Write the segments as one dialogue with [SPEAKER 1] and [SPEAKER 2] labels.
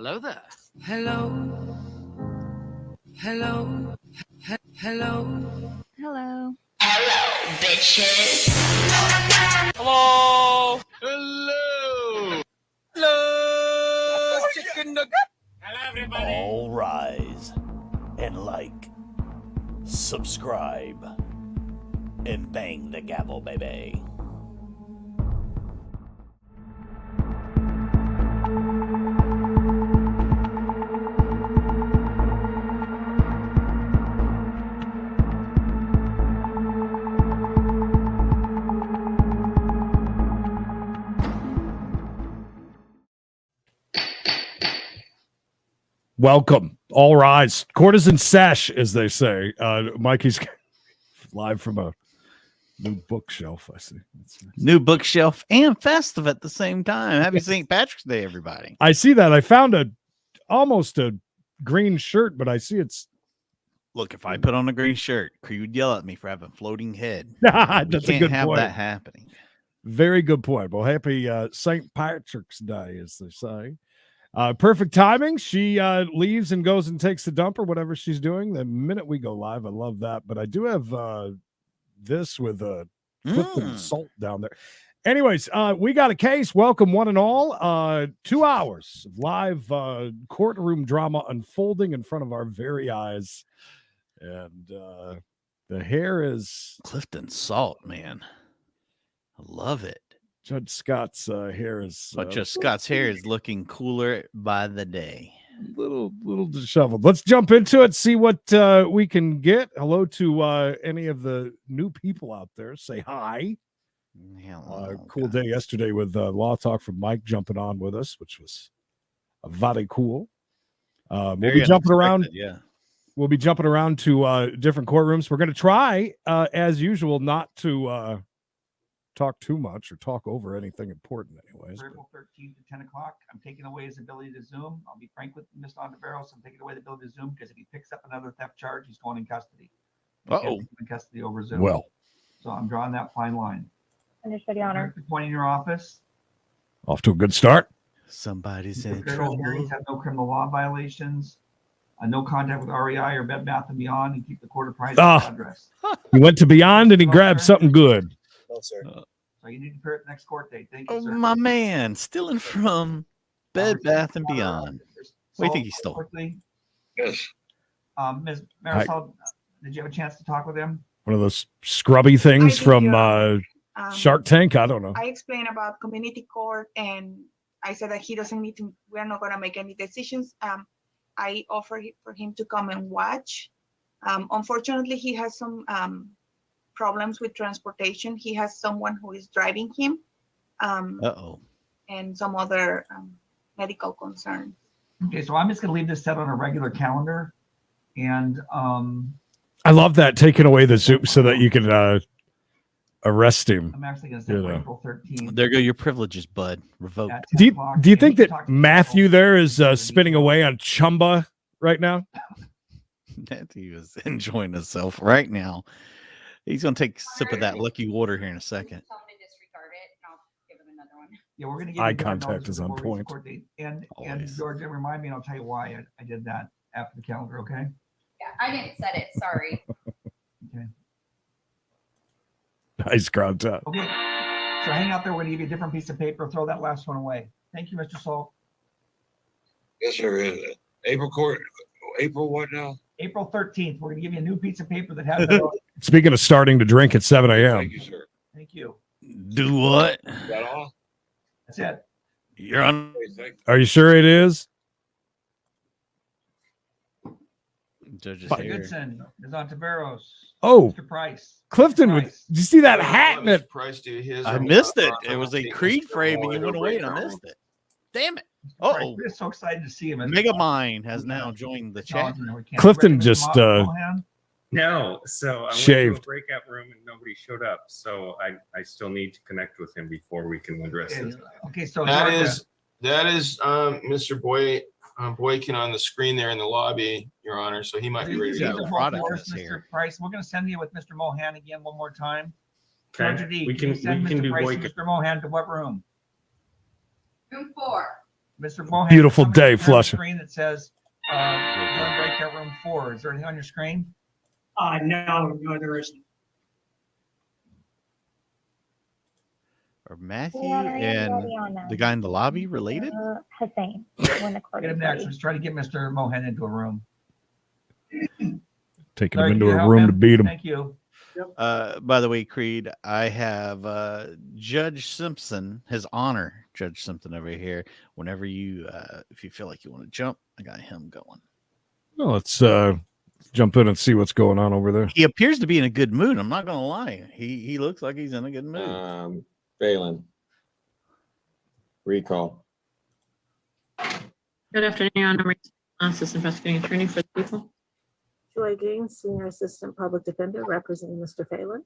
[SPEAKER 1] Hello there.
[SPEAKER 2] Hello. Hello. Hello.
[SPEAKER 3] Hello.
[SPEAKER 4] Hello, bitches.
[SPEAKER 1] Hello.
[SPEAKER 5] Hello.
[SPEAKER 1] Hello. Chicken nugget.
[SPEAKER 5] Hello, everybody.
[SPEAKER 6] All rise and like, subscribe, and bang the gavel, baby.
[SPEAKER 7] Welcome. All rise. Court is in sesh, as they say. Mikey's live from a new bookshelf, I see.
[SPEAKER 8] New bookshelf and festive at the same time. Happy St. Patrick's Day, everybody.
[SPEAKER 7] I see that. I found almost a green shirt, but I see it's...
[SPEAKER 8] Look, if I put on a green shirt, you would yell at me for having floating head.
[SPEAKER 7] That's
[SPEAKER 8] We
[SPEAKER 7] a
[SPEAKER 8] can't
[SPEAKER 7] good
[SPEAKER 8] have
[SPEAKER 7] point.
[SPEAKER 8] that happening.
[SPEAKER 7] Very good point. Well, happy St. Patrick's Day, as they say. Perfect timing. She leaves and goes and takes the dump or whatever she's doing the minute we go live. I love that. But I do have this with Clifton Salt down there. Anyways, we got a case. Welcome, one and all. 2 hours of live courtroom drama unfolding in front of our very eyes. And the hair is...
[SPEAKER 8] Clifton Salt, man. I love it.
[SPEAKER 7] Judge Scott's hair is...
[SPEAKER 8] But Judge Scott's hair is looking cooler by the day.
[SPEAKER 7] Little disheveled. Let's jump into it, see what we can get. Hello to any of the new people out there. Say hi. Cool day yesterday with Law Talk from Mike jumping on with us, which was very cool. We'll be jumping around.
[SPEAKER 8] Yeah.
[SPEAKER 7] We'll be jumping around to different courtrooms. We're going to try, as usual, not to talk too much or talk over anything important anyways.
[SPEAKER 9] April 13th to 10 o'clock. I'm taking away his ability to Zoom. I'll be frank with Mr. Ontiveros. I'm taking away the ability to Zoom because if he picks up another theft charge, he's going in custody.
[SPEAKER 8] Uh-oh.
[SPEAKER 9] In custody over Zoom.
[SPEAKER 7] Well.
[SPEAKER 9] So I'm drawing that fine line.
[SPEAKER 3] Understood, Your Honor.
[SPEAKER 9] Point in your office.
[SPEAKER 7] Off to a good start.
[SPEAKER 8] Somebody's in
[SPEAKER 9] Federal
[SPEAKER 8] trouble.
[SPEAKER 9] hearings have no criminal law vielations. No contact with REI or Bed Bath & Beyond, and keep the court apprised of the address.
[SPEAKER 7] He went to Beyond and he grabbed something good.
[SPEAKER 9] No, sir. So you need to appear at the next court date. Thank you,
[SPEAKER 8] Oh,
[SPEAKER 9] sir.
[SPEAKER 8] my man. Stealing from Bed Bath & Beyond. What do you think he stole?
[SPEAKER 9] Quickly.
[SPEAKER 5] Yes.
[SPEAKER 9] Ms. Marisol, did you have a chance to talk with him?
[SPEAKER 7] One of those scrubby things from Shark Tank. I don't know.
[SPEAKER 10] I explained about community court, and I said that he doesn't need to. We're not going to make any decisions. I offered for him to come and watch. Unfortunately, he has some problems with transportation. He has someone who is driving him. And some other medical concerns.
[SPEAKER 9] Okay, so I'm just going to leave this set on a regular calendar, and
[SPEAKER 7] I love that, taking away the Zoom so that you can arrest him.
[SPEAKER 9] I'm actually going to set April 13th.
[SPEAKER 8] There go your privileges, bud. Revoked.
[SPEAKER 7] Do you think that Matthew there is spinning away on Chumba right now?
[SPEAKER 8] Matthew is enjoying himself right now. He's going to take a sip of that lucky water here in a second.
[SPEAKER 9] Yeah, we're going to get
[SPEAKER 7] eye contact is on point.
[SPEAKER 9] And Georgia, remind me, and I'll tell you why I did that after the calendar. Okay.
[SPEAKER 3] Yeah, I didn't set it. Sorry.
[SPEAKER 9] Okay.
[SPEAKER 7] Nice contact.
[SPEAKER 9] Okay. So hang out there. We're going to give you a different piece of paper. Throw that last one away. Thank you, Mr. Salt.
[SPEAKER 5] Yes, sir. April what now?
[SPEAKER 9] April 13th. We're going to give you a new piece of paper that has.
[SPEAKER 7] Speaking of starting to drink at 7 a.m.
[SPEAKER 5] Thank you, sir.
[SPEAKER 9] Thank you.
[SPEAKER 8] Do what?
[SPEAKER 5] Is that all?
[SPEAKER 9] That's it.
[SPEAKER 8] You're on.
[SPEAKER 7] Are you sure it is?
[SPEAKER 8] Judge's
[SPEAKER 9] Mr.
[SPEAKER 8] here.
[SPEAKER 9] Goodson is on Taveros.
[SPEAKER 7] Oh,
[SPEAKER 9] Mr. Price.
[SPEAKER 7] Clifton,
[SPEAKER 9] Mr.
[SPEAKER 7] did
[SPEAKER 9] Price.
[SPEAKER 7] you see that hat? And that
[SPEAKER 5] Price do his.
[SPEAKER 8] I missed it. It was a Creed frame and you went away and I missed it. Damn it. Oh,
[SPEAKER 9] We're so excited to see him.
[SPEAKER 8] Megamind has now joined the chat.
[SPEAKER 7] Clifton just
[SPEAKER 11] No, so I
[SPEAKER 7] shaved.
[SPEAKER 11] went to a breakout room and nobody showed up. So I still need to connect with him before we can address this.
[SPEAKER 9] Okay, so
[SPEAKER 5] that is Mr. Boykin on the screen there in the lobby, Your Honor. So he might be ready to go.
[SPEAKER 9] Mr. Price, we're going to send you with Mr. Mohan again one more time.
[SPEAKER 11] Okay.
[SPEAKER 9] Georgia D,
[SPEAKER 11] We can
[SPEAKER 9] send
[SPEAKER 11] do
[SPEAKER 9] Mr. Price and
[SPEAKER 11] Boykin.
[SPEAKER 9] Mr. Mohan to what room?
[SPEAKER 3] Room 4.
[SPEAKER 9] Mr. Mohan,
[SPEAKER 7] Beautiful
[SPEAKER 9] something
[SPEAKER 7] day,
[SPEAKER 9] on the
[SPEAKER 7] Flusher.
[SPEAKER 9] Screen that says join breakout room 4. Is there anything on your screen?
[SPEAKER 12] No, there isn't.
[SPEAKER 8] Are Matthew
[SPEAKER 3] Yeah, I am
[SPEAKER 8] and
[SPEAKER 3] already on that.
[SPEAKER 8] the guy in the lobby related?
[SPEAKER 3] Hussein, when the court
[SPEAKER 9] Get
[SPEAKER 3] is
[SPEAKER 9] him next.
[SPEAKER 3] ready.
[SPEAKER 9] Let's try to get Mr. Mohan into a room.
[SPEAKER 7] Taking
[SPEAKER 9] Larry,
[SPEAKER 7] him
[SPEAKER 9] can
[SPEAKER 7] into
[SPEAKER 9] you
[SPEAKER 7] a
[SPEAKER 9] help
[SPEAKER 7] room to
[SPEAKER 9] him?
[SPEAKER 7] beat him.
[SPEAKER 9] Thank you.
[SPEAKER 8] By the way, Creed, I have Judge Simpson, His Honor Judge Simpson over here. Whenever you, if you feel like you want to jump, I got him going.
[SPEAKER 7] Well, let's jump in and see what's going on over there.
[SPEAKER 8] He appears to be in a good mood. I'm not going to lie. He looks like he's in a good mood.
[SPEAKER 13] Phelan. Recall.
[SPEAKER 14] Good afternoon. I'm Assistant Prosecuting Attorney for the people.
[SPEAKER 15] Joy Gaines, Senior Assistant Public Defender, representing Mr. Phelan.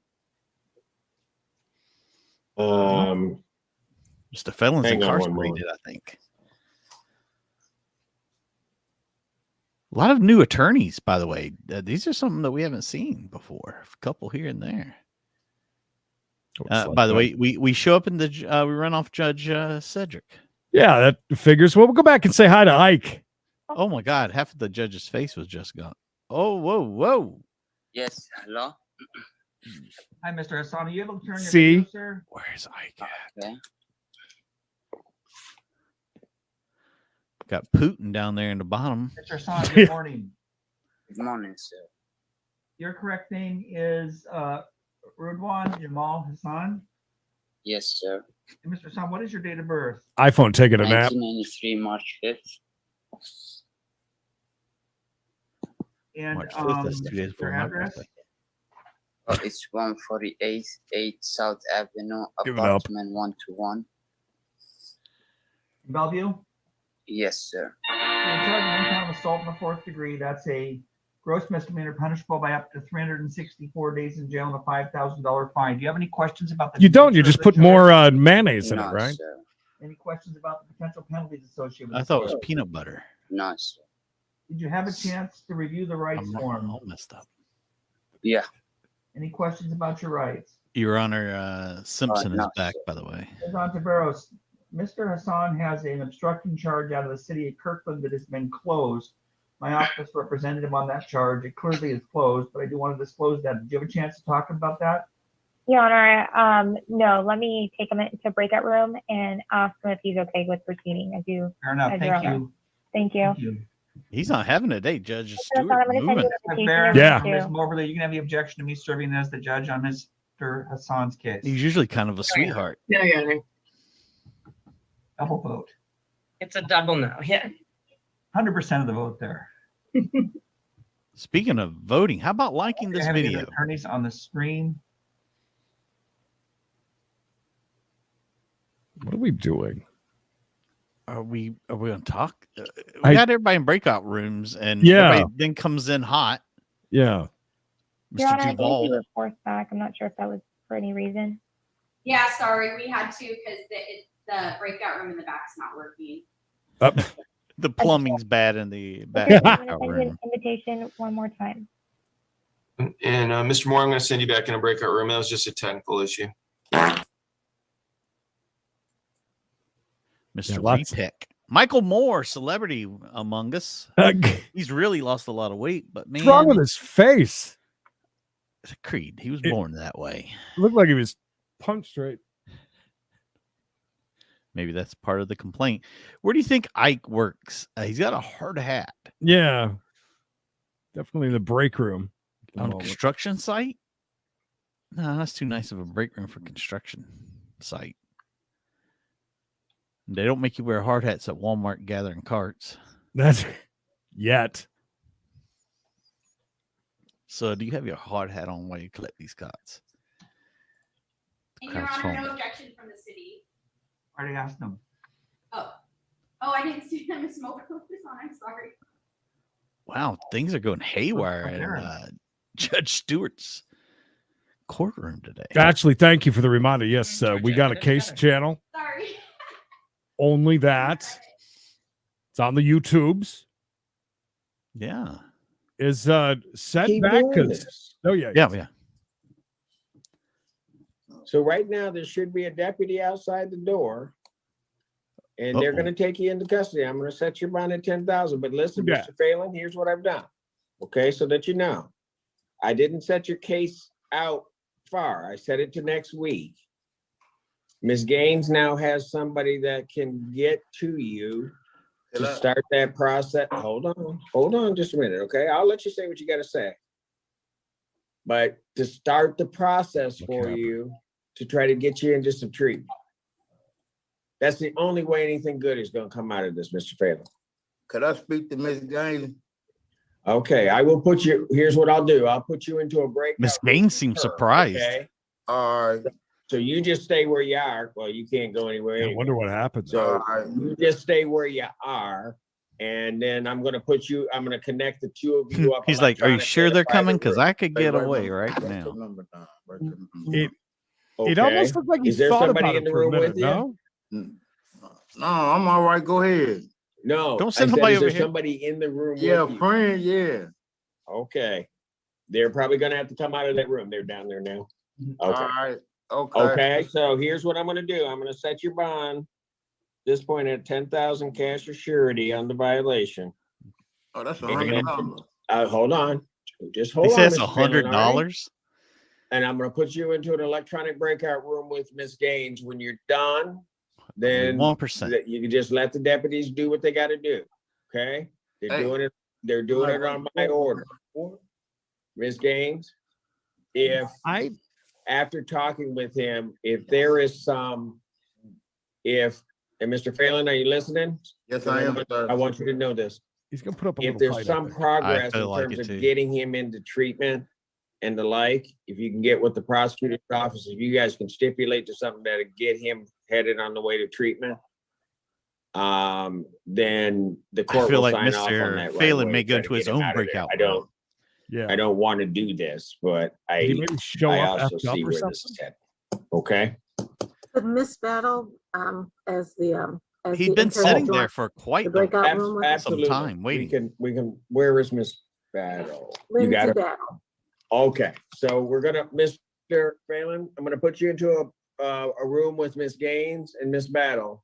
[SPEAKER 8] Mr. Phelan's
[SPEAKER 13] hang on one
[SPEAKER 8] incarcerated, I think. A lot of new attorneys, by the way. These are something that we haven't seen before. A couple here and there. By the way, we show up in the we run off Judge Cedric.
[SPEAKER 7] Yeah, that figures. Well, we'll go back and say hi to Ike.
[SPEAKER 8] Oh my God, half of the judge's face was just gone. Oh, whoa.
[SPEAKER 1] Yes, hello.
[SPEAKER 9] Hi, Mr. Hassan. Are you able to turn your
[SPEAKER 7] See?
[SPEAKER 9] video, sir?
[SPEAKER 8] Where's Ike at?
[SPEAKER 1] Okay.
[SPEAKER 8] Got Putin down there in the bottom.
[SPEAKER 9] Mr. Hassan, good morning.
[SPEAKER 1] Good morning, sir.
[SPEAKER 9] Your correct name is Rudwan Jamal Hassan.
[SPEAKER 1] Yes, sir.
[SPEAKER 9] And Mr. Hassan, what is your date of birth?
[SPEAKER 7] iPhone taking a nap.
[SPEAKER 1] 1993, March 5th.
[SPEAKER 9] And
[SPEAKER 8] March 5th, that's 2 days before
[SPEAKER 9] your
[SPEAKER 8] my
[SPEAKER 9] address?
[SPEAKER 8] birthday.
[SPEAKER 1] It's 148 8 South Avenue,
[SPEAKER 7] Give it up.
[SPEAKER 1] apartment 121.
[SPEAKER 9] Bellevue?
[SPEAKER 1] Yes, sir.
[SPEAKER 9] You're in charge of one-time assault in the 4th degree. That's a gross misdemeanor punishable by up to 364 days in jail and a $5,000 fine. Do you have any questions about the
[SPEAKER 7] You don't. You
[SPEAKER 9] nature of
[SPEAKER 7] just
[SPEAKER 9] the
[SPEAKER 7] put
[SPEAKER 9] charge?
[SPEAKER 7] more mayonnaise in it,
[SPEAKER 1] No,
[SPEAKER 7] right?
[SPEAKER 1] sir.
[SPEAKER 9] Any questions about the potential penalties associated with
[SPEAKER 8] I
[SPEAKER 9] the
[SPEAKER 8] thought it was
[SPEAKER 9] charge?
[SPEAKER 8] peanut butter.
[SPEAKER 1] No, sir.
[SPEAKER 9] Did you have a chance to review the rights
[SPEAKER 8] I'm
[SPEAKER 9] form?
[SPEAKER 8] all messed up.
[SPEAKER 1] Yeah.
[SPEAKER 9] Any questions about your rights?
[SPEAKER 8] Your Honor, Simpson is
[SPEAKER 1] no,
[SPEAKER 8] back,
[SPEAKER 1] sir.
[SPEAKER 8] by the way.
[SPEAKER 9] Ms. Ontiveros, Mr. Hassan has an obstruction charge out of the city of Kirkland that has been closed. My office represented him on that charge. It clearly is closed, but I do want to disclose that. Did you have a chance to talk about that?
[SPEAKER 3] Your Honor, no, let me take him into breakout room and ask him if he's okay with proceeding as you.
[SPEAKER 9] Fair enough.
[SPEAKER 3] as Your
[SPEAKER 9] Thank
[SPEAKER 3] Honor.
[SPEAKER 9] you.
[SPEAKER 3] Thank you.
[SPEAKER 9] Thank you.
[SPEAKER 8] He's not having a day, Judge
[SPEAKER 3] Mr.
[SPEAKER 8] Stewart.
[SPEAKER 3] Hassan, I'm gonna send
[SPEAKER 8] Moving.
[SPEAKER 3] you an invitation
[SPEAKER 9] Baron,
[SPEAKER 3] to
[SPEAKER 7] Yeah.
[SPEAKER 9] Ms.
[SPEAKER 3] you.
[SPEAKER 9] Moberly, you can have the objection to me serving as the judge on Mr. Hassan's case.
[SPEAKER 8] He's usually kind of a sweetheart.
[SPEAKER 12] Yeah, yeah.
[SPEAKER 9] Double vote.
[SPEAKER 12] It's a double now. Yeah.
[SPEAKER 9] 100% of the vote there.
[SPEAKER 8] Speaking of voting, how about liking this
[SPEAKER 9] Having the
[SPEAKER 8] video?
[SPEAKER 9] attorneys on the screen.
[SPEAKER 7] What are we doing?
[SPEAKER 8] Are we on talk? We
[SPEAKER 7] I-
[SPEAKER 8] got everybody in breakout rooms, and
[SPEAKER 7] Yeah.
[SPEAKER 8] everybody then comes in hot.
[SPEAKER 7] Yeah.
[SPEAKER 3] Your Honor, I
[SPEAKER 8] Mr.
[SPEAKER 3] think
[SPEAKER 8] Duval.
[SPEAKER 3] he was forced back. I'm not sure if that was for any reason. Yeah, sorry, we had to because the breakout room in the back's not working.
[SPEAKER 8] The plumbing's bad in the back
[SPEAKER 3] Okay, I'm gonna
[SPEAKER 8] breakout
[SPEAKER 3] send you an
[SPEAKER 8] room.
[SPEAKER 3] invitation one more time.
[SPEAKER 5] And Mr. Moore, I'm going to send you back in a breakout room. That was just a technical issue.
[SPEAKER 8] Mr.
[SPEAKER 7] lots-
[SPEAKER 8] Repick. Michael Moore, celebrity among us. He's really lost a lot of weight, but man,
[SPEAKER 7] What's wrong with his face?
[SPEAKER 8] Creed, he was born that way.
[SPEAKER 7] It looked like he was punched right.
[SPEAKER 8] Maybe that's part of the complaint. Where do you think Ike works? He's got a hard hat.
[SPEAKER 7] Yeah. Definitely the break room.
[SPEAKER 8] On a construction site? No, that's too nice of a break room for construction site. They don't make you wear hard hats at Walmart gathering carts.
[SPEAKER 7] That's yet.
[SPEAKER 8] So do you have your hard hat on while you collect these carts?
[SPEAKER 3] And
[SPEAKER 8] Your Honor, no
[SPEAKER 3] objection from the city.
[SPEAKER 9] I already asked them.
[SPEAKER 3] Oh, I didn't see them smoke this on. I'm sorry.
[SPEAKER 8] Wow, things are going haywire in Judge Stewart's courtroom today.
[SPEAKER 7] Actually, thank you for the reminder. Yes, we got a case channel.
[SPEAKER 3] Sorry.
[SPEAKER 7] Only that. It's on the YouTubes.
[SPEAKER 8] Yeah.
[SPEAKER 7] Is set
[SPEAKER 13] Keep
[SPEAKER 7] back
[SPEAKER 13] doing
[SPEAKER 7] because
[SPEAKER 13] this.
[SPEAKER 7] oh yeah.
[SPEAKER 8] Yeah.
[SPEAKER 13] So right now, there should be a deputy outside the door. and they're going to take you into custody. I'm going to set your bond at 10,000. But listen,
[SPEAKER 7] Yeah.
[SPEAKER 13] Mr. Phelan, here's what I've done. Okay, so that you know, I didn't set your case out far. I set it to next week. Ms. Gaines now has somebody that can get to you to start that process. Hold on just a minute, okay? I'll let you say what you got to say. But to start the process for you to try to get you into some treatment. That's the only way anything good is going to come out of this, Mr. Phelan.
[SPEAKER 16] Could I speak to Ms. Gaines?
[SPEAKER 13] Okay, I will put you, here's what I'll do. I'll put you into a breakout.
[SPEAKER 8] Miss Gaines seems surprised.
[SPEAKER 13] Okay.
[SPEAKER 16] All right.
[SPEAKER 13] So you just stay where you are. Well, you can't go anywhere.
[SPEAKER 7] I
[SPEAKER 13] anyway.
[SPEAKER 7] wonder what happens.
[SPEAKER 13] So you just stay where you are. And then I'm going to put you, I'm going to connect the two of you up.
[SPEAKER 8] He's like, are you sure they're coming? Because I could
[SPEAKER 16] Hey,
[SPEAKER 8] get
[SPEAKER 16] wait a
[SPEAKER 8] away
[SPEAKER 16] minute.
[SPEAKER 8] right
[SPEAKER 16] Write
[SPEAKER 8] now.
[SPEAKER 16] your number down. Write your number
[SPEAKER 7] It
[SPEAKER 13] Okay.
[SPEAKER 7] it almost looked like he
[SPEAKER 13] Is there
[SPEAKER 7] thought
[SPEAKER 13] somebody
[SPEAKER 7] about
[SPEAKER 13] in
[SPEAKER 7] it
[SPEAKER 13] the
[SPEAKER 7] for a
[SPEAKER 13] room
[SPEAKER 7] minute.
[SPEAKER 13] with you?
[SPEAKER 7] No,
[SPEAKER 16] No, I'm all right. Go ahead.
[SPEAKER 13] No.
[SPEAKER 8] Don't send
[SPEAKER 13] I said,
[SPEAKER 8] nobody
[SPEAKER 13] is there
[SPEAKER 8] over here.
[SPEAKER 13] somebody in the room
[SPEAKER 16] Yeah,
[SPEAKER 13] with you?
[SPEAKER 16] friend, yeah.
[SPEAKER 13] Okay. They're probably going to have to come out of that room. They're down there now.
[SPEAKER 16] All
[SPEAKER 13] Okay.
[SPEAKER 16] right. Okay.
[SPEAKER 13] Okay. So here's what I'm going to do. I'm going to set your bond this point at 10,000 cash or surety on the violation.
[SPEAKER 16] Oh, that's
[SPEAKER 13] And,
[SPEAKER 16] $100.
[SPEAKER 13] hold on. Just hold
[SPEAKER 8] He
[SPEAKER 13] on.
[SPEAKER 8] says
[SPEAKER 13] Mr. Phelan, all right?
[SPEAKER 8] $100.
[SPEAKER 13] And I'm going to put you into an electronic breakout room with Miss Gaines. When you're done, then
[SPEAKER 8] 1%.
[SPEAKER 13] you can just let the deputies do what they got to do. Okay. They're
[SPEAKER 16] Hey.
[SPEAKER 13] doing it. They're doing it on my order. Miss Gaines, if after talking with him, if there is some, and Mr. Phelan, are you listening?
[SPEAKER 16] Yes, I am.
[SPEAKER 13] I want you to know this.
[SPEAKER 7] he's gonna put up a
[SPEAKER 13] If
[SPEAKER 7] little
[SPEAKER 13] there's
[SPEAKER 7] fight.
[SPEAKER 13] some progress
[SPEAKER 8] feel
[SPEAKER 13] in
[SPEAKER 8] like
[SPEAKER 13] terms
[SPEAKER 8] it
[SPEAKER 13] of
[SPEAKER 8] too.
[SPEAKER 13] getting him into treatment and the like, if you can get with the prosecutor's office, if you guys can stipulate to something that'll get him headed on the way to treatment, then the
[SPEAKER 8] I
[SPEAKER 13] court
[SPEAKER 8] feel
[SPEAKER 13] will
[SPEAKER 8] like
[SPEAKER 13] sign off on
[SPEAKER 8] Mr.
[SPEAKER 13] that.
[SPEAKER 8] Phelan
[SPEAKER 13] away
[SPEAKER 8] may
[SPEAKER 13] to
[SPEAKER 8] go
[SPEAKER 13] try
[SPEAKER 8] to
[SPEAKER 13] get
[SPEAKER 8] his
[SPEAKER 13] him
[SPEAKER 8] own
[SPEAKER 13] out of there.
[SPEAKER 8] breakout
[SPEAKER 13] I don't.
[SPEAKER 7] Yeah.
[SPEAKER 13] I don't want to do this, but
[SPEAKER 7] Did he maybe show
[SPEAKER 13] I
[SPEAKER 7] up
[SPEAKER 13] also
[SPEAKER 7] effed up
[SPEAKER 13] see
[SPEAKER 7] or
[SPEAKER 13] where
[SPEAKER 7] something?
[SPEAKER 13] this is headed. Okay.
[SPEAKER 15] But Miss Battle, as
[SPEAKER 8] He'd
[SPEAKER 15] the
[SPEAKER 8] been
[SPEAKER 15] intern
[SPEAKER 8] sitting
[SPEAKER 15] joined
[SPEAKER 8] there for quite
[SPEAKER 15] the breakout room with us.
[SPEAKER 13] Absolutely.
[SPEAKER 8] some time waiting.
[SPEAKER 13] We can, where is Miss Battle? You
[SPEAKER 15] Lindsay
[SPEAKER 13] got her?
[SPEAKER 15] Battle.
[SPEAKER 13] Okay, so we're gonna, Mr. Phelan, I'm gonna put you into a room with Miss Gaines and Miss Battle.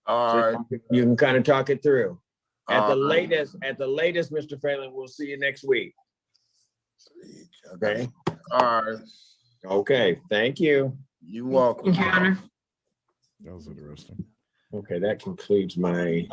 [SPEAKER 16] All
[SPEAKER 13] So
[SPEAKER 16] right.
[SPEAKER 13] you can kind of talk it through. At the
[SPEAKER 16] All right.
[SPEAKER 13] latest, Mr. Phelan, we'll see you next week. Okay,
[SPEAKER 16] All right.
[SPEAKER 13] okay, thank you.
[SPEAKER 16] You welcome.
[SPEAKER 14] Thank you, Your Honor.
[SPEAKER 7] That was interesting.
[SPEAKER 13] Okay, that concludes my.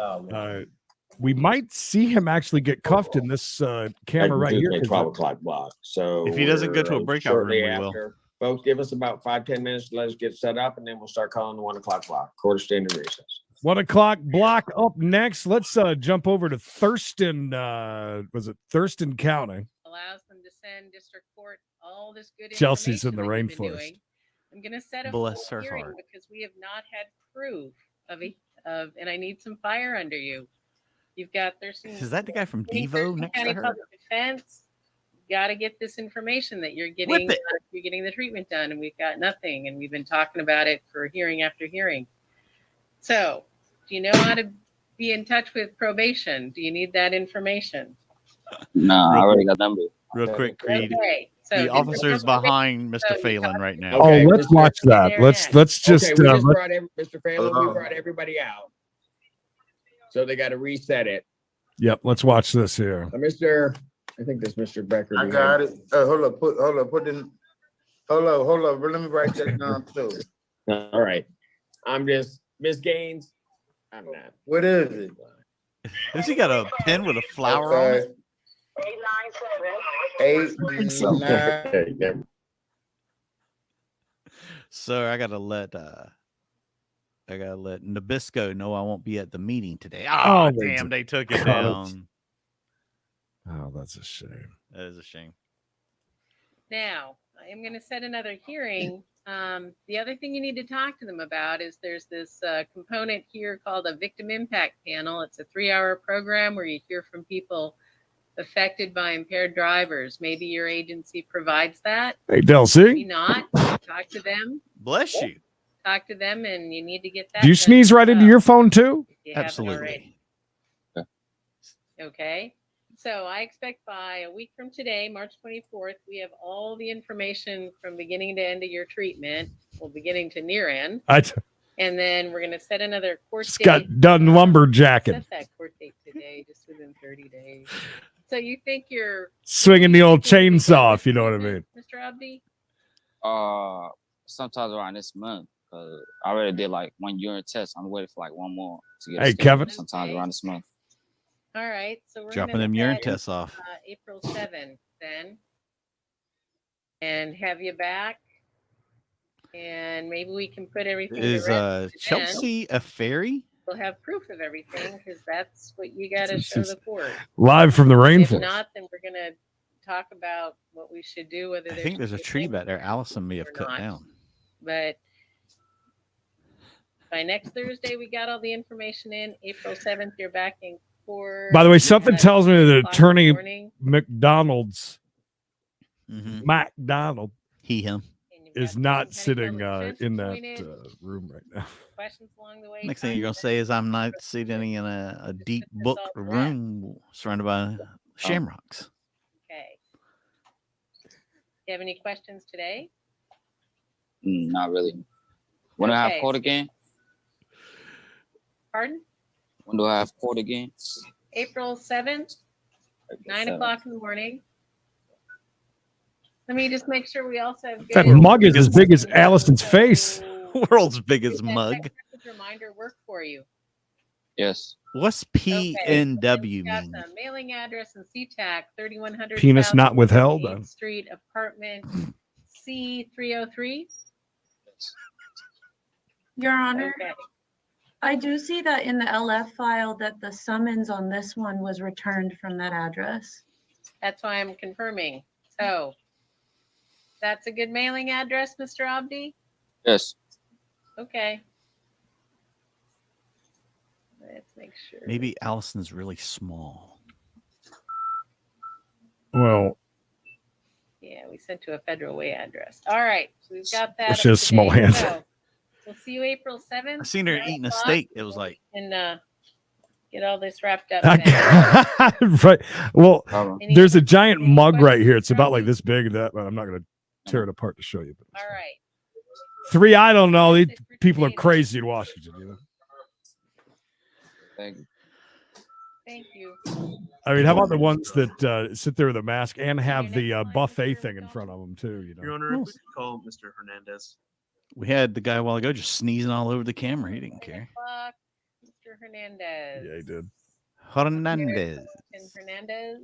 [SPEAKER 7] We might see him actually get cuffed in this camera right here.
[SPEAKER 13] My
[SPEAKER 7] 'cause
[SPEAKER 13] 12 o'clock block. So
[SPEAKER 8] If he doesn't go to a
[SPEAKER 13] we're
[SPEAKER 8] breakout room,
[SPEAKER 13] shortly
[SPEAKER 8] we will.
[SPEAKER 13] after. Folks, give us about 5-10 minutes to let us get set up, and then we'll start calling the 1 o'clock block. Quarter standard recess.
[SPEAKER 7] 1 o'clock block up next. Let's jump over to Thurston. Was it Thurston County?
[SPEAKER 17] Allows them to send district court all this good
[SPEAKER 7] Chelsea's in the
[SPEAKER 17] information that you've been
[SPEAKER 7] rainforest.
[SPEAKER 17] doing. I'm going to set a
[SPEAKER 8] Bless
[SPEAKER 17] full
[SPEAKER 8] her
[SPEAKER 17] hearing
[SPEAKER 8] heart.
[SPEAKER 17] because we have not had proof and I need some fire under you. You've got Thurston.
[SPEAKER 8] Is that the guy from Devo
[SPEAKER 17] Thurston
[SPEAKER 8] next
[SPEAKER 17] County
[SPEAKER 8] to her?
[SPEAKER 17] Public Defense. Got to get this information that you're getting. You're getting the treatment done, and we've got nothing. And we've been talking about it for hearing after hearing. So, do you know how to be in touch with probation? Do you need that information?
[SPEAKER 1] No, I already got number.
[SPEAKER 8] Real quick, Creed.
[SPEAKER 17] Okay. So
[SPEAKER 8] The
[SPEAKER 17] did
[SPEAKER 8] officer's
[SPEAKER 17] you-
[SPEAKER 8] behind
[SPEAKER 17] so
[SPEAKER 8] Mr.
[SPEAKER 17] you
[SPEAKER 8] Phelan
[SPEAKER 17] talked
[SPEAKER 8] right
[SPEAKER 17] to-
[SPEAKER 8] now.
[SPEAKER 13] Okay,
[SPEAKER 7] let's
[SPEAKER 13] Mr.
[SPEAKER 7] watch that.
[SPEAKER 17] There
[SPEAKER 7] Let's
[SPEAKER 17] next.
[SPEAKER 7] just
[SPEAKER 13] Okay, we just
[SPEAKER 7] let-
[SPEAKER 13] brought Mr. Phelan, we brought everybody out. So they got to reset it.
[SPEAKER 7] Yep, let's watch this here.
[SPEAKER 13] I think that's Mr. Becker.
[SPEAKER 16] I got it. Hold up. Put in. Hold up. Let me write that down too.
[SPEAKER 13] All right. I'm just, Miss Gaines. I'm not.
[SPEAKER 16] What is it?
[SPEAKER 8] Has he got a pen with a flower on it?
[SPEAKER 16] 897.
[SPEAKER 8] Sir, I gotta let Nabisco know I won't be at the meeting today.
[SPEAKER 7] Oh,
[SPEAKER 8] Damn, they took it
[SPEAKER 7] God.
[SPEAKER 8] down.
[SPEAKER 7] Oh, that's a shame.
[SPEAKER 8] That is a shame.
[SPEAKER 17] Now, I am going to set another hearing. The other thing you need to talk to them about is there's this component here called a victim impact panel. It's a 3-hour program where you hear from people affected by impaired drivers. Maybe your agency provides that.
[SPEAKER 7] Hey, Delcy.
[SPEAKER 17] Maybe not. Talk to them.
[SPEAKER 8] Bless you.
[SPEAKER 17] Talk to them, and you need to get that.
[SPEAKER 7] Do you
[SPEAKER 17] done
[SPEAKER 7] sneeze right
[SPEAKER 17] as
[SPEAKER 7] into
[SPEAKER 17] well,
[SPEAKER 7] your phone too?
[SPEAKER 17] if you haven't
[SPEAKER 8] Absolutely.
[SPEAKER 17] already. Okay. So I expect by a week from today, March 24th, we have all the information from beginning to end of your treatment, well, beginning to near end. And then we're going to set another court date.
[SPEAKER 7] Scott Dunn lumberjacking.
[SPEAKER 17] Set that court date today, just within 30 days. So you think you're
[SPEAKER 7] Swinging the old chainsaw, if you know what I mean.
[SPEAKER 17] Mr. Abdi?
[SPEAKER 1] Sometime around this month. I already did like 1 urine test. I'm waiting for like one more to get.
[SPEAKER 7] Hey, Kevin.
[SPEAKER 1] Sometime around this month.
[SPEAKER 17] All right. So we're
[SPEAKER 8] Dropping
[SPEAKER 17] gonna
[SPEAKER 8] them
[SPEAKER 17] look
[SPEAKER 8] urine
[SPEAKER 17] at,
[SPEAKER 8] tests off.
[SPEAKER 17] April 7th then. And have you back. And maybe we can put everything
[SPEAKER 8] Is
[SPEAKER 17] to rest.
[SPEAKER 8] Chelsea a fairy?
[SPEAKER 17] We'll have proof of everything because that's what you got to show the court.
[SPEAKER 7] Live from the
[SPEAKER 17] If
[SPEAKER 7] rainforest.
[SPEAKER 17] not, then we're going to talk about what we should do. Whether
[SPEAKER 8] I think there's a tree back there Allison may have cut down.
[SPEAKER 17] But by next Thursday, we got all the information in. April 7th, you're back in court.
[SPEAKER 7] By the way, something tells me that Attorney
[SPEAKER 17] McDonald,
[SPEAKER 7] McDonald,
[SPEAKER 8] him,
[SPEAKER 7] is not sitting in that room right now.
[SPEAKER 17] Questions along the way.
[SPEAKER 8] Next thing you're gonna say is I'm not sitting in a deep book room surrounded by shamrocks.
[SPEAKER 17] Okay. You have any questions today?
[SPEAKER 1] Not really. When do I have court again?
[SPEAKER 17] Pardon?
[SPEAKER 1] When do I have court again?
[SPEAKER 17] April 7th, 9 o'clock in the morning. Let me just make sure we also have
[SPEAKER 7] That mug is as big as Allison's face.
[SPEAKER 8] World's biggest mug.
[SPEAKER 17] Reminder work for you.
[SPEAKER 1] Yes.
[SPEAKER 8] What's PNW
[SPEAKER 17] Got
[SPEAKER 8] mean?
[SPEAKER 17] the mailing address and CTAC 3100
[SPEAKER 7] Penis
[SPEAKER 17] South
[SPEAKER 7] not withheld.
[SPEAKER 17] 8th Street, apartment C303.
[SPEAKER 18] Your Honor,
[SPEAKER 17] Okay.
[SPEAKER 18] I do see that in the LF file that the summons on this one was returned from that address.
[SPEAKER 17] That's why I'm confirming. So that's a good mailing address, Mr. Abdi?
[SPEAKER 1] Yes.
[SPEAKER 17] Okay. Let's make sure.
[SPEAKER 8] Maybe Allison's really small.
[SPEAKER 7] Well,
[SPEAKER 17] Yeah, we sent to a Federal Way address. All right. So we've got that.
[SPEAKER 7] She has
[SPEAKER 17] up to
[SPEAKER 7] small
[SPEAKER 17] date.
[SPEAKER 7] hands.
[SPEAKER 17] So we'll see you April 7th.
[SPEAKER 8] I seen her
[SPEAKER 17] 9
[SPEAKER 8] eating a
[SPEAKER 17] o'clock,
[SPEAKER 8] steak. It was like,
[SPEAKER 17] and get all this wrapped up. now.
[SPEAKER 7] right. Well,
[SPEAKER 17] Any
[SPEAKER 7] there's a
[SPEAKER 17] other-
[SPEAKER 7] giant
[SPEAKER 17] any
[SPEAKER 7] mug right
[SPEAKER 17] questions,
[SPEAKER 7] here. It's
[SPEAKER 17] Mr.
[SPEAKER 7] about
[SPEAKER 17] Abdi?
[SPEAKER 7] like this big. That I'm not going to tear it apart to show you. But
[SPEAKER 17] All right.
[SPEAKER 7] three, I don't know. These people are crazy in Washington. You know.
[SPEAKER 1] Thank you.
[SPEAKER 17] Thank you.
[SPEAKER 7] I mean, how about the ones that sit there with a mask and have the buffet thing in front of them too? You know.
[SPEAKER 19] Your Honor, if we could call Mr. Hernandez.
[SPEAKER 8] we had the guy a while ago just sneezing all over the camera. He didn't care.
[SPEAKER 17] O'clock, Mr. Hernandez.
[SPEAKER 7] Yeah, he did.
[SPEAKER 8] Hernandez.
[SPEAKER 17] And Hernandez.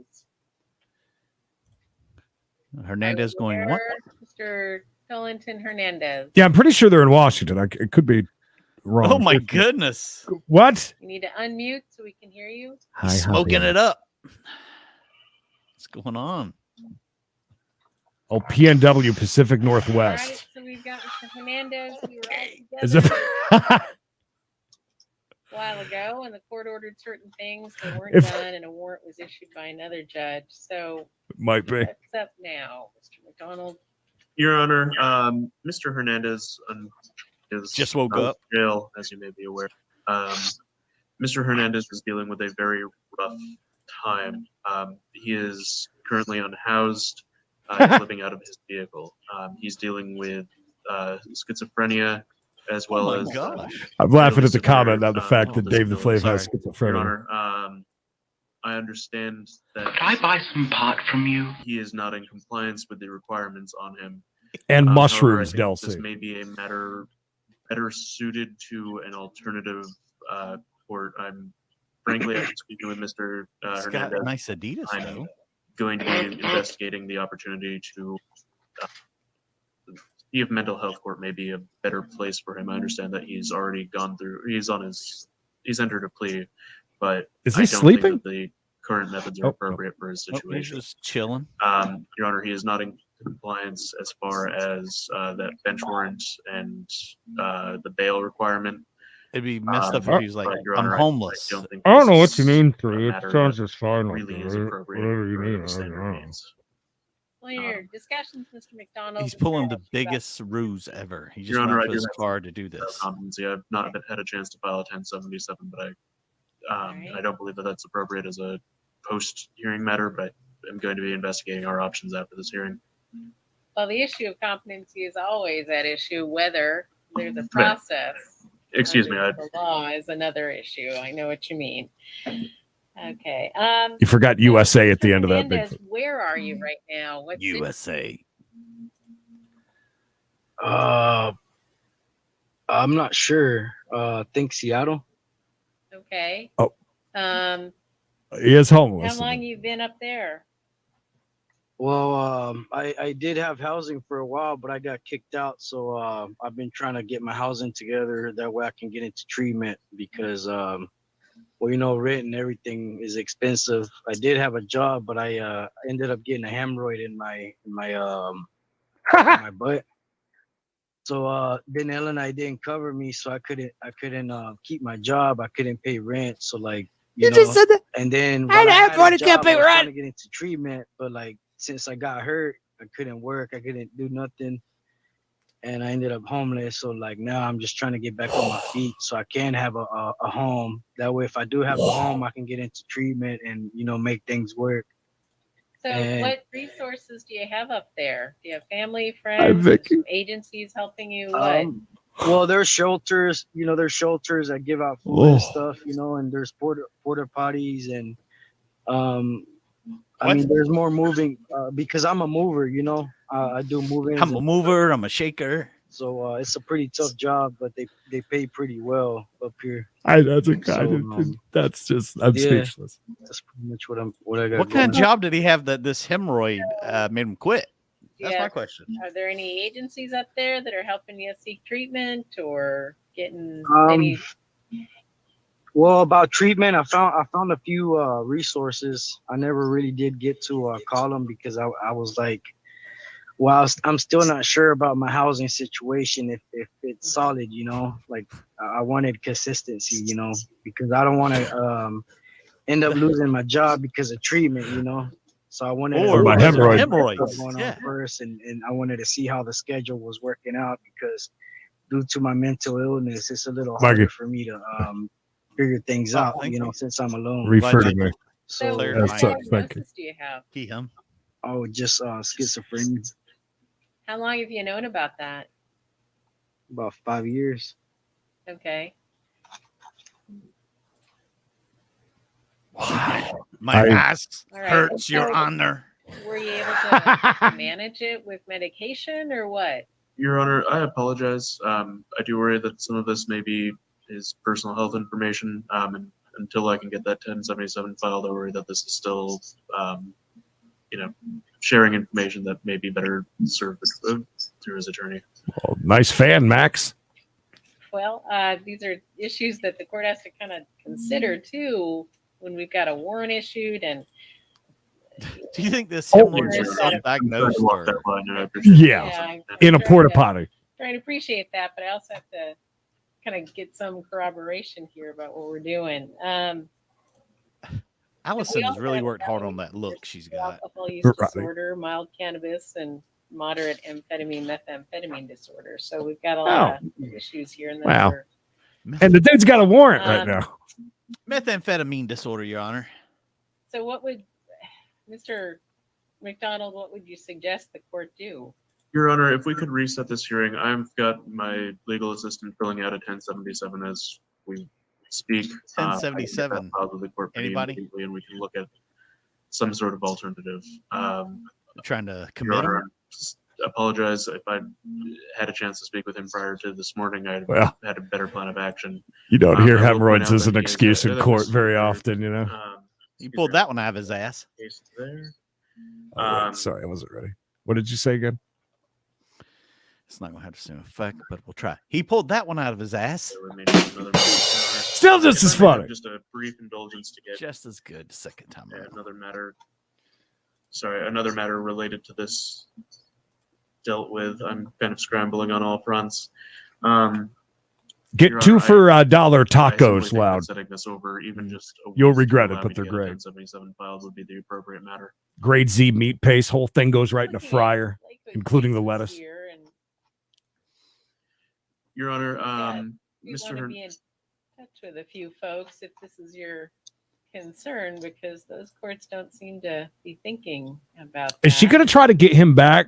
[SPEAKER 8] Hernandez going what?
[SPEAKER 17] Mr. Tollington Hernandez.
[SPEAKER 7] Yeah, I'm pretty sure they're in Washington. It could be wrong.
[SPEAKER 8] Oh my goodness.
[SPEAKER 7] What?
[SPEAKER 17] You need to unmute so we can hear you.
[SPEAKER 8] He's smoking it up. What's going on?
[SPEAKER 7] Oh, PNW Pacific
[SPEAKER 17] All
[SPEAKER 7] Northwest.
[SPEAKER 17] right, so we've got Mr. Hernandez. We were all
[SPEAKER 7] Is
[SPEAKER 17] together
[SPEAKER 7] it?
[SPEAKER 17] a while ago, and the court ordered certain things that weren't
[SPEAKER 7] If-
[SPEAKER 17] done, and a warrant was issued by another judge. So
[SPEAKER 7] Might be.
[SPEAKER 17] what's up now, Mr. McDonald?
[SPEAKER 19] Your Honor, Mr. Hernandez is
[SPEAKER 8] Just woke
[SPEAKER 19] out of
[SPEAKER 8] up.
[SPEAKER 19] jail, as you may be aware. Mr. Hernandez was dealing with a very rough time. He is currently unhoused. He's living out of his vehicle. He's dealing with schizophrenia as well as.
[SPEAKER 7] I'm laughing at the
[SPEAKER 19] severe,
[SPEAKER 7] comment, not the fact that Dave the
[SPEAKER 19] disability.
[SPEAKER 7] Flav has
[SPEAKER 19] Sorry, Your
[SPEAKER 7] schizophrenia.
[SPEAKER 19] Honor, I understand that.
[SPEAKER 2] Can I buy some pot from you?
[SPEAKER 19] He is not in compliance with the requirements on him.
[SPEAKER 7] And
[SPEAKER 19] However,
[SPEAKER 7] mushrooms,
[SPEAKER 19] I think This
[SPEAKER 7] Delsey.
[SPEAKER 19] may be a matter better suited to an alternative court. I'm frankly, after speaking with Mr.
[SPEAKER 8] He's got
[SPEAKER 19] Hernandez,
[SPEAKER 8] nice Adidas
[SPEAKER 19] I'm
[SPEAKER 8] though.
[SPEAKER 19] going to be investigating the opportunity to see if mental health court may be a better place for him. I understand that he's already gone through. He's entered a plea, but
[SPEAKER 7] Is he
[SPEAKER 19] I don't
[SPEAKER 7] sleeping?
[SPEAKER 19] think that the current methods are appropriate for his
[SPEAKER 8] Oh, he's
[SPEAKER 19] situation.
[SPEAKER 8] just chilling.
[SPEAKER 19] Your Honor, he is not in compliance as far as that bench warrant and the bail requirement.
[SPEAKER 8] It'd be messed up if he was like,
[SPEAKER 19] but, Your
[SPEAKER 8] I'm
[SPEAKER 19] Honor,
[SPEAKER 8] homeless.
[SPEAKER 19] I don't think
[SPEAKER 7] I don't
[SPEAKER 19] this
[SPEAKER 7] know what
[SPEAKER 19] is
[SPEAKER 7] you mean,
[SPEAKER 19] a
[SPEAKER 7] three. It
[SPEAKER 19] matter
[SPEAKER 7] sounds
[SPEAKER 19] that
[SPEAKER 7] just fine. Like
[SPEAKER 19] really is
[SPEAKER 7] that.
[SPEAKER 19] appropriate
[SPEAKER 7] Whatever you
[SPEAKER 19] for
[SPEAKER 7] mean. I
[SPEAKER 19] standard
[SPEAKER 7] don't know.
[SPEAKER 19] means.
[SPEAKER 17] Well, your discussions, Mr. McDonald.
[SPEAKER 8] He's
[SPEAKER 17] is
[SPEAKER 8] pulling
[SPEAKER 17] very
[SPEAKER 8] the
[SPEAKER 17] much about-
[SPEAKER 8] biggest ruse ever. He just
[SPEAKER 19] Your Honor,
[SPEAKER 8] went
[SPEAKER 19] I
[SPEAKER 8] to
[SPEAKER 19] do
[SPEAKER 8] his
[SPEAKER 19] have
[SPEAKER 8] car to do this.
[SPEAKER 19] Competency. I've not had a chance to file a 1077, but I don't believe that that's appropriate as a post-hearing matter. But I'm going to be investigating our options after this hearing.
[SPEAKER 17] Well, the issue of competency is always that issue, whether there's a process
[SPEAKER 19] Excuse me.
[SPEAKER 17] The law is another issue. I know what you mean. Okay.
[SPEAKER 7] You forgot USA at the end of that.
[SPEAKER 17] Hernandez,
[SPEAKER 7] Bigfoot.
[SPEAKER 17] where are you right now? What's
[SPEAKER 6] USA.
[SPEAKER 20] I'm not sure. I think Seattle.
[SPEAKER 17] Okay.
[SPEAKER 7] Oh.
[SPEAKER 17] He
[SPEAKER 7] is homeless.
[SPEAKER 17] How long you been up there?
[SPEAKER 20] Well, I did have housing for a while, but I got kicked out. So I've been trying to get my housing together. That way I can get into treatment because, well, rent and everything is expensive. I did have a job, but I ended up getting a hemorrhoid in my my butt. So then Ellen, I didn't cover me, so I couldn't keep my job. I couldn't pay rent. So like you know,
[SPEAKER 6] just said that.
[SPEAKER 20] and then
[SPEAKER 6] I
[SPEAKER 20] when
[SPEAKER 6] had
[SPEAKER 20] had a
[SPEAKER 6] to
[SPEAKER 20] job,
[SPEAKER 6] pay
[SPEAKER 20] I was trying
[SPEAKER 6] rent.
[SPEAKER 20] to get into treatment, but like since I got hurt, I couldn't work. I couldn't do nothing, and I ended up homeless. So like now I'm just trying to get back on my feet so I can have a home. That way, if I do have a home, I can get into treatment and make things work.
[SPEAKER 17] So
[SPEAKER 20] And-
[SPEAKER 17] what resources do you have up there? Do you have family, friends, some agencies helping you? What?
[SPEAKER 20] Well, there's shelters, there's shelters that give out food and stuff, and there's porta potties and I mean, there's more moving because I'm a mover, I do moving.
[SPEAKER 8] I'm a mover. I'm a shaker.
[SPEAKER 20] So it's a pretty tough job, but they pay pretty well up here.
[SPEAKER 7] That's a kind of. That's just. I'm
[SPEAKER 20] yeah,
[SPEAKER 7] speechless.
[SPEAKER 20] That's pretty much what I got.
[SPEAKER 8] What kind of
[SPEAKER 20] going.
[SPEAKER 8] job did he have that this hemorrhoid made him quit? That's
[SPEAKER 17] Yeah.
[SPEAKER 8] my question.
[SPEAKER 17] Are there any agencies up there that are helping you seek treatment or getting
[SPEAKER 20] Um,
[SPEAKER 17] any?
[SPEAKER 20] Well, about treatment, I found a few resources. I never really did get to call them because I was like, well, I'm still not sure about my housing situation if it's solid, like I wanted consistency, because I don't want to end up losing my job because of treatment, So I wanted
[SPEAKER 7] Or my hemorrhoid.
[SPEAKER 20] going on first, and I wanted to see how the schedule was working out because due to my mental illness, it's a little harder for me to figure things out, since I'm alone.
[SPEAKER 7] Refer to me.
[SPEAKER 20] So
[SPEAKER 17] what
[SPEAKER 7] That's it. Thank you.
[SPEAKER 17] diagnosis do you have?
[SPEAKER 8] Him.
[SPEAKER 20] Oh, just schizophrenia.
[SPEAKER 17] How long have you known about that?
[SPEAKER 20] About 5 years.
[SPEAKER 17] Okay.
[SPEAKER 8] My ass
[SPEAKER 17] All right.
[SPEAKER 8] hurts, Your
[SPEAKER 17] So,
[SPEAKER 8] Honor.
[SPEAKER 17] Were you able to manage it with medication or what?
[SPEAKER 19] Your Honor, I apologize. I do worry that some of this may be his personal health information. And until I can get that 1077 filed, I worry that this is still, sharing information that may be better served through his attorney.
[SPEAKER 7] Well, nice fan, Max.
[SPEAKER 17] Well, these are issues that the court has to kind of consider too when we've got a warrant issued and.
[SPEAKER 8] Do you think this
[SPEAKER 7] Oh,
[SPEAKER 8] hemorrhoid is self-diagnosed?
[SPEAKER 7] Yeah, in a porta potty.
[SPEAKER 17] Trying to appreciate that, but I also have to kind of get some corroboration here about what we're doing.
[SPEAKER 8] Allison has really worked hard on that look she's got.
[SPEAKER 17] Alcohol use
[SPEAKER 7] Right.
[SPEAKER 17] disorder, mild cannabis, and moderate methamphetamine disorder. So we've got a lot of issues here. And
[SPEAKER 7] Wow. And the dude's got a warrant right
[SPEAKER 17] Um,
[SPEAKER 7] now.
[SPEAKER 8] Methamphetamine disorder, Your Honor.
[SPEAKER 17] So what would Mr. McDonald? What would you suggest the court do?
[SPEAKER 19] Your Honor, if we could reset this hearing, I've got my legal assistant filling out a 1077 as we speak.
[SPEAKER 8] 1077.
[SPEAKER 19] Anybody?
[SPEAKER 8] Anybody?
[SPEAKER 19] And we can look at some sort of alternative.
[SPEAKER 8] Trying to
[SPEAKER 19] Your
[SPEAKER 8] commit
[SPEAKER 19] Honor,
[SPEAKER 8] him?
[SPEAKER 19] just apologize if I had a chance to speak with him prior to this morning. I
[SPEAKER 7] Well,
[SPEAKER 19] had a better plan of action.
[SPEAKER 7] You don't hear
[SPEAKER 19] I will point
[SPEAKER 7] hemorrhoids
[SPEAKER 19] out
[SPEAKER 7] as
[SPEAKER 19] that
[SPEAKER 7] an
[SPEAKER 19] he is
[SPEAKER 7] excuse in
[SPEAKER 19] that
[SPEAKER 7] court
[SPEAKER 19] was
[SPEAKER 7] very
[SPEAKER 19] there,
[SPEAKER 7] often, you know.
[SPEAKER 8] He pulled that one out of his ass.
[SPEAKER 19] Case there.
[SPEAKER 7] Oh, wait, sorry, I wasn't ready. What did you say again?
[SPEAKER 8] It's not going to have the same effect, but we'll try. He pulled that one out of his ass.
[SPEAKER 7] Still just as funny.
[SPEAKER 19] Just a brief indulgence to get
[SPEAKER 8] Just as good second time around.
[SPEAKER 19] another matter related to this dealt with. I'm kind of scrambling on all fronts.
[SPEAKER 7] Get
[SPEAKER 19] Your
[SPEAKER 7] two
[SPEAKER 19] Honor,
[SPEAKER 7] for $1
[SPEAKER 19] I simply
[SPEAKER 7] tacos
[SPEAKER 19] think that
[SPEAKER 7] loud.
[SPEAKER 19] setting this over, even just a
[SPEAKER 7] You'll
[SPEAKER 19] week to
[SPEAKER 7] regret it,
[SPEAKER 19] allow
[SPEAKER 7] but
[SPEAKER 19] me to
[SPEAKER 7] they're
[SPEAKER 19] get a
[SPEAKER 7] great.
[SPEAKER 19] 1077 filed would be the appropriate matter.
[SPEAKER 7] Grade Z meat paste, whole thing goes right in a fryer, including the lettuce.
[SPEAKER 19] Your Honor,
[SPEAKER 17] We want to be in touch with a few folks if this is your concern, because those courts don't seem to be thinking about
[SPEAKER 7] Is she
[SPEAKER 17] that.
[SPEAKER 7] going to try to get him back?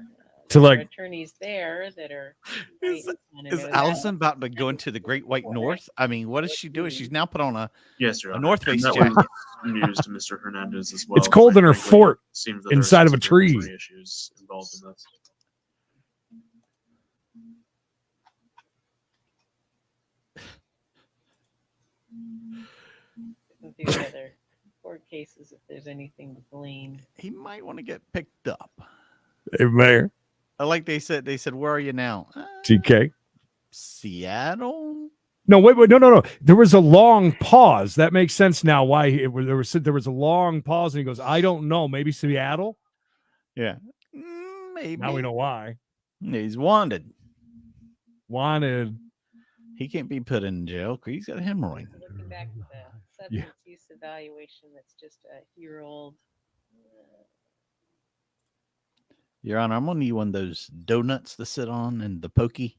[SPEAKER 7] To like,
[SPEAKER 17] attorneys there that are.
[SPEAKER 8] Is
[SPEAKER 17] wanna know that.
[SPEAKER 8] Allison about to go into the Great White North? I mean, what is she doing? She's now put on a
[SPEAKER 19] Yes, Your
[SPEAKER 8] a
[SPEAKER 19] Honor.
[SPEAKER 8] North Face
[SPEAKER 19] And that
[SPEAKER 8] jacket.
[SPEAKER 19] was news to Mr. Hernandez as well.
[SPEAKER 7] it's cold in her
[SPEAKER 19] Frankly,
[SPEAKER 7] fort
[SPEAKER 19] it seems that there are
[SPEAKER 7] inside of
[SPEAKER 19] some
[SPEAKER 7] a tree.
[SPEAKER 19] regulatory issues involved in this.
[SPEAKER 17] We'll do the other court cases if there's anything to glean.
[SPEAKER 8] He might want to get picked up.
[SPEAKER 7] Hey, Mayor.
[SPEAKER 8] I like they said, where are you now?
[SPEAKER 7] TK.
[SPEAKER 8] Seattle?
[SPEAKER 7] No, wait, no. There was a long pause. That makes sense now. Why there was a long pause, and he goes, "I don't know, maybe Seattle."
[SPEAKER 8] Yeah, maybe.
[SPEAKER 7] Now we know why.
[SPEAKER 8] He's wanted.
[SPEAKER 7] Wanted.
[SPEAKER 8] He can't be put in jail because he's got a hemorrhoid.
[SPEAKER 17] Looking back at the substance use evaluation, that's just a year old.
[SPEAKER 8] Your Honor, I'm gonna need one of those donuts to sit on and the pokey.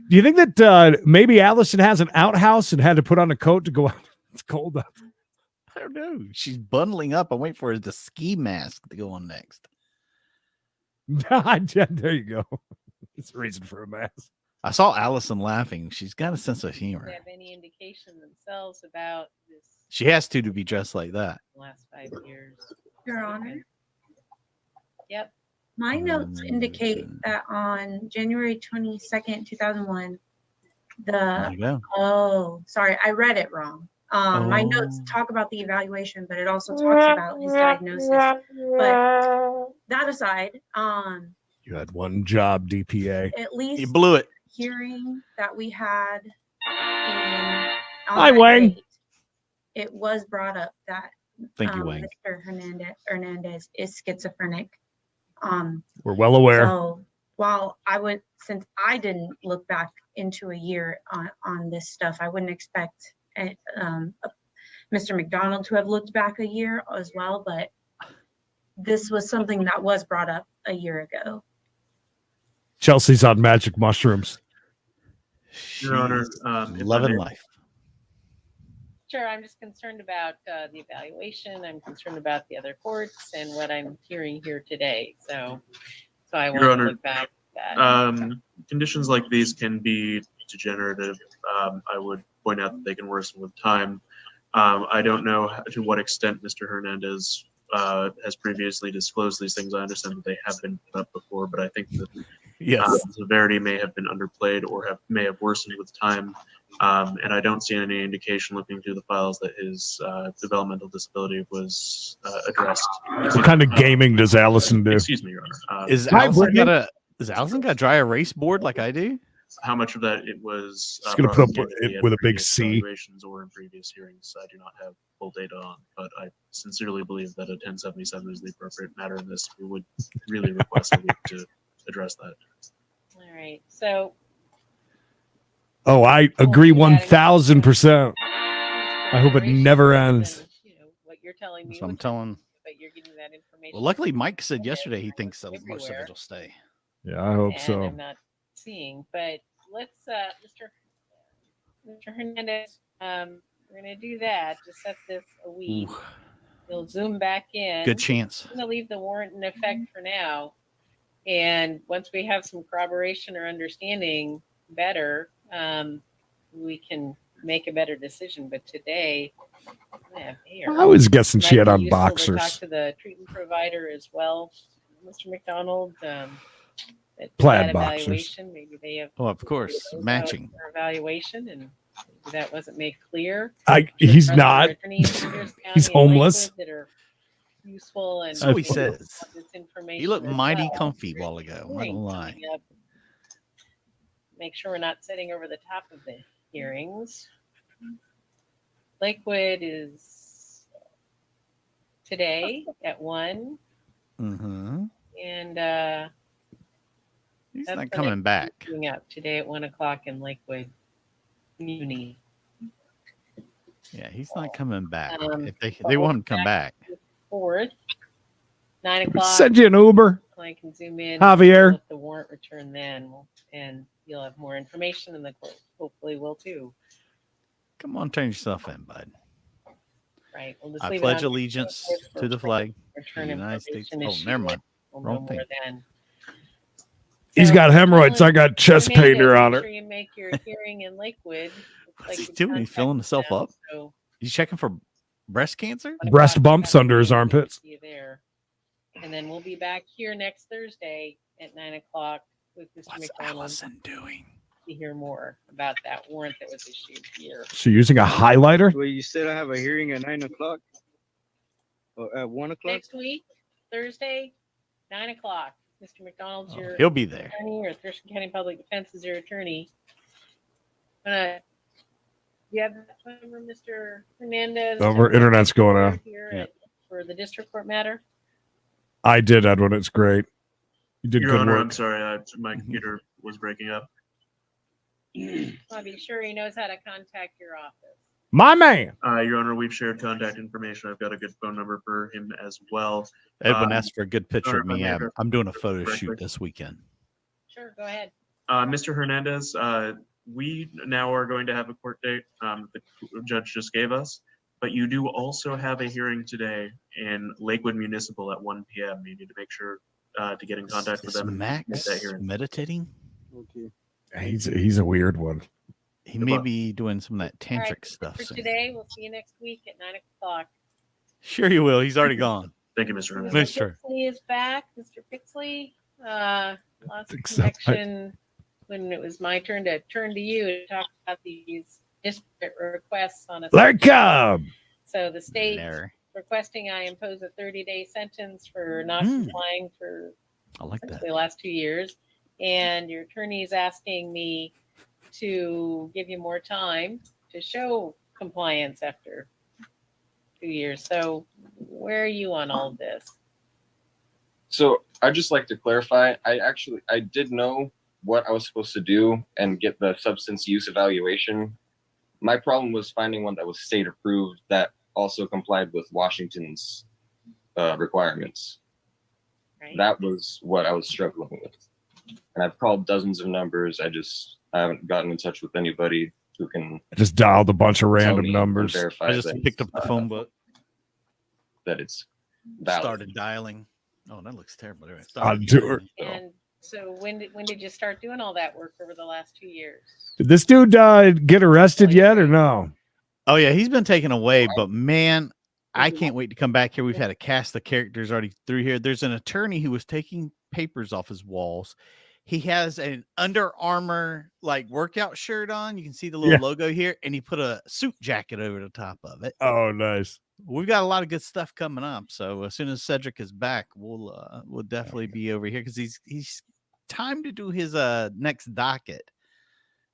[SPEAKER 7] Do you think that maybe Allison has an outhouse and had to put on a coat to go out? It's cold out.
[SPEAKER 8] I don't know. She's bundling up. I'm waiting for the ski mask to go on next.
[SPEAKER 7] There you go. It's a reason for a mask.
[SPEAKER 8] I saw Allison laughing. She's got a sense of humor.
[SPEAKER 17] Do they have any indication themselves about this?
[SPEAKER 8] She has to be dressed like that.
[SPEAKER 17] Last 5 years.
[SPEAKER 18] Your Honor.
[SPEAKER 17] Yep.
[SPEAKER 18] My notes indicate that on January 22nd, 2001,
[SPEAKER 8] There you go.
[SPEAKER 18] sorry, I read it wrong. My notes talk about the evaluation, but it also talks about his diagnosis. But that aside,
[SPEAKER 7] You had one job, DPA.
[SPEAKER 18] at least
[SPEAKER 8] You blew it.
[SPEAKER 18] hearing that we had
[SPEAKER 7] Hi, Wayne.
[SPEAKER 18] it was brought up that
[SPEAKER 8] Thank you, Wayne.
[SPEAKER 18] Mr. Hernandez is schizophrenic.
[SPEAKER 7] We're well aware.
[SPEAKER 18] So while since I didn't look back into a year on this stuff, I wouldn't expect Mr. McDonald to have looked back a year as well, but this was something that was brought up a year ago.
[SPEAKER 7] Chelsea's on magic mushrooms.
[SPEAKER 19] Your Honor,
[SPEAKER 8] loving life.
[SPEAKER 17] Sure, I'm just concerned about the evaluation. I'm concerned about the other courts and what I'm hearing here today. So I want
[SPEAKER 19] Your
[SPEAKER 17] to
[SPEAKER 19] Honor,
[SPEAKER 17] look back at that.
[SPEAKER 19] conditions like these can be degenerative. I would point out that they can worsen with time. I don't know to what extent Mr. Hernandez has previously disclosed these things. I understand that they have been put up before, but I think that severity may have been underplayed or may have worsened with time. And I don't see any indication looking through the files that his developmental disability was addressed.
[SPEAKER 7] What kind of gaming does Allison do?
[SPEAKER 19] Excuse me, Your Honor.
[SPEAKER 8] Is Allison got a dry erase board like I do?
[SPEAKER 19] How much of that it was
[SPEAKER 7] Just gonna put up it with a big
[SPEAKER 19] previous
[SPEAKER 7] C.
[SPEAKER 19] evaluations or in previous hearings, I do not have full data on, but I sincerely believe that a 1077 is the appropriate matter in this. We would really request a week to address that.
[SPEAKER 17] All right. So
[SPEAKER 7] Oh, I agree 1,000%. I hope it never ends.
[SPEAKER 17] what you're telling me,
[SPEAKER 8] So I'm telling.
[SPEAKER 17] but you're getting that information.
[SPEAKER 8] Well, luckily, Mike said yesterday he thinks that most of it will stay.
[SPEAKER 7] Yeah, I hope
[SPEAKER 17] and
[SPEAKER 7] so.
[SPEAKER 17] I'm not seeing, but let's, Mr. Hernandez, we're gonna do that to set this a week.
[SPEAKER 8] Ooh.
[SPEAKER 17] You'll zoom back in.
[SPEAKER 8] Good chance.
[SPEAKER 17] I'm gonna leave the warrant in effect for now, and once we have some corroboration or understanding better, we can make a better decision. But today,
[SPEAKER 7] I was guessing she had
[SPEAKER 17] might
[SPEAKER 7] on
[SPEAKER 17] be useful to
[SPEAKER 7] boxers.
[SPEAKER 17] talk to the treatment provider as well, Mr. McDonald.
[SPEAKER 7] Plaid
[SPEAKER 17] that
[SPEAKER 7] boxers.
[SPEAKER 17] evaluation, maybe they have.
[SPEAKER 8] Oh, of course, matching.
[SPEAKER 17] Their evaluation, and maybe that wasn't made clear.
[SPEAKER 7] He's not. He's homeless.
[SPEAKER 17] That are useful and
[SPEAKER 8] So he says.
[SPEAKER 17] this information
[SPEAKER 8] He looked
[SPEAKER 17] as
[SPEAKER 8] mighty
[SPEAKER 17] well.
[SPEAKER 8] comfy a while ago. I'm not gonna lie.
[SPEAKER 17] Coming up. Make sure we're not sitting over the top of the hearings. Lakewood is today at 1,
[SPEAKER 8] Mm-hmm.
[SPEAKER 17] and
[SPEAKER 8] He's
[SPEAKER 17] that's
[SPEAKER 8] not
[SPEAKER 17] the
[SPEAKER 8] coming
[SPEAKER 17] next
[SPEAKER 8] back.
[SPEAKER 17] coming up today at 1 o'clock in Lakewood Muni.
[SPEAKER 8] Yeah, he's not coming back. If
[SPEAKER 17] but
[SPEAKER 8] they
[SPEAKER 17] we'll
[SPEAKER 8] want him to come
[SPEAKER 17] be
[SPEAKER 8] back.
[SPEAKER 17] 4th, 9 o'clock.
[SPEAKER 7] Send you an Uber.
[SPEAKER 17] I can zoom in.
[SPEAKER 7] Javier.
[SPEAKER 17] Let the warrant return then, and you'll have more information, and the court hopefully will too.
[SPEAKER 8] Come on, turn yourself in, bud.
[SPEAKER 17] Right. We'll just
[SPEAKER 8] I
[SPEAKER 17] leave it
[SPEAKER 8] pledge
[SPEAKER 17] on
[SPEAKER 8] allegiance
[SPEAKER 17] for
[SPEAKER 8] to the flag of
[SPEAKER 17] return
[SPEAKER 8] the United States.
[SPEAKER 17] information
[SPEAKER 8] Oh, never mind.
[SPEAKER 17] We'll
[SPEAKER 8] Wrong
[SPEAKER 17] know
[SPEAKER 8] thing.
[SPEAKER 17] more then.
[SPEAKER 7] He's got hemorrhoids. I got chest pain, Your
[SPEAKER 17] Make
[SPEAKER 7] Honor.
[SPEAKER 17] sure you make your hearing in Lakewood.
[SPEAKER 8] What's he doing? He's filling himself up.
[SPEAKER 17] So
[SPEAKER 8] He's checking for breast cancer?
[SPEAKER 7] Breast bumps under his armpits.
[SPEAKER 17] see you there. And then we'll be back here next Thursday at 9:00 with Mr. McDonald.
[SPEAKER 8] Allison doing?
[SPEAKER 17] To hear more about that warrant that was issued here.
[SPEAKER 7] So using a highlighter?
[SPEAKER 20] Well, you said I have a hearing at 9:00 or at 1:00.
[SPEAKER 17] Next week, Thursday, 9:00. Mr. McDonald's your
[SPEAKER 8] he'll be there.
[SPEAKER 17] attorney, or Thurston County Public Defense is your attorney. You have that number, Mr. Hernandez?
[SPEAKER 7] Our internet's going out.
[SPEAKER 17] Here for the district court matter.
[SPEAKER 7] I did, Edwin. It's great. You did
[SPEAKER 19] Your
[SPEAKER 7] good
[SPEAKER 19] Honor,
[SPEAKER 7] work.
[SPEAKER 19] I'm sorry, my computer was breaking up.
[SPEAKER 17] I'll be sure he knows how to contact your office.
[SPEAKER 7] My man.
[SPEAKER 19] Your Honor, we've shared contact information. I've got a good phone number for him as well.
[SPEAKER 8] Edwin asked for a good picture of
[SPEAKER 19] Honor,
[SPEAKER 8] me.
[SPEAKER 19] if I may
[SPEAKER 8] I'm doing a photo
[SPEAKER 19] correctly.
[SPEAKER 8] shoot this weekend.
[SPEAKER 17] Sure, go ahead.
[SPEAKER 19] Mr. Hernandez, we now are going to have a court date the judge just gave us, but you do also have a hearing today in Lakewood Municipal at 1 p.m. You need to make sure to get in contact with
[SPEAKER 8] Is
[SPEAKER 19] them.
[SPEAKER 8] Max
[SPEAKER 19] That hearing.
[SPEAKER 8] meditating?
[SPEAKER 20] Okay.
[SPEAKER 7] He's a weird one.
[SPEAKER 8] He may be doing some of that tantric
[SPEAKER 17] All right,
[SPEAKER 8] stuff.
[SPEAKER 17] for
[SPEAKER 8] soon.
[SPEAKER 17] today, we'll see you next week at 9:00.
[SPEAKER 8] Sure, you will. He's already gone.
[SPEAKER 19] Thank you, Mr. Hernandez.
[SPEAKER 8] Nice try.
[SPEAKER 17] Pixley is back. Mr. Pixley, lost
[SPEAKER 7] think so.
[SPEAKER 17] connection when it was my turn to turn to you to talk about these district requests on a.
[SPEAKER 7] Let come.
[SPEAKER 17] So the state
[SPEAKER 8] There.
[SPEAKER 17] requesting I impose a 30-day sentence for not
[SPEAKER 8] Hmm.
[SPEAKER 17] complying for
[SPEAKER 8] I like that.
[SPEAKER 17] the last 2 years, and your attorney is asking me to give you more time to show compliance after 2 years. So where are you on all of this?
[SPEAKER 21] So I'd just like to clarify, I did know what I was supposed to do and get the substance use evaluation. My problem was finding one that was state approved that also complied with Washington's requirements.
[SPEAKER 17] Right.
[SPEAKER 21] That was what I was struggling with. And I've called dozens of numbers. I haven't gotten in touch with anybody who can
[SPEAKER 7] I just dialed a bunch of
[SPEAKER 21] tell
[SPEAKER 7] random
[SPEAKER 21] me and
[SPEAKER 7] numbers.
[SPEAKER 21] verify
[SPEAKER 8] I just
[SPEAKER 21] that,
[SPEAKER 8] picked up the phone book,
[SPEAKER 21] that it's valid.
[SPEAKER 8] started dialing. Oh, that looks terrible. Anyway,
[SPEAKER 7] I'll
[SPEAKER 8] started
[SPEAKER 7] do it.
[SPEAKER 8] dialing.
[SPEAKER 17] And so when did you start doing all that work over the last 2 years?
[SPEAKER 7] Did this dude get arrested yet or no?
[SPEAKER 8] Oh yeah, he's been taken away, but man, I can't wait to come back here. We've had a cast of characters already through here. There's an attorney who was taking papers off his walls. He has an Under Armour like workout shirt on. You can see the little logo here, and he put a suit jacket over the top of it.
[SPEAKER 7] Oh, nice.
[SPEAKER 8] We've got a lot of good stuff coming up. So as soon as Cedric is back, we'll definitely be over here because he's time to do his next docket.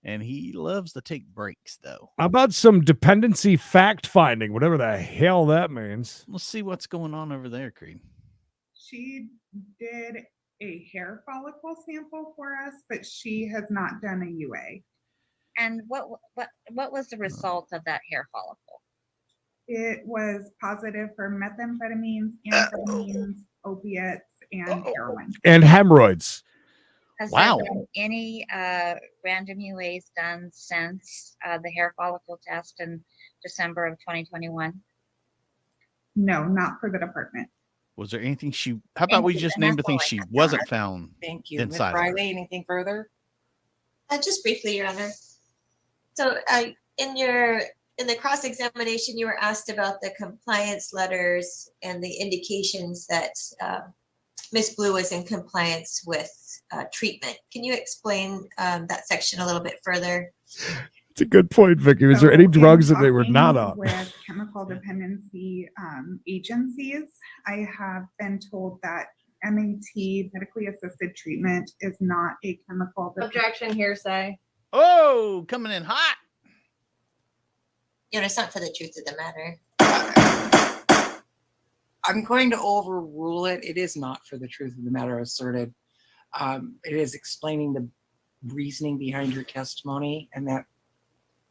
[SPEAKER 8] And he loves to take breaks, though.
[SPEAKER 7] How about some dependency fact finding, whatever the hell that means?
[SPEAKER 8] Let's see what's going on over there, Creed.
[SPEAKER 22] She did a hair follicle sample for us, but she has not done a UA.
[SPEAKER 23] And what was the result of that hair follicle?
[SPEAKER 22] It was positive for methamphetamines, amphetamines, opiates, and heroin.
[SPEAKER 7] And hemorrhoids.
[SPEAKER 23] Has
[SPEAKER 7] Wow.
[SPEAKER 23] there been any random UAs done since the hair follicle test in December of 2021?
[SPEAKER 22] No, not for the department.
[SPEAKER 8] Was there anything how about we just name the things she wasn't found
[SPEAKER 24] Thank you. Ms.
[SPEAKER 8] inside of her?
[SPEAKER 24] Riley, anything further?
[SPEAKER 25] Just briefly, Your Honor. So in the cross-examination, you were asked about the compliance letters and the indications that Ms. Blue was in compliance with treatment. Can you explain that section a little bit further?
[SPEAKER 7] It's a good point, Vicky. Was there any
[SPEAKER 22] So in
[SPEAKER 7] drugs that they were
[SPEAKER 22] talking
[SPEAKER 7] not on?
[SPEAKER 22] With chemical dependency agencies, I have been told that MAT, medically assisted treatment, is not a chemical.
[SPEAKER 3] Objection, hearsay.
[SPEAKER 8] Oh, coming in hot.
[SPEAKER 25] You know, it's not for the truth of the matter.
[SPEAKER 24] I'm going to overrule it. It is not for the truth of the matter asserted. It is explaining the reasoning behind your testimony, and that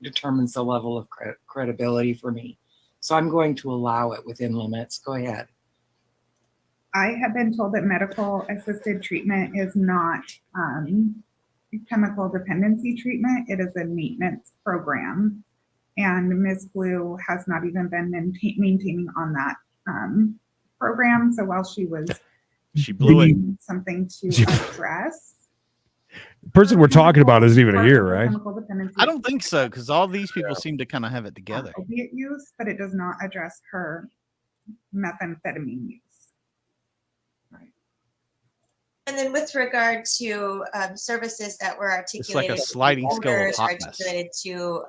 [SPEAKER 24] determines the level of credibility for me. So I'm going to allow it within limits. Go ahead.
[SPEAKER 22] I have been told that medical assisted treatment is not chemical dependency treatment. It is a maintenance program. And Ms. Blue has not even been maintaining on that program. So while she was
[SPEAKER 8] She blew it.
[SPEAKER 22] something to address,
[SPEAKER 7] The person we're talking about isn't even here, right?
[SPEAKER 22] Chemical dependency
[SPEAKER 8] I don't think so, because all these people seem to kind of have it together.
[SPEAKER 22] opiate use, but it does not address her methamphetamine use.
[SPEAKER 25] And then with regard to services that were
[SPEAKER 8] It's like
[SPEAKER 25] articulated,
[SPEAKER 8] a sliding scale of
[SPEAKER 25] orders
[SPEAKER 8] hotness.
[SPEAKER 25] articulated to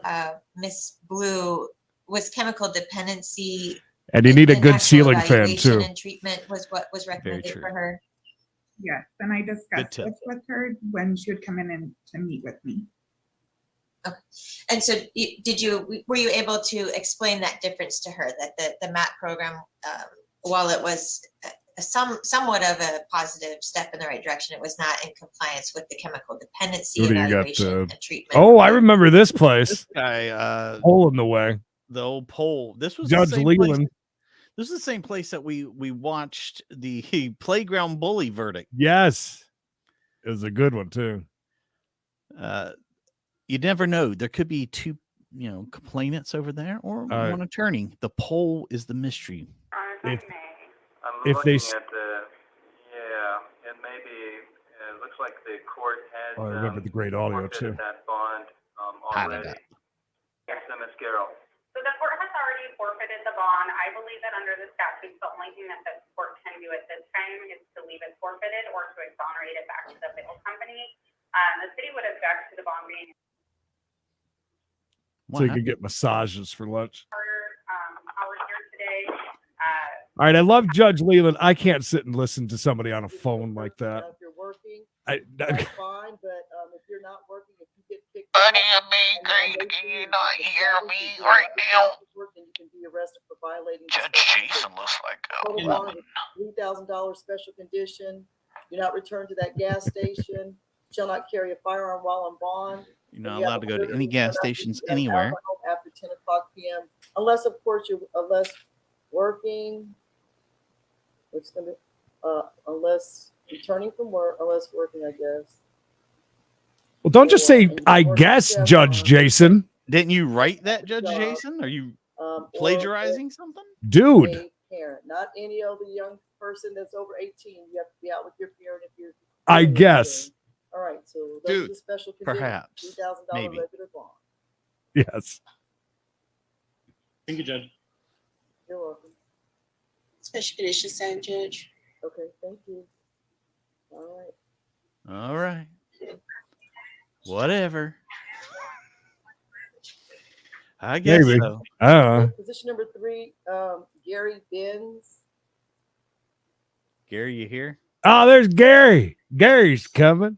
[SPEAKER 25] Miss Blue, was chemical dependency
[SPEAKER 7] And you need a
[SPEAKER 25] and
[SPEAKER 7] good
[SPEAKER 25] actual
[SPEAKER 7] ceiling fan
[SPEAKER 25] evaluation
[SPEAKER 7] too.
[SPEAKER 25] and treatment was what was recommended
[SPEAKER 8] true.
[SPEAKER 25] for her.
[SPEAKER 22] Yes, and I discussed
[SPEAKER 8] tip.
[SPEAKER 22] this with her when she would come in and to meet with me.
[SPEAKER 25] And so were you able to explain that difference to her, that the MAT program, while it was somewhat of a positive step in the right direction, it was not in compliance with the chemical dependency
[SPEAKER 7] Who do you
[SPEAKER 25] evaluation
[SPEAKER 7] got?
[SPEAKER 25] and treatment?
[SPEAKER 7] Oh, I remember this place.
[SPEAKER 8] This guy,
[SPEAKER 7] Hole in the way.
[SPEAKER 8] the old pole. This was
[SPEAKER 7] Judge
[SPEAKER 8] the same place.
[SPEAKER 7] Leland.
[SPEAKER 8] This is the same place that we watched the playground bully verdict.
[SPEAKER 7] Yes, it was a good one too.
[SPEAKER 8] You never know. There could be two, complainants over there, or one attorney. The poll is the mystery.
[SPEAKER 7] If they,
[SPEAKER 4] and maybe it looks like the court has.
[SPEAKER 7] I remember the great audio too.
[SPEAKER 4] That bond already. SMS Carol.
[SPEAKER 5] So the court has already forfeited the bond. I believe that under the statute, the only thing that the court can do at this time is to leave it forfeited or to exonerate it back to the bail company. The city would object to the bond being.
[SPEAKER 7] So you could get massages for lunch.
[SPEAKER 5] Our here today.
[SPEAKER 7] All right, I love Judge Leland. I can't sit and listen to somebody on a phone like that.
[SPEAKER 10] If you're working,
[SPEAKER 7] I
[SPEAKER 10] that's fine. But if you're not working, if you get kicked
[SPEAKER 6] Buddy,
[SPEAKER 10] out,
[SPEAKER 6] can you not hear me right now?
[SPEAKER 10] then you can be arrested for violating.
[SPEAKER 6] Judge Jason looks like a woman.
[SPEAKER 10] $3,000 special condition. You're not returned to that gas station. Shall not carry a firearm while on bond.
[SPEAKER 8] You're not allowed to go to any gas stations anywhere.
[SPEAKER 10] After 10 o'clock p.m. Unless, of course, you're working. It's gonna unless returning from work, unless working, I guess.
[SPEAKER 7] Well, don't just say, I guess, Judge Jason.
[SPEAKER 8] Didn't you write that, Judge Jason? Are you plagiarizing something?
[SPEAKER 7] Dude.
[SPEAKER 10] A parent, not any other young person that's over 18. You have to be out with your parent if you're.
[SPEAKER 7] I guess.
[SPEAKER 10] All right, so those are the special conditions.
[SPEAKER 8] Perhaps.
[SPEAKER 10] $3,000
[SPEAKER 8] Maybe.
[SPEAKER 10] regular bond.
[SPEAKER 7] Yes.
[SPEAKER 4] Thank you, Judge.
[SPEAKER 10] You're welcome.
[SPEAKER 14] Special conditions, signed, Judge.
[SPEAKER 10] Okay, thank you. All right.
[SPEAKER 8] All right. Whatever. I guess
[SPEAKER 7] Maybe.
[SPEAKER 8] so.
[SPEAKER 10] Position number 3, Gary Benz.
[SPEAKER 8] Gary, you here?
[SPEAKER 7] Oh, there's Gary. Gary's coming.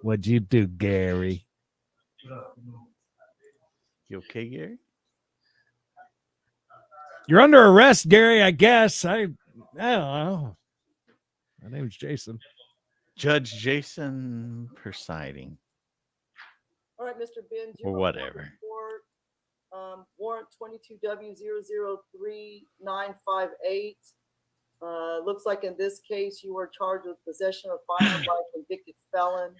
[SPEAKER 7] What'd you do, Gary?
[SPEAKER 8] You okay, Gary?
[SPEAKER 7] You're under arrest, Gary, I guess. I don't know. My name's Jason.
[SPEAKER 8] Judge Jason presiding.
[SPEAKER 10] All right, Mr. Benz.
[SPEAKER 8] Or whatever.
[SPEAKER 10] Warrant 22W003-958. Looks like in this case you were charged with possession of firearm by a convicted felon.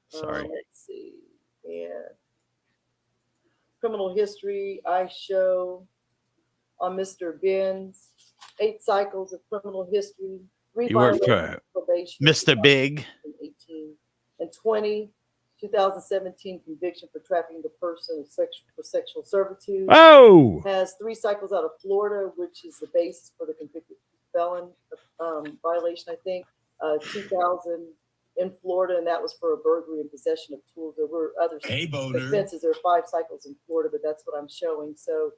[SPEAKER 8] Sorry.
[SPEAKER 10] Let's see. Yeah. Criminal history I show on Mr. Benz. 8 cycles of criminal history. 3
[SPEAKER 8] You work
[SPEAKER 10] violations
[SPEAKER 8] for
[SPEAKER 10] of probation.
[SPEAKER 8] Mr. Big.
[SPEAKER 10] 18 and 2017 conviction for trafficking the person for sexual servitude.
[SPEAKER 7] Oh!
[SPEAKER 10] Has 3 cycles out of Florida, which is the basis for the convicted felon violation, I think. 2000 in Florida, and that was for a burglary and possession of tools. There were other offenses. There are 5 cycles in Florida, but that's what I'm showing. So,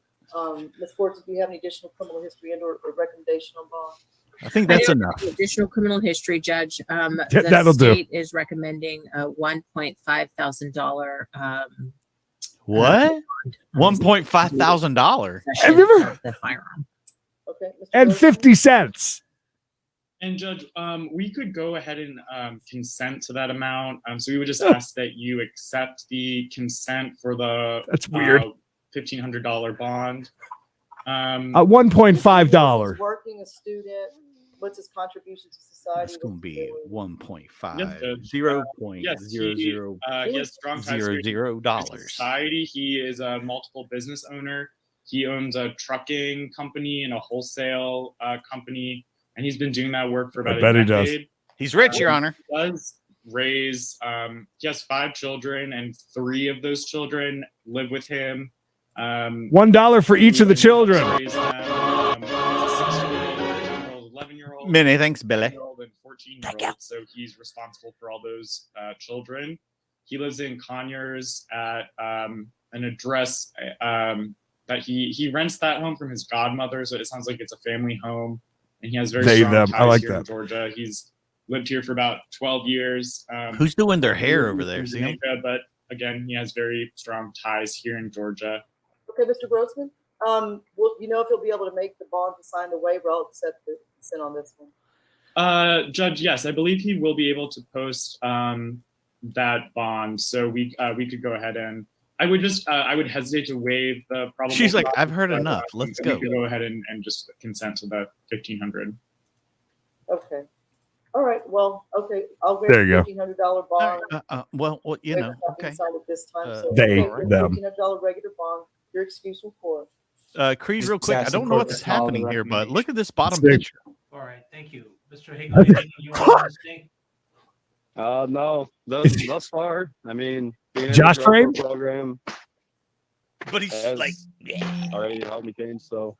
[SPEAKER 10] Ms. Fortune, do you have any additional criminal history and/or recommendation on bond?
[SPEAKER 8] I think that's enough.
[SPEAKER 14] Additional criminal history, Judge.
[SPEAKER 7] That'll
[SPEAKER 14] the
[SPEAKER 7] do.
[SPEAKER 14] state is recommending a $1.5 thousand
[SPEAKER 8] What? $1.5
[SPEAKER 7] Have you ever?
[SPEAKER 14] the firearm.
[SPEAKER 10] Okay.
[SPEAKER 7] And 50 cents.
[SPEAKER 4] And Judge, we could go ahead and consent to that amount. So we would just ask that you accept the consent for the
[SPEAKER 7] That's weird.
[SPEAKER 4] $1,500 bond.
[SPEAKER 7] $1.5.
[SPEAKER 10] Working, a student. What's his contribution to society?
[SPEAKER 8] It's going to be 1.5.
[SPEAKER 4] Yes, Judge.
[SPEAKER 8] 0.000000
[SPEAKER 4] yes, strong ties to
[SPEAKER 8] dollars.
[SPEAKER 4] society. He is a multiple business owner. He owns a trucking company and a wholesale company, and he's been doing that work for about a decade.
[SPEAKER 8] He's rich, Your Honor.
[SPEAKER 4] He does raise, he has 5 children, and 3 of those children live with him.
[SPEAKER 7] $1 for each of the children.
[SPEAKER 4] Raise them. It's a 16-year-old, 11-year-old,
[SPEAKER 8] Many thanks, Billy.
[SPEAKER 4] 10-year-old, and 14-year-old. So he's responsible for all those children. He lives in Conyers at an address that he rents that home from his godmother. So it sounds like it's a family home, and he has very strong ties
[SPEAKER 7] I like
[SPEAKER 4] here in
[SPEAKER 7] that.
[SPEAKER 4] Georgia. He's lived here for about 12 years.
[SPEAKER 8] Who's doing their hair over there? See him?
[SPEAKER 4] But again, he has very strong ties here in Georgia.
[SPEAKER 10] Okay, Mr. Grossman, well, you know if you'll be able to make the bond to sign the waiver, I'll accept the consent on this one.
[SPEAKER 4] Judge, yes, I believe he will be able to post that bond, so we could go ahead and I would hesitate to waive the probable.
[SPEAKER 8] She's like,
[SPEAKER 4] cause,
[SPEAKER 8] I've heard
[SPEAKER 4] but,
[SPEAKER 8] enough. Let's
[SPEAKER 4] we
[SPEAKER 8] go.
[SPEAKER 4] could go ahead and just consent to the $1,500.
[SPEAKER 10] Okay. All right. Well, okay. I'll
[SPEAKER 7] There you go.
[SPEAKER 10] $1,500 bond.
[SPEAKER 8] Well, you know, okay.
[SPEAKER 10] Signed it this time. So
[SPEAKER 7] They,
[SPEAKER 10] okay,
[SPEAKER 7] them.
[SPEAKER 10] $1,500 regular bond. Your excuse from court.
[SPEAKER 8] Creed,
[SPEAKER 9] Just
[SPEAKER 8] real quick. I
[SPEAKER 9] ask
[SPEAKER 8] don't
[SPEAKER 9] the
[SPEAKER 8] know
[SPEAKER 9] court
[SPEAKER 8] what's
[SPEAKER 9] to follow the
[SPEAKER 8] happening here, but
[SPEAKER 9] recommendation.
[SPEAKER 8] look at this bottom
[SPEAKER 7] Six.
[SPEAKER 8] picture.
[SPEAKER 9] All right, thank you. Mr. Higley, anything you want to say?
[SPEAKER 11] No, thus far, I mean, being in the
[SPEAKER 7] Josh
[SPEAKER 11] drug
[SPEAKER 7] Frame?
[SPEAKER 11] court program
[SPEAKER 8] But he's
[SPEAKER 11] has
[SPEAKER 8] like,
[SPEAKER 11] already helped me change, so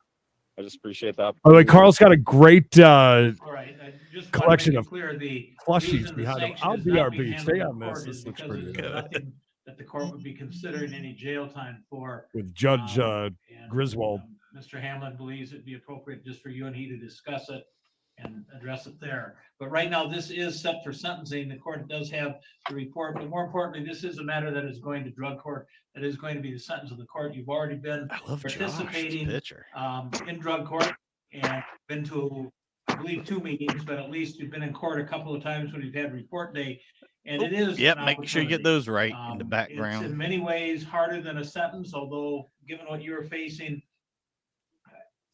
[SPEAKER 11] I just appreciate that.
[SPEAKER 7] By the way, Carl's got a great
[SPEAKER 9] All right, I just
[SPEAKER 7] collection
[SPEAKER 9] want
[SPEAKER 7] of
[SPEAKER 9] to make it clear the
[SPEAKER 7] plushies
[SPEAKER 9] reason the
[SPEAKER 7] behind him.
[SPEAKER 9] sanction
[SPEAKER 7] I'll
[SPEAKER 9] is not being
[SPEAKER 7] BRB.
[SPEAKER 9] handled
[SPEAKER 7] Stay
[SPEAKER 9] in
[SPEAKER 7] on this.
[SPEAKER 9] court
[SPEAKER 7] This
[SPEAKER 9] is
[SPEAKER 7] looks
[SPEAKER 9] because
[SPEAKER 7] pretty
[SPEAKER 9] there's
[SPEAKER 7] good.
[SPEAKER 9] nothing that the court would be considering any jail time for.
[SPEAKER 7] With Judge
[SPEAKER 9] And,
[SPEAKER 7] Griswold.
[SPEAKER 9] Mr. Hamlin believes it'd be appropriate just for you and he to discuss it and address it there. But right now, this is set for sentencing. The court does have the report, but more importantly, this is a matter that is going to drug court. That is going to be the sentence of the court. You've already been participating in drug court and been to, I believe, 2 meetings, but at least you've been in court a couple of times when you've had report day. And it is
[SPEAKER 8] Yep,
[SPEAKER 9] an
[SPEAKER 8] make sure you get
[SPEAKER 9] opportunity.
[SPEAKER 8] those right in the
[SPEAKER 9] It's
[SPEAKER 8] background.
[SPEAKER 9] in many ways harder than a sentence, although given what you were facing,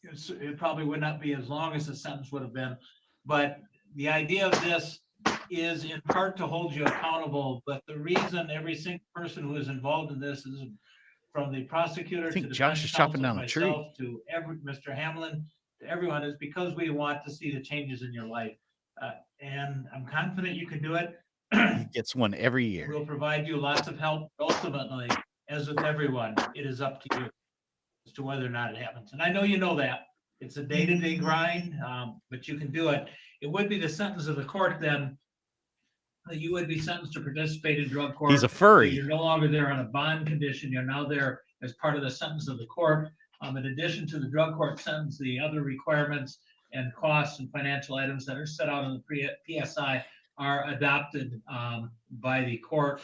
[SPEAKER 9] it probably would not be as long as the sentence would have been. But the idea of this is in part to hold you accountable. But the reason every single person who is involved in this is from the prosecutor
[SPEAKER 8] I think
[SPEAKER 9] to the
[SPEAKER 8] Josh
[SPEAKER 9] defense
[SPEAKER 8] is chopping
[SPEAKER 9] counsel,
[SPEAKER 8] down a tree.
[SPEAKER 9] myself, to Mr. Hamlin, to everyone, is because we want to see the changes in your life. And I'm confident you can do it.
[SPEAKER 8] He gets one every year.
[SPEAKER 9] We'll provide you lots of help. Ultimately, as with everyone, it is up to you as to whether or not it happens. And I know you know that. It's a day-to-day grind, but you can do it. It would be the sentence of the court then that you would be sentenced to participate in drug court.
[SPEAKER 8] He's a furry.
[SPEAKER 9] So you're no longer there on a bond condition. You're now there as part of the sentence of the court. In addition to the drug court sentence, the other requirements and costs and financial items that are set out in the PSI are adopted by the court.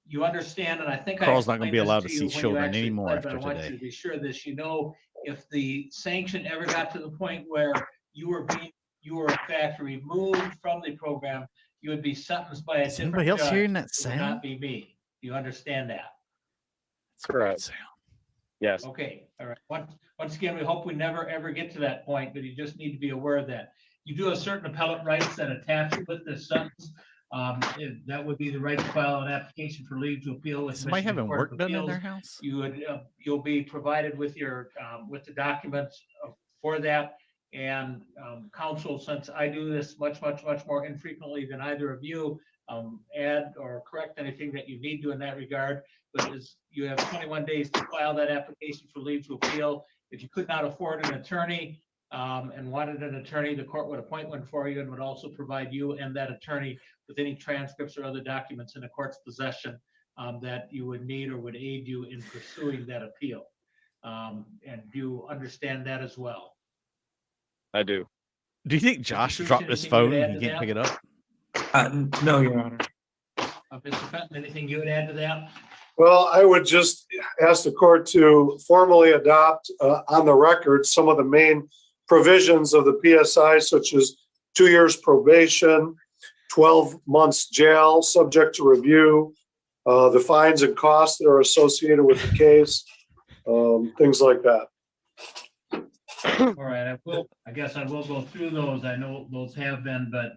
[SPEAKER 9] You understand, and I think
[SPEAKER 8] Carl's not gonna
[SPEAKER 9] explained
[SPEAKER 8] be
[SPEAKER 9] this
[SPEAKER 8] allowed to
[SPEAKER 9] you
[SPEAKER 8] see
[SPEAKER 9] when you
[SPEAKER 8] children
[SPEAKER 9] actually
[SPEAKER 8] anymore
[SPEAKER 9] pled, but
[SPEAKER 8] after
[SPEAKER 9] I want
[SPEAKER 8] today.
[SPEAKER 9] you to be sure this. You know, if the sanction ever got to the point where you were in fact removed from the program, you would be sentenced by a
[SPEAKER 8] Is
[SPEAKER 9] different
[SPEAKER 8] anybody else
[SPEAKER 9] judge.
[SPEAKER 8] hearing that
[SPEAKER 9] It would not
[SPEAKER 8] sound?
[SPEAKER 9] be me. You understand that?
[SPEAKER 11] That's correct. Yes.
[SPEAKER 9] Okay, all right. Once again, we hope we never, ever get to that point, but you just need to be aware of that. You do have certain appellate rights that attach with this sentence. That would be the right to file an application for leave to appeal with
[SPEAKER 8] Somebody
[SPEAKER 9] Michigan
[SPEAKER 8] having
[SPEAKER 9] Court
[SPEAKER 8] work
[SPEAKER 9] of
[SPEAKER 8] done in
[SPEAKER 9] Appeals.
[SPEAKER 8] their house?
[SPEAKER 9] You'll be provided with your, with the documents for that. And counsel, since I do this much more infrequently than either of you, add or correct anything that you need to in that regard. But you have 21 days to file that application for leave to appeal. If you could not afford an attorney and wanted an attorney, the court would appoint one for you and would also provide you and that attorney with any transcripts or other documents in the court's possession that you would need or would aid you in pursuing that appeal. And you understand that as well.
[SPEAKER 11] I do.
[SPEAKER 8] Do you think Josh
[SPEAKER 9] Mr.
[SPEAKER 8] dropped his
[SPEAKER 9] anything you would
[SPEAKER 8] phone
[SPEAKER 9] add
[SPEAKER 8] and he
[SPEAKER 9] to
[SPEAKER 8] can't
[SPEAKER 9] that?
[SPEAKER 8] pick it up?
[SPEAKER 24] No, Your Honor.
[SPEAKER 9] Mr. Fenton, anything you would add to that?
[SPEAKER 12] Well, I would just ask the court to formally adopt on the record some of the main provisions of the PSI, such as 2 years probation, 12 months jail, subject to review, the fines and costs that are associated with the case, things like that.
[SPEAKER 9] All right, I guess I will go through those. I know those have been, but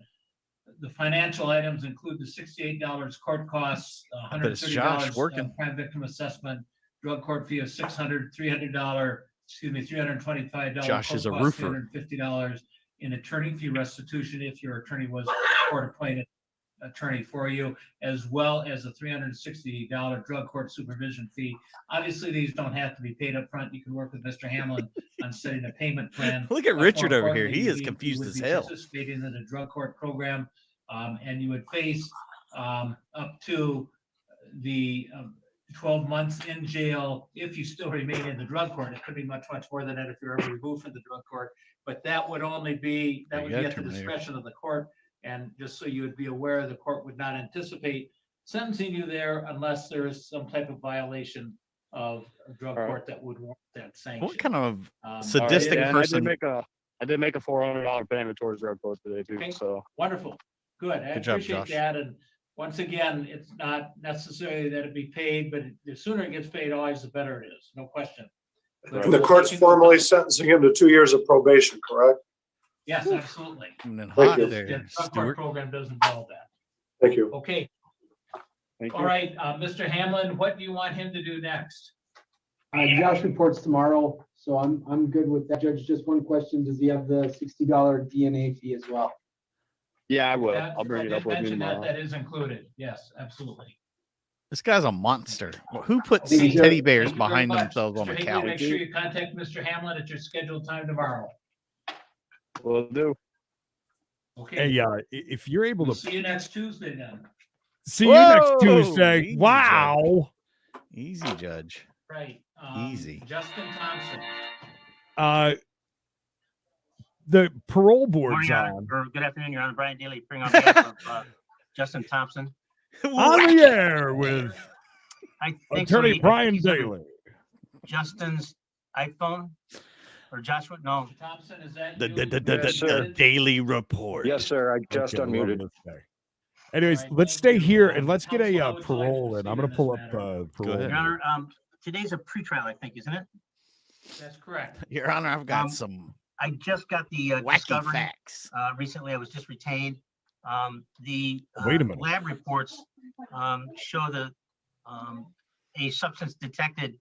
[SPEAKER 9] the financial items include the $68 court costs,
[SPEAKER 8] bet it's Josh
[SPEAKER 9] $130
[SPEAKER 8] working.
[SPEAKER 9] crime victim assessment, drug court fee of $325
[SPEAKER 8] Josh
[SPEAKER 9] court
[SPEAKER 8] is a
[SPEAKER 9] cost,
[SPEAKER 8] roofer.
[SPEAKER 9] $250, in attorney fee restitution if your attorney was court-appointed attorney for you, as well as a $360 drug court supervision fee. Obviously, these don't have to be paid up front. You can work with Mr. Hamlin on setting a payment plan.
[SPEAKER 8] Look at
[SPEAKER 9] Much
[SPEAKER 8] Richard
[SPEAKER 9] more
[SPEAKER 8] over here.
[SPEAKER 9] importantly,
[SPEAKER 8] He is
[SPEAKER 9] you
[SPEAKER 8] confused
[SPEAKER 9] would
[SPEAKER 8] as
[SPEAKER 9] be
[SPEAKER 8] hell.
[SPEAKER 9] participating in a drug court program, and you would face up to the 12 months in jail if you still remain in the drug court. It could be much, much more than that if you're ever removed from the drug court. But that would only be, that would be at the discretion of the court. And just so you would be aware, the court would not anticipate sentencing you there unless there is some type of violation of a drug court that would warrant that sanction.
[SPEAKER 8] What kind of
[SPEAKER 11] All
[SPEAKER 8] sadistic
[SPEAKER 11] and
[SPEAKER 8] person?
[SPEAKER 11] I did make a $400 payment towards drug court today too.
[SPEAKER 9] Okay.
[SPEAKER 11] So
[SPEAKER 9] Wonderful. Good. I
[SPEAKER 8] Good job,
[SPEAKER 9] appreciate
[SPEAKER 8] Josh.
[SPEAKER 9] that. And once again, it's not necessary that it be paid, but the sooner it gets paid, always the better it is. No question.
[SPEAKER 12] And the court's formally sentencing him to 2 years of probation, correct?
[SPEAKER 9] Yes, absolutely.
[SPEAKER 8] And then
[SPEAKER 12] Thank
[SPEAKER 8] hot
[SPEAKER 12] you.
[SPEAKER 8] there,
[SPEAKER 9] The drug court
[SPEAKER 8] Stuart.
[SPEAKER 9] program does involve that.
[SPEAKER 12] Thank you.
[SPEAKER 9] Okay.
[SPEAKER 11] thank you.
[SPEAKER 9] All right, Mr. Hamlin, what do you want him to do next?
[SPEAKER 1] Josh reports tomorrow, so I'm good with that. Judge, just one question. Does he have the $60 DNA fee as well?
[SPEAKER 11] Yeah, I will.
[SPEAKER 9] That-
[SPEAKER 11] I'll bring it up with me
[SPEAKER 9] mention that.
[SPEAKER 11] tomorrow.
[SPEAKER 9] That is included. Yes, absolutely.
[SPEAKER 8] This guy's a monster. Who puts
[SPEAKER 1] Thank you.
[SPEAKER 8] teddy bears
[SPEAKER 9] Thank you very
[SPEAKER 8] behind
[SPEAKER 9] much.
[SPEAKER 8] themselves on
[SPEAKER 9] Mr.
[SPEAKER 8] a
[SPEAKER 9] Higley,
[SPEAKER 8] couch?
[SPEAKER 9] Make sure you contact Mr. Hamlin at your scheduled time tomorrow.
[SPEAKER 11] Will do.
[SPEAKER 9] Okay.
[SPEAKER 7] Hey, if you're able
[SPEAKER 9] We'll
[SPEAKER 7] to
[SPEAKER 9] see you next Tuesday then.
[SPEAKER 7] see you next
[SPEAKER 8] Whoa,
[SPEAKER 7] Tuesday.
[SPEAKER 8] easy,
[SPEAKER 7] Wow.
[SPEAKER 8] Easy, Judge.
[SPEAKER 9] Right.
[SPEAKER 8] Easy.
[SPEAKER 9] Justin Thompson.
[SPEAKER 7] The parole
[SPEAKER 2] Morning,
[SPEAKER 7] board's
[SPEAKER 2] Your Honor,
[SPEAKER 7] on.
[SPEAKER 2] or good afternoon, Your Honor. Brian Daly, bring on behalf of Justin Thompson.
[SPEAKER 7] On the air with
[SPEAKER 2] I think
[SPEAKER 7] Attorney
[SPEAKER 2] somebody-
[SPEAKER 7] Brian
[SPEAKER 2] he's under
[SPEAKER 7] Daly.
[SPEAKER 2] Justin's iPhone or Joshua? No.
[SPEAKER 9] Mr. Thompson, is that
[SPEAKER 8] The,
[SPEAKER 9] you?
[SPEAKER 8] the, the, the,
[SPEAKER 11] Yes,
[SPEAKER 8] the
[SPEAKER 11] sir.
[SPEAKER 8] Daily Report.
[SPEAKER 11] Yes, sir. I just
[SPEAKER 7] Okay, love
[SPEAKER 11] unmuted.
[SPEAKER 7] this guy. Anyways,
[SPEAKER 9] All right,
[SPEAKER 7] let's
[SPEAKER 9] thank
[SPEAKER 7] stay
[SPEAKER 9] you.
[SPEAKER 7] here and let's get
[SPEAKER 9] Counsel,
[SPEAKER 7] a
[SPEAKER 9] how would you like to
[SPEAKER 7] parole in. I'm
[SPEAKER 9] proceed
[SPEAKER 7] going
[SPEAKER 9] in
[SPEAKER 7] to pull
[SPEAKER 9] this
[SPEAKER 7] up
[SPEAKER 9] matter?
[SPEAKER 7] parole.
[SPEAKER 8] ahead.
[SPEAKER 2] Your Honor, today's a pretrial, I think, isn't it?
[SPEAKER 9] That's correct.
[SPEAKER 8] Your Honor, I've got
[SPEAKER 2] Um,
[SPEAKER 8] some
[SPEAKER 2] I just got the
[SPEAKER 8] wacky
[SPEAKER 2] discovery.
[SPEAKER 8] facts.
[SPEAKER 2] Recently, I was just retained. The
[SPEAKER 7] Wait a minute.
[SPEAKER 2] lab reports show a substance detected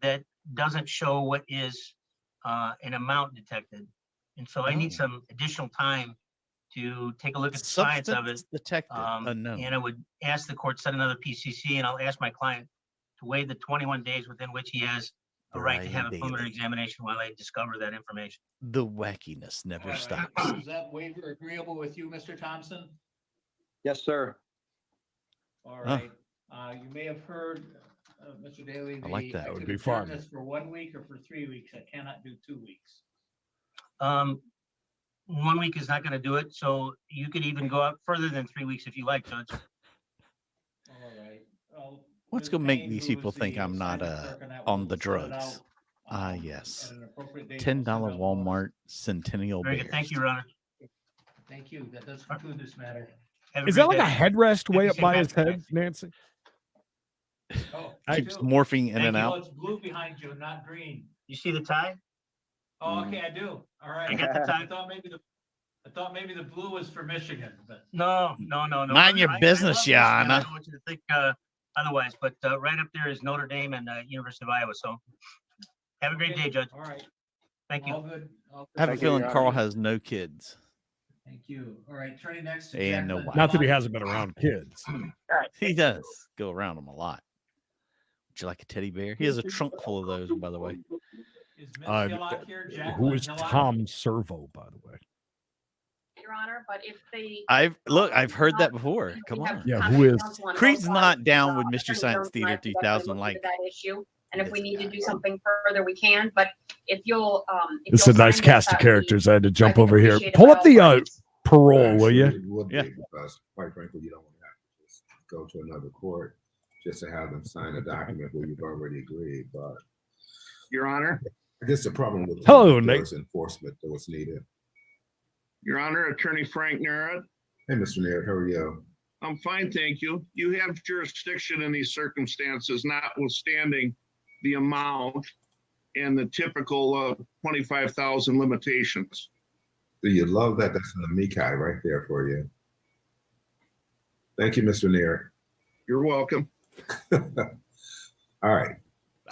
[SPEAKER 2] that doesn't show what is an amount detected. And so I need
[SPEAKER 8] Oh.
[SPEAKER 2] some additional time to take a look at the science of it.
[SPEAKER 8] Substance detected. Unknown.
[SPEAKER 2] And I would ask the court to set another PCC, and I'll ask my client to waive the 21 days within which he has a right to have a
[SPEAKER 8] Brian
[SPEAKER 2] preliminary
[SPEAKER 8] Daly.
[SPEAKER 2] examination while I discover that information.
[SPEAKER 8] The wackiness never
[SPEAKER 9] All right.
[SPEAKER 8] stops.
[SPEAKER 9] Is that waiver agreeable with you, Mr. Thompson?
[SPEAKER 11] Yes, sir.
[SPEAKER 9] All right. You may have heard, Mr. Daly.
[SPEAKER 8] I like that.
[SPEAKER 7] That would
[SPEAKER 9] could
[SPEAKER 7] be
[SPEAKER 9] adjourn
[SPEAKER 7] fun.
[SPEAKER 9] This for 1 week or for 3 weeks. I cannot do 2 weeks.
[SPEAKER 2] 1 week is not going to do it, so you could even go up further than 3 weeks if you like, Judge.
[SPEAKER 9] All right. Well,
[SPEAKER 8] What's
[SPEAKER 9] Ms.
[SPEAKER 8] gonna make
[SPEAKER 9] Payne,
[SPEAKER 8] these
[SPEAKER 9] who
[SPEAKER 8] people
[SPEAKER 9] is
[SPEAKER 8] think
[SPEAKER 9] the
[SPEAKER 8] I'm not
[SPEAKER 9] assignment clerk that,
[SPEAKER 8] on
[SPEAKER 9] will
[SPEAKER 8] the
[SPEAKER 9] send it
[SPEAKER 8] drugs?
[SPEAKER 9] out,
[SPEAKER 8] Yes.
[SPEAKER 9] at an appropriate date. We'll
[SPEAKER 8] $10
[SPEAKER 9] send out notice.
[SPEAKER 8] Walmart Centennial
[SPEAKER 2] Very
[SPEAKER 8] Bears.
[SPEAKER 2] good. Thank you, Your Honor.
[SPEAKER 9] Thank you. That does conclude this matter.
[SPEAKER 2] Have
[SPEAKER 7] Is
[SPEAKER 2] great
[SPEAKER 7] that like
[SPEAKER 2] day.
[SPEAKER 7] a headrest way up
[SPEAKER 2] safe
[SPEAKER 7] by
[SPEAKER 2] out
[SPEAKER 7] his
[SPEAKER 2] there.
[SPEAKER 7] head, Nancy?
[SPEAKER 9] Oh,
[SPEAKER 8] Keeps
[SPEAKER 9] too.
[SPEAKER 8] morphing in
[SPEAKER 9] Thank
[SPEAKER 8] and
[SPEAKER 9] you.
[SPEAKER 8] out.
[SPEAKER 9] It's blue behind you, not green.
[SPEAKER 2] You see the tie?
[SPEAKER 9] Oh, okay, I do. All right.
[SPEAKER 2] I got the tie.
[SPEAKER 9] I thought maybe the blue was for Michigan, but
[SPEAKER 2] No.
[SPEAKER 8] Mind your business,
[SPEAKER 2] love
[SPEAKER 8] Your
[SPEAKER 2] Michigan. I
[SPEAKER 8] Honor.
[SPEAKER 2] don't want you to think otherwise, but right up there is Notre Dame and University of Iowa. So have a great day, Judge.
[SPEAKER 9] all right.
[SPEAKER 2] Thank you.
[SPEAKER 9] All good. All good.
[SPEAKER 8] I have a
[SPEAKER 11] Thank you,
[SPEAKER 8] feeling
[SPEAKER 11] Your
[SPEAKER 8] Carl
[SPEAKER 11] Honor.
[SPEAKER 8] has no kids.
[SPEAKER 9] Thank you. All right, turning next to
[SPEAKER 8] And no
[SPEAKER 9] Jacqueline
[SPEAKER 8] wife.
[SPEAKER 7] Not that he
[SPEAKER 9] Blunt.
[SPEAKER 7] hasn't been around kids.
[SPEAKER 8] He does go around them a lot. Would you like a teddy bear? He has a trunk full of those, by the way.
[SPEAKER 9] Is Ms. Hillock here?
[SPEAKER 7] Who
[SPEAKER 9] Jacqueline
[SPEAKER 7] is
[SPEAKER 9] Hillock?
[SPEAKER 7] Tom Servo, by the way?
[SPEAKER 3] Your Honor, but if they.
[SPEAKER 8] I've heard that before. Come on.
[SPEAKER 7] Yeah, who is?
[SPEAKER 8] Creed's not down with Mystery Science Theater 2000 like
[SPEAKER 3] That issue, and if we
[SPEAKER 8] this
[SPEAKER 3] need to
[SPEAKER 8] guy.
[SPEAKER 3] do something further, we can, but if you'll, if
[SPEAKER 7] It's a
[SPEAKER 3] you'll
[SPEAKER 7] nice
[SPEAKER 3] sign
[SPEAKER 7] cast
[SPEAKER 3] this,
[SPEAKER 7] of
[SPEAKER 3] that would be-
[SPEAKER 7] characters. I had to jump
[SPEAKER 3] would
[SPEAKER 7] over here.
[SPEAKER 3] appreciate it
[SPEAKER 7] Pull
[SPEAKER 3] by
[SPEAKER 7] up
[SPEAKER 3] all
[SPEAKER 7] the
[SPEAKER 3] parties.
[SPEAKER 7] parole, will you?
[SPEAKER 13] It would be
[SPEAKER 8] Yeah.
[SPEAKER 13] because, quite frankly, you don't want to have to just go to another court just to have them sign a document where you've already agreed. But
[SPEAKER 15] Your Honor,
[SPEAKER 13] I guess the problem with
[SPEAKER 7] Hello,
[SPEAKER 13] there
[SPEAKER 7] Nate.
[SPEAKER 13] was enforcement that was needed.
[SPEAKER 15] Your Honor, Attorney Frank Narrett.
[SPEAKER 13] Hey, Mr. Nair, how are you?
[SPEAKER 15] I'm fine, thank you. You have jurisdiction in these circumstances, notwithstanding the amount and the typical 25,000 limitations.
[SPEAKER 13] Do you love that? That's an amici right there for you. Thank you, Mr. Nair.
[SPEAKER 15] You're welcome.
[SPEAKER 13] All right.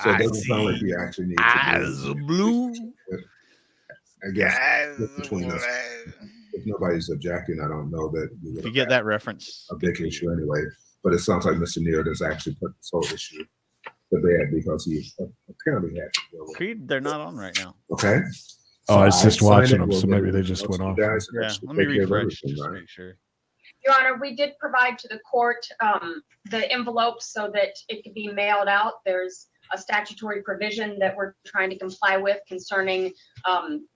[SPEAKER 13] So it
[SPEAKER 8] I
[SPEAKER 13] doesn't sound like
[SPEAKER 8] see
[SPEAKER 13] you actually need to.
[SPEAKER 8] eyes blue.
[SPEAKER 13] I guess between us, if nobody's objecting, I don't know that we
[SPEAKER 8] If
[SPEAKER 13] would
[SPEAKER 8] you
[SPEAKER 13] have
[SPEAKER 8] get
[SPEAKER 13] had
[SPEAKER 8] that reference,
[SPEAKER 13] a big issue anyway. But it sounds like Mr. Neal has actually put this whole issue to bed because he apparently had to deal with it.
[SPEAKER 8] Creed, they're not on right now.
[SPEAKER 13] Okay.
[SPEAKER 7] Oh, I was
[SPEAKER 13] I've
[SPEAKER 7] just
[SPEAKER 13] signed
[SPEAKER 7] watching
[SPEAKER 13] it.
[SPEAKER 7] them,
[SPEAKER 13] We'll
[SPEAKER 7] so
[SPEAKER 13] get
[SPEAKER 7] maybe
[SPEAKER 13] it
[SPEAKER 7] they just went
[SPEAKER 13] to you
[SPEAKER 7] off.
[SPEAKER 13] guys and
[SPEAKER 8] Yeah,
[SPEAKER 13] actually
[SPEAKER 8] let me
[SPEAKER 13] take care of
[SPEAKER 8] refresh
[SPEAKER 13] everything,
[SPEAKER 8] just to
[SPEAKER 13] right?
[SPEAKER 8] make sure.
[SPEAKER 16] Your Honor, we did provide to the court the envelopes so that it could be mailed out. There's a statutory provision that we're trying to comply with concerning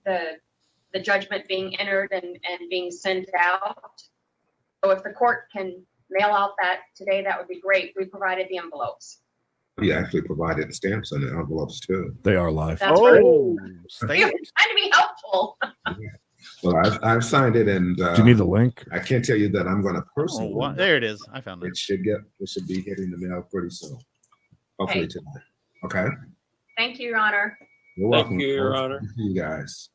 [SPEAKER 16] the judgment being entered and being sent out. So if the court can mail out that today, that would be great. We provided the envelopes.
[SPEAKER 13] He actually provided stamps and envelopes too.
[SPEAKER 7] They are live.
[SPEAKER 16] That's
[SPEAKER 8] Oh,
[SPEAKER 16] We
[SPEAKER 8] stamp.
[SPEAKER 16] were trying to be helpful.
[SPEAKER 13] Well, I've signed it, and
[SPEAKER 7] Do you need the link?
[SPEAKER 13] I can't tell you that I'm going to
[SPEAKER 8] Oh,
[SPEAKER 13] personally.
[SPEAKER 8] what? There it is. I found it.
[SPEAKER 13] It should be hitting the mail pretty soon. Hopefully
[SPEAKER 16] Okay.
[SPEAKER 13] tonight. Okay.
[SPEAKER 16] Thank you, Your Honor.
[SPEAKER 13] You're
[SPEAKER 18] Thank
[SPEAKER 13] welcome.
[SPEAKER 18] you, Your
[SPEAKER 13] Thank
[SPEAKER 18] Honor.
[SPEAKER 13] You guys.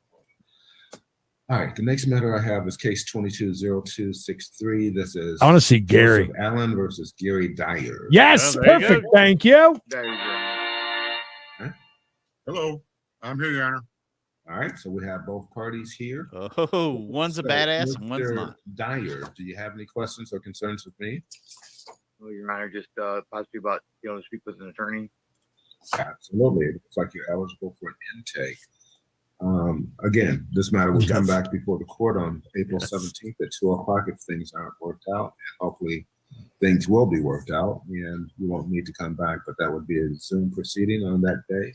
[SPEAKER 13] All right. The next matter I have is case 220263. This is
[SPEAKER 7] I want to see Gary.
[SPEAKER 13] Joseph Allen versus Gary Dyer.
[SPEAKER 7] Yes,
[SPEAKER 8] Oh, there you
[SPEAKER 7] perfect.
[SPEAKER 8] go.
[SPEAKER 7] Thank you.
[SPEAKER 19] There you go.
[SPEAKER 15] Hello, I'm here, Your Honor.
[SPEAKER 13] All right. So we have both parties here.
[SPEAKER 8] Oh, one's a
[SPEAKER 13] So,
[SPEAKER 8] badass and one's
[SPEAKER 13] Mr.
[SPEAKER 8] not.
[SPEAKER 13] Dyer, do you have any questions or concerns with me?
[SPEAKER 19] Well, Your Honor, just possibly about, to speak with an attorney.
[SPEAKER 13] Absolutely. It looks like you're eligible for an intake. Again, this matter will come back before the court on April 17th at 2:00 if things aren't worked out. And hopefully things will be worked out and you won't need to come back, but that would be a Zoom proceeding on that day.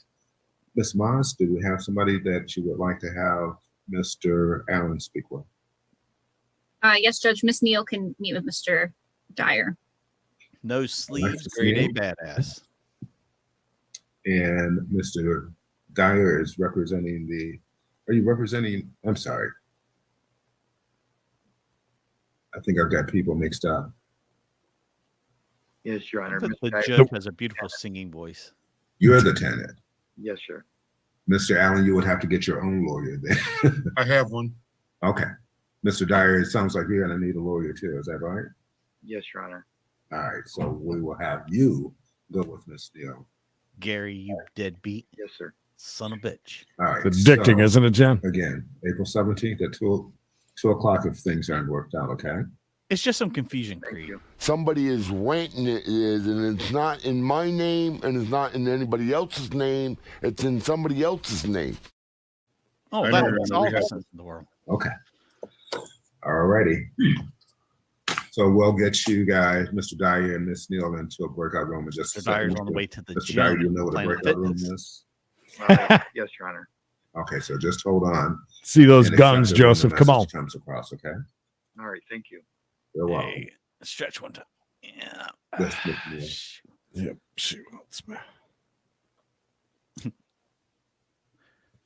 [SPEAKER 13] Ms. Moss, do we have somebody that you would like to have Mr. Allen speak with?
[SPEAKER 20] Yes, Judge. Miss Neal can meet with Mr. Dyer.
[SPEAKER 8] No sleeves, grade A badass.
[SPEAKER 13] And Mr. Dyer is representing are you representing, I'm sorry. I think I've got people mixed up.
[SPEAKER 19] Yes, Your Honor.
[SPEAKER 8] The
[SPEAKER 19] Mr.
[SPEAKER 8] judge has a beautiful singing voice.
[SPEAKER 13] You're the tenant.
[SPEAKER 19] Yes, sir.
[SPEAKER 13] Mr. Allen, you would have to get your own lawyer then.
[SPEAKER 15] I have one.
[SPEAKER 13] Okay. Mr. Dyer, it sounds like you're gonna need a lawyer too, is that right?
[SPEAKER 19] Yes, Your Honor.
[SPEAKER 13] All right, so we will have you go with Ms. Neal.
[SPEAKER 8] Gary, you deadbeat.
[SPEAKER 19] Yes, sir.
[SPEAKER 8] Son of a bitch.
[SPEAKER 13] All right.
[SPEAKER 7] It's addicting,
[SPEAKER 13] so,
[SPEAKER 7] isn't it, Jen?
[SPEAKER 13] Again, April 17th at 2:00 if things aren't worked out, okay?
[SPEAKER 8] It's just some confusion, Creed.
[SPEAKER 21] Somebody is renting it is, and it's not in my name, and it's not in anybody else's name. It's in somebody else's name.
[SPEAKER 8] Oh,
[SPEAKER 13] I
[SPEAKER 8] that
[SPEAKER 13] know,
[SPEAKER 8] makes
[SPEAKER 13] we
[SPEAKER 8] all
[SPEAKER 13] have-
[SPEAKER 8] the sense in the world.
[SPEAKER 13] Okay. All righty. So we'll get you guys, Mr. Dyer and Ms. Neal, into a breakout room in just a
[SPEAKER 8] Mr. Dyer's
[SPEAKER 13] second.
[SPEAKER 8] on the way to the
[SPEAKER 13] Mr. Dyer,
[SPEAKER 8] gym,
[SPEAKER 13] you know what a
[SPEAKER 8] Planet
[SPEAKER 13] breakout room
[SPEAKER 8] Fitness.
[SPEAKER 13] is?
[SPEAKER 19] Yes, Your Honor.
[SPEAKER 13] Okay, so just hold on.
[SPEAKER 7] See those
[SPEAKER 13] and
[SPEAKER 7] guns,
[SPEAKER 13] accept it when the
[SPEAKER 7] Joseph. Come on.
[SPEAKER 13] message comes across, okay?
[SPEAKER 19] All right. Thank you.
[SPEAKER 13] You're welcome.
[SPEAKER 8] Hey, stretch one time. Yeah.
[SPEAKER 13] Yes, Ms. Neal.
[SPEAKER 7] Yep. Shoot.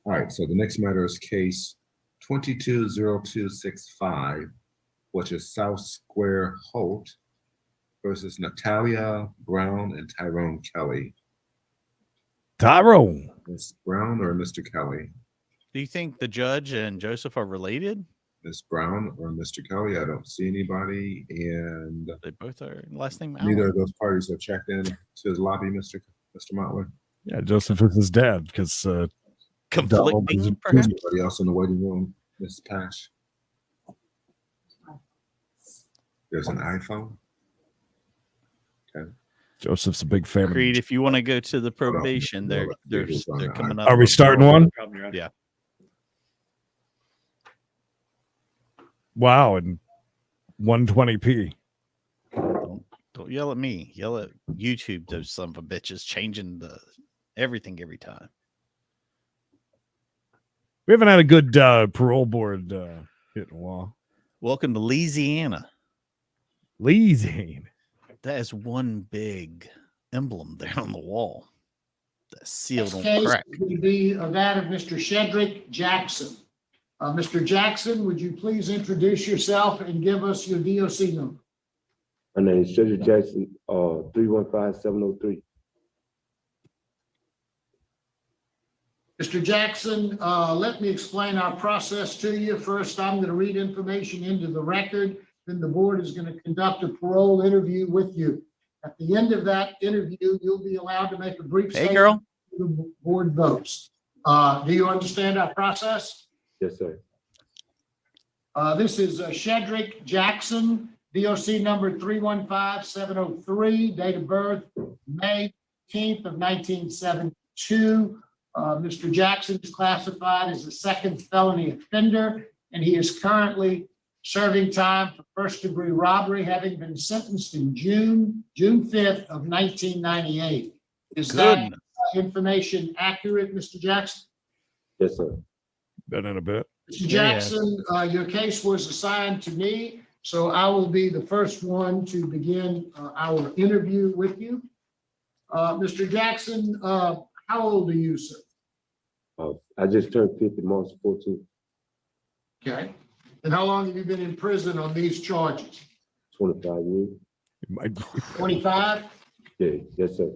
[SPEAKER 13] All right, so the next matter is case 220265, which is South Square Holt versus Natalia Brown and Tyrone Kelly.
[SPEAKER 7] Tyrone.
[SPEAKER 13] Ms. Brown or Mr. Kelly?
[SPEAKER 8] Do you think the judge and Joseph are related?
[SPEAKER 13] Ms. Brown or Mr. Kelly? I don't see anybody, and
[SPEAKER 8] They both are last name
[SPEAKER 13] neither
[SPEAKER 8] Allen.
[SPEAKER 13] of those parties have checked in to the lobby, Mr. Motley.
[SPEAKER 7] Yeah, Joseph is his dad because
[SPEAKER 8] Conflicting, perhaps?
[SPEAKER 13] Anybody else in the waiting room, Ms. Pash? There's an iPhone. Okay.
[SPEAKER 7] Joseph's a big fan. of-
[SPEAKER 8] Creed, if you want to go to the
[SPEAKER 13] Hold on,
[SPEAKER 8] probation,
[SPEAKER 13] no,
[SPEAKER 8] they're
[SPEAKER 13] let's see
[SPEAKER 8] they're
[SPEAKER 13] who's on
[SPEAKER 8] they're
[SPEAKER 13] the
[SPEAKER 8] coming
[SPEAKER 13] iPhone.
[SPEAKER 8] up.
[SPEAKER 7] Are we starting one?
[SPEAKER 8] Yeah.
[SPEAKER 7] Wow, and 120p.
[SPEAKER 8] Don't yell at me. Yell at YouTube. Those son of a bitches changing the everything every time.
[SPEAKER 7] We haven't had a good parole board hit in a while.
[SPEAKER 8] Welcome to Louisiana.
[SPEAKER 7] Louisiana.
[SPEAKER 8] That is one big emblem there on the wall. That sealed on
[SPEAKER 26] Case
[SPEAKER 8] crack.
[SPEAKER 26] would be that of Mr. Shedrick Jackson. Mr. Jackson, would you please introduce yourself and give us your DOC number?
[SPEAKER 27] My name is Shedrick Jackson, 315703.
[SPEAKER 26] Mr. Jackson, let me explain our process to you. First, I'm going to read information into the record. Then the board is going to conduct a parole interview with you. At the end of that interview, you'll be allowed to make a brief
[SPEAKER 8] Hey,
[SPEAKER 26] statement.
[SPEAKER 8] girl.
[SPEAKER 26] The board votes. Do you understand our process?
[SPEAKER 27] Yes, sir.
[SPEAKER 26] This is Shedrick Jackson, DOC number 315703, date of birth, May 10th of 1972. Mr. Jackson is classified as a second felony offender, and he is currently serving time for first-degree robbery, having been sentenced in June 5th of 1998. Is that information accurate, Mr. Jackson?
[SPEAKER 27] Yes, sir.
[SPEAKER 7] Been in a bit.
[SPEAKER 26] Mr. Jackson, your case was assigned to me, so I will be the first one to begin our interview with you. Mr. Jackson, how old are you, sir?
[SPEAKER 27] I just turned 50 March 14th.
[SPEAKER 26] Okay. And how long have you been in prison on these charges?
[SPEAKER 27] 25 years.
[SPEAKER 26] 25?
[SPEAKER 27] Yeah, yes, sir.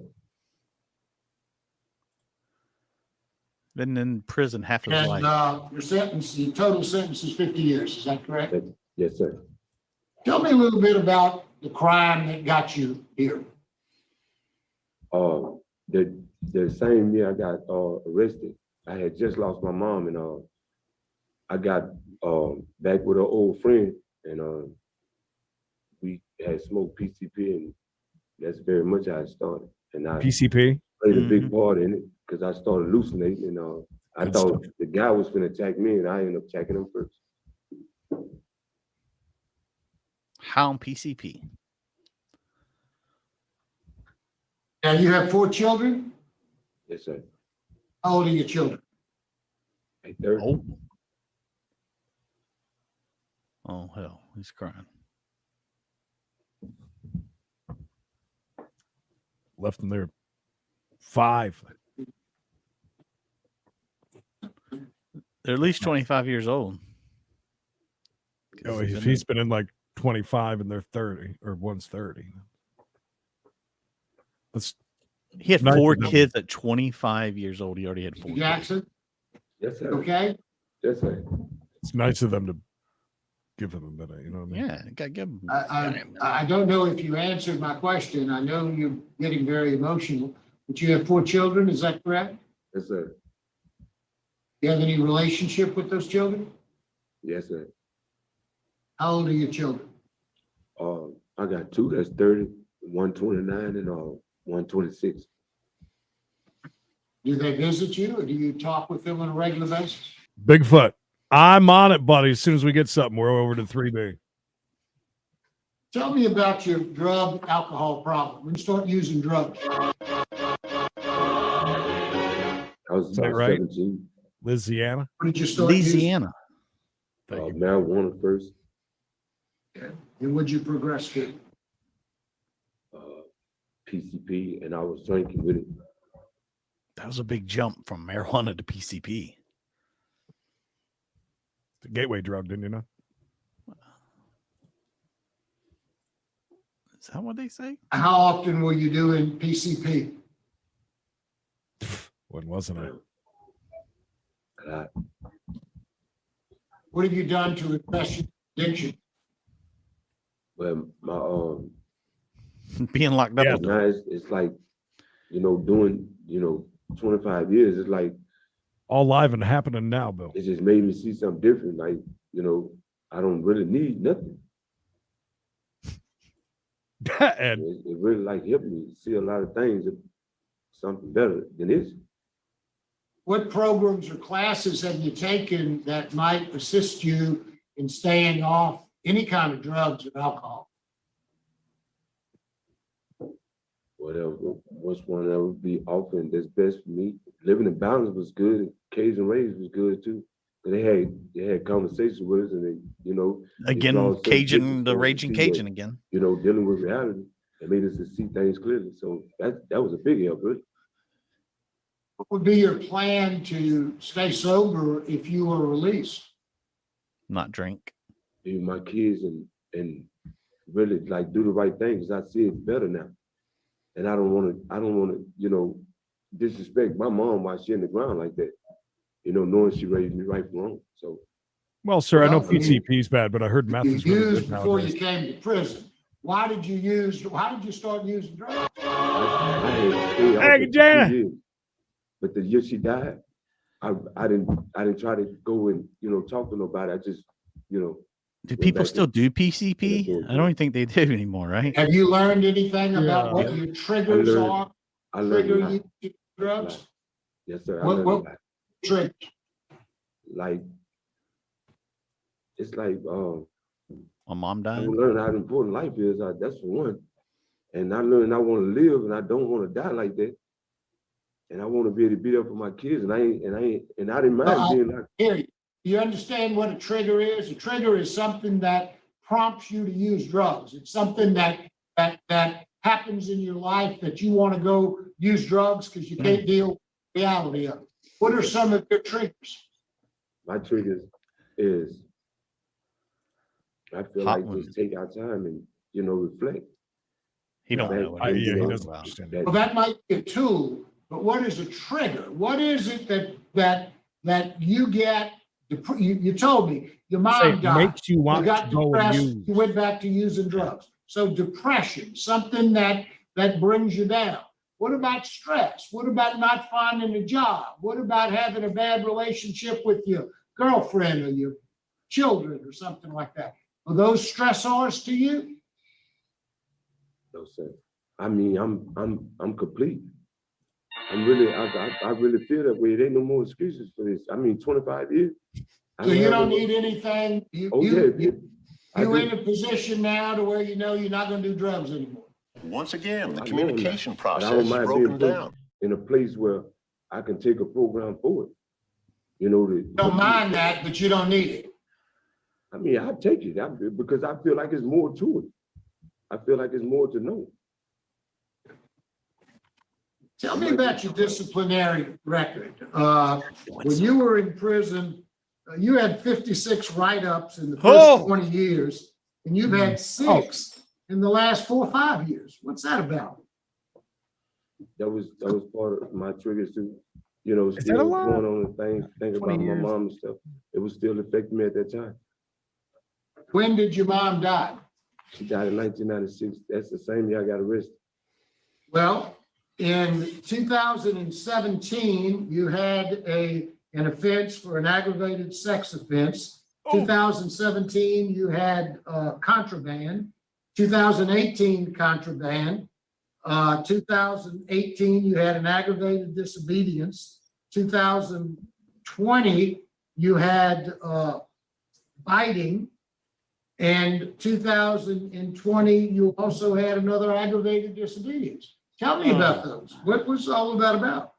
[SPEAKER 8] Been in prison half of his
[SPEAKER 26] And
[SPEAKER 8] life.
[SPEAKER 26] your sentence, the total sentence is 50 years, is that correct?
[SPEAKER 27] Yes, sir.
[SPEAKER 26] Tell me a little bit about the crime that got you here.
[SPEAKER 27] The same year I got arrested, I had just lost my mom, and I got back with an old friend, and we had smoked PCP, and that's very much how it started. And I
[SPEAKER 7] PCP
[SPEAKER 27] played a big part in it because I started hallucinating, and I thought the guy was going to attack me, and I ended up attacking him first.
[SPEAKER 8] How on PCP?
[SPEAKER 26] And you have 4 children?
[SPEAKER 27] Yes, sir.
[SPEAKER 26] How old are your children?
[SPEAKER 27] 30.
[SPEAKER 8] Oh, hell, he's crying.
[SPEAKER 7] Left them there. 5.
[SPEAKER 8] They're at least 25 years old.
[SPEAKER 7] Oh, he's been in like 25 and they're 30, or one's 30.
[SPEAKER 8] He had
[SPEAKER 7] nice
[SPEAKER 8] 4
[SPEAKER 7] of them.
[SPEAKER 8] kids at 25 years old. He already had 4 kids.
[SPEAKER 26] Jackson?
[SPEAKER 27] Yes, sir.
[SPEAKER 26] Okay.
[SPEAKER 27] Yes, sir.
[SPEAKER 7] It's nice of them to give him a minute, you know what I mean?
[SPEAKER 8] Yeah, gotta give him.
[SPEAKER 26] I don't know if you answered my question. I know you're getting very emotional, but you have 4 children, is that correct?
[SPEAKER 27] Yes, sir.
[SPEAKER 26] You have any relationship with those children?
[SPEAKER 27] Yes, sir.
[SPEAKER 26] How old are your children?
[SPEAKER 27] I got 2 that's 30, 129, and 126.
[SPEAKER 26] Do they visit you, or do you talk with them on a regular basis?
[SPEAKER 7] Bigfoot, I'm on it, buddy. As soon as we get something, we're over to 3B.
[SPEAKER 26] Tell me about your drug alcohol problem. When you start using drugs.
[SPEAKER 27] I was
[SPEAKER 7] Is that
[SPEAKER 27] about
[SPEAKER 7] right?
[SPEAKER 27] 17.
[SPEAKER 7] Louisiana?
[SPEAKER 26] When did you start
[SPEAKER 8] Louisiana.
[SPEAKER 27] Marijuana first.
[SPEAKER 26] using? And would you progress to?
[SPEAKER 27] PCP, and I was drinking with it.
[SPEAKER 8] That was a big jump from marijuana to PCP.
[SPEAKER 7] The gateway drug, didn't you know?
[SPEAKER 8] Is that what they say?
[SPEAKER 26] How often were you doing PCP?
[SPEAKER 7] When wasn't it?
[SPEAKER 26] What have you done to address your addiction?
[SPEAKER 27] Well, my
[SPEAKER 8] Being locked up.
[SPEAKER 27] now it's like, doing 25 years. It's like
[SPEAKER 7] all live and happening now, Bill.
[SPEAKER 27] It just made me see something different. Like, I don't really need nothing.
[SPEAKER 7] And
[SPEAKER 27] it really like helped me see a lot of things, something better than this.
[SPEAKER 26] What programs or classes have you taken that might assist you in staying off any kind of drugs or alcohol?
[SPEAKER 27] Whatever, what's one that would be often that's best for me. Living in balance was good. Cajun Rays was good too. They had conversations with us, and they,
[SPEAKER 8] Again, Cajun, the raging Cajun again.
[SPEAKER 27] Dealing with reality. It made us to see things clearly. So that was a big help, really.
[SPEAKER 26] What would be your plan to stay sober if you were released?
[SPEAKER 8] Not drink.
[SPEAKER 27] Be with my kids and really like do the right thing, because I see it better now. And I don't want to, disrespect my mom while she's in the ground like that. Knowing she raised me right from wrong. So,
[SPEAKER 7] well, sir, I know PCP is bad, but I heard meth
[SPEAKER 26] You
[SPEAKER 7] is really
[SPEAKER 26] used
[SPEAKER 7] good
[SPEAKER 26] before
[SPEAKER 7] nowadays.
[SPEAKER 26] you came to prison. Why did you start using drugs?
[SPEAKER 27] I had stayed off
[SPEAKER 7] Hey,
[SPEAKER 27] it for
[SPEAKER 7] Jana.
[SPEAKER 27] 2 years. But the year she died, I didn't try to go and, talk to nobody. I just,
[SPEAKER 8] Do
[SPEAKER 27] went
[SPEAKER 8] people
[SPEAKER 27] back
[SPEAKER 8] still
[SPEAKER 27] and-
[SPEAKER 8] do PCP? I don't even think they do anymore, right?
[SPEAKER 26] Have you learned anything about what
[SPEAKER 27] Yeah.
[SPEAKER 26] your triggers
[SPEAKER 27] learned-
[SPEAKER 26] are?
[SPEAKER 27] I learned a
[SPEAKER 26] Trigger
[SPEAKER 27] lot.
[SPEAKER 26] you to do drugs?
[SPEAKER 27] Yes, sir. I
[SPEAKER 26] What,
[SPEAKER 27] learned a
[SPEAKER 26] what
[SPEAKER 27] lot.
[SPEAKER 26] triggers?
[SPEAKER 27] Like, it's like,
[SPEAKER 8] My mom
[SPEAKER 27] I
[SPEAKER 8] died.
[SPEAKER 27] learned how important life is. That's for one. And I learned I want to live, and I don't want to die like that. And I want to be able to be there for my kids, and I didn't mind being like.
[SPEAKER 26] Hear you. You understand what a trigger is? A trigger is something that prompts you to use drugs. It's something that happens in your life that you want to go use drugs because you can't deal with the reality of it. What are some of your triggers?
[SPEAKER 27] My triggers is I feel
[SPEAKER 8] Hot
[SPEAKER 27] like
[SPEAKER 8] women.
[SPEAKER 27] just take our time and reflect.
[SPEAKER 8] He don't know what it is.
[SPEAKER 27] You know,
[SPEAKER 7] he doesn't understand it.
[SPEAKER 26] Well, that might be a tool, but what is a trigger? What is it that you get? You told me your
[SPEAKER 7] Say
[SPEAKER 26] mom
[SPEAKER 7] it
[SPEAKER 26] died.
[SPEAKER 7] makes you want
[SPEAKER 26] got
[SPEAKER 7] to go and
[SPEAKER 26] depressed.
[SPEAKER 7] use.
[SPEAKER 26] You went back to using drugs. So depression, something that brings you down. What about stress? What about not finding a job? What about having a bad relationship with your girlfriend or your children or something like that? Are those stressors to you?
[SPEAKER 27] No, sir. I mean, I'm complete. I really feel that way. There ain't no more excuses for this. I mean, 25 years.
[SPEAKER 26] So you don't need anything. You
[SPEAKER 27] I do.
[SPEAKER 26] in a position now to where you know you're not going to do drugs anymore.
[SPEAKER 5] Once again, the
[SPEAKER 27] I know
[SPEAKER 5] communication
[SPEAKER 27] that, but I
[SPEAKER 5] process
[SPEAKER 27] don't
[SPEAKER 5] is
[SPEAKER 27] mind
[SPEAKER 5] broken
[SPEAKER 27] being
[SPEAKER 5] down.
[SPEAKER 27] in a place where I can take a program forward.
[SPEAKER 26] Don't mind that, but you don't need it.
[SPEAKER 27] I mean, I take it because I feel like there's more to it. I feel like there's more to know.
[SPEAKER 26] Tell me about your disciplinary record. When you were in prison, you had 56 write-ups in the first 20 years, and you've had 6 in the last 4 or 5 years. What's that about?
[SPEAKER 27] That was part of my triggers to,
[SPEAKER 7] Is that
[SPEAKER 27] still
[SPEAKER 7] a lot?
[SPEAKER 27] going on and think about my
[SPEAKER 7] years.
[SPEAKER 27] mom and stuff. It was still affecting me at that time.
[SPEAKER 26] When did your mom die?
[SPEAKER 27] She died in 1996. That's the same year I got arrested.
[SPEAKER 26] Well, in 2017, you had an offense for an aggravated sex offense. 2017, you had contraband. 2018, contraband. 2018, you had an aggravated disobedience. 2020, you had biting. And 2020, you also had another aggravated disobedience. Tell me about those. What was all of that about?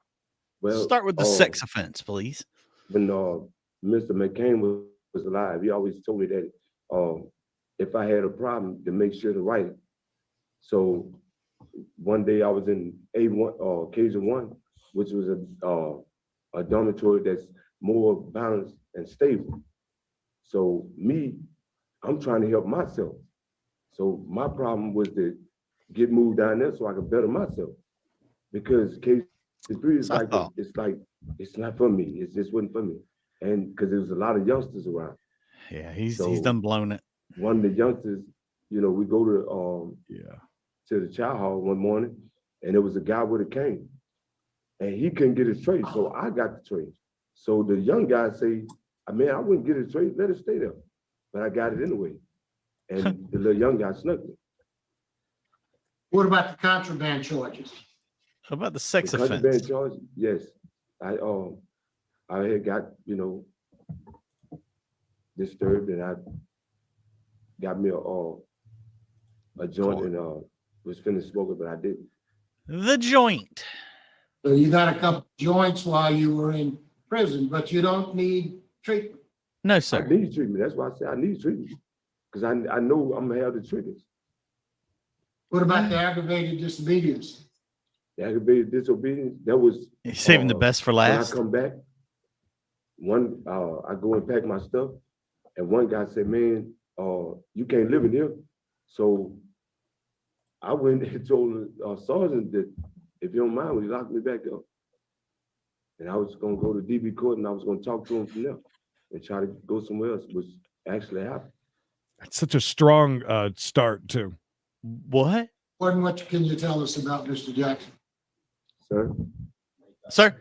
[SPEAKER 27] Well,
[SPEAKER 8] Start with the sex offense, please.
[SPEAKER 27] When Mr. McCain was alive, he always told me that if I had a problem, to make sure to write it. So one day I was in A1, occasion 1, which was a dormitory that's more balanced and stable. So I'm trying to help myself. So my problem was to get moved down there so I could better myself. Because case 3 is like it's not for me. It just wasn't for me. And because there was a lot of youngsters around.
[SPEAKER 8] Yeah, he's done blown it.
[SPEAKER 27] One of the youngsters, we go to the chow hall one morning, and there was a guy with a cane, and he couldn't get his tray, so I got the tray. So the young guy say, I wouldn't get his tray, let it stay there, but I got it anyway. And the little young guy snuck me.
[SPEAKER 26] What about the contraband charges?
[SPEAKER 8] How about the sex
[SPEAKER 27] The
[SPEAKER 8] offense?
[SPEAKER 27] contraband charge, yes. I had got, disturbed, and I got me a joint and was finished smoking, but I didn't.
[SPEAKER 8] The joint.
[SPEAKER 26] So you got a couple joints while you were in prison, but you don't need treatment.
[SPEAKER 8] No, sir.
[SPEAKER 27] I need treatment. That's why I say I need treatment. Because I know I'm gonna have the triggers.
[SPEAKER 26] What about the aggravated disobedience?
[SPEAKER 27] The aggravated disobedience, that was
[SPEAKER 8] You're saving the best for last.
[SPEAKER 27] When I come back, I go and pack my stuff, and one guy said, man, you can't live in here. So I went and told the sergeant that if you don't mind, would he lock me back up? And I was gonna go to DB court, and I was gonna talk to him from there and try to go somewhere else, which actually happened.
[SPEAKER 7] That's such a strong start too.
[SPEAKER 8] What?
[SPEAKER 26] What can you tell us about Mr. Jackson?
[SPEAKER 27] Sir?
[SPEAKER 8] Sir?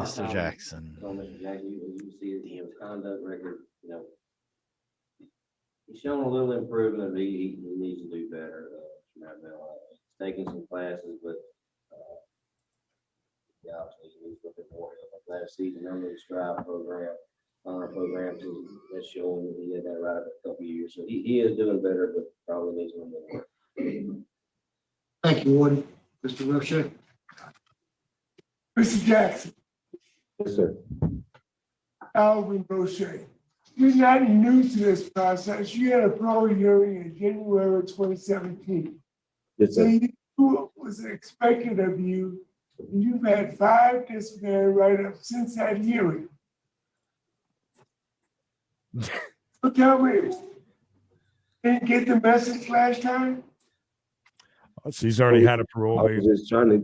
[SPEAKER 8] Mr. Jackson.
[SPEAKER 5] So, Mr. Jackson, you see his conduct record, he's shown a little improvement, but he needs to do better. He's taking some classes, but obviously he needs a little bit more help. Last season, under the Strive program, programs, that's showing that he had that right up a couple of years. So he is doing better, but probably needs a little more work.
[SPEAKER 26] Thank you, Warden. Mr. Roche.
[SPEAKER 6] Mr. Jackson,
[SPEAKER 27] Yes, sir.
[SPEAKER 6] Alvin Roche, you're not new to this process. You had a parole hearing in January of 2017.
[SPEAKER 27] Yes,
[SPEAKER 6] So
[SPEAKER 27] sir.
[SPEAKER 6] you knew what was expected of you. And you've had 5 disciplinary write-ups since that hearing. So tell me, didn't get the message last time?
[SPEAKER 7] So he's already had a parole.
[SPEAKER 27] I was just trying to,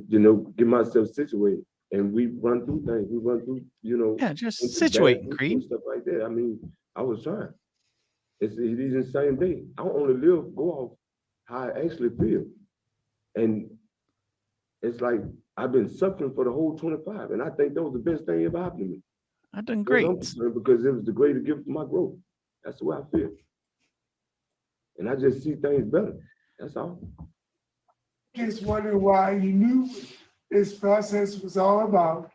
[SPEAKER 27] get myself situated. And we run through things. We run through,
[SPEAKER 8] Yeah, just situating, Creed.
[SPEAKER 27] and stuff like that. I mean, I was trying. It's the same thing. I only go off how I actually feel. And it's like I've been suffering for the whole 25. And I think that was the best thing ever happened to me.
[SPEAKER 8] I've done great.
[SPEAKER 27] Because it was the greatest gift for my growth. That's the way I feel. And I just see things better. That's all.
[SPEAKER 6] Just wondering why you knew this process was all about.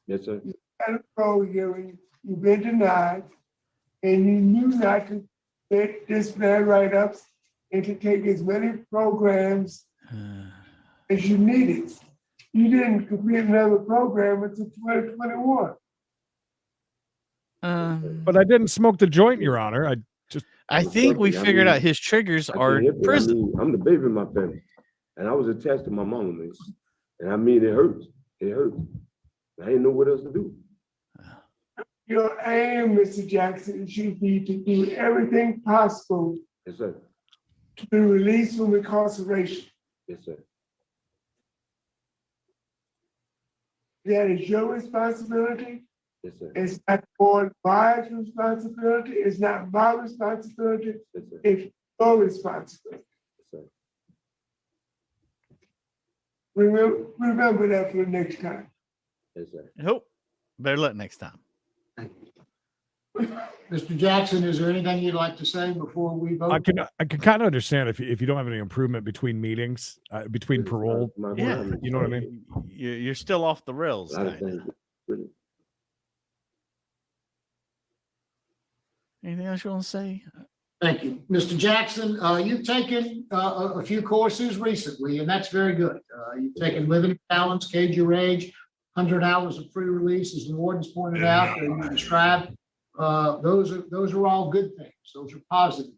[SPEAKER 27] Yes, sir.
[SPEAKER 6] You had a parole hearing, you've been denied, and you knew not to get disciplinary write-ups and to take as many programs as you needed. You didn't complete another program until 2021.
[SPEAKER 7] But I didn't smoke the joint, Your Honor.
[SPEAKER 8] I think we figured out his triggers are prison.
[SPEAKER 27] I'm the baby in my family. And I was attached to my mama, man. And I mean, it hurts. It hurts. I didn't know what else to do.
[SPEAKER 6] Your aim, Mr. Jackson, should be to do everything possible
[SPEAKER 27] Yes, sir.
[SPEAKER 6] to be released from incarceration.
[SPEAKER 27] Yes, sir.
[SPEAKER 6] That is your responsibility.
[SPEAKER 27] Yes, sir.
[SPEAKER 6] It's not Board Byers' responsibility. It's not my responsibility.
[SPEAKER 27] Yes, sir.
[SPEAKER 6] It's your responsibility.
[SPEAKER 27] Yes, sir.
[SPEAKER 6] Remember that for the next time.
[SPEAKER 27] Yes, sir.
[SPEAKER 8] Nope. Better luck next time.
[SPEAKER 26] Mr. Jackson, is there anything you'd like to say before we vote?
[SPEAKER 7] I can kind of understand if you don't have any improvement between meetings, between parole.
[SPEAKER 8] Yeah,
[SPEAKER 7] you know what I mean?
[SPEAKER 8] You're still off the rails. Anything else you want to say?
[SPEAKER 26] Thank you. Mr. Jackson, you've taken a few courses recently, and that's very good. You've taken Living Balance, Cage Your Age, 100 hours of free release, as the warden's pointed out, that you described. Those are all good things. Those are positive.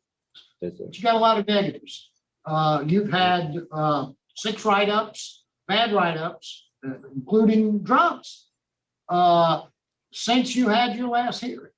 [SPEAKER 27] Yes, sir.
[SPEAKER 26] But you got a lot of negatives. You've had 6 write-ups, bad write-ups, including drugs, since you had your last hearing.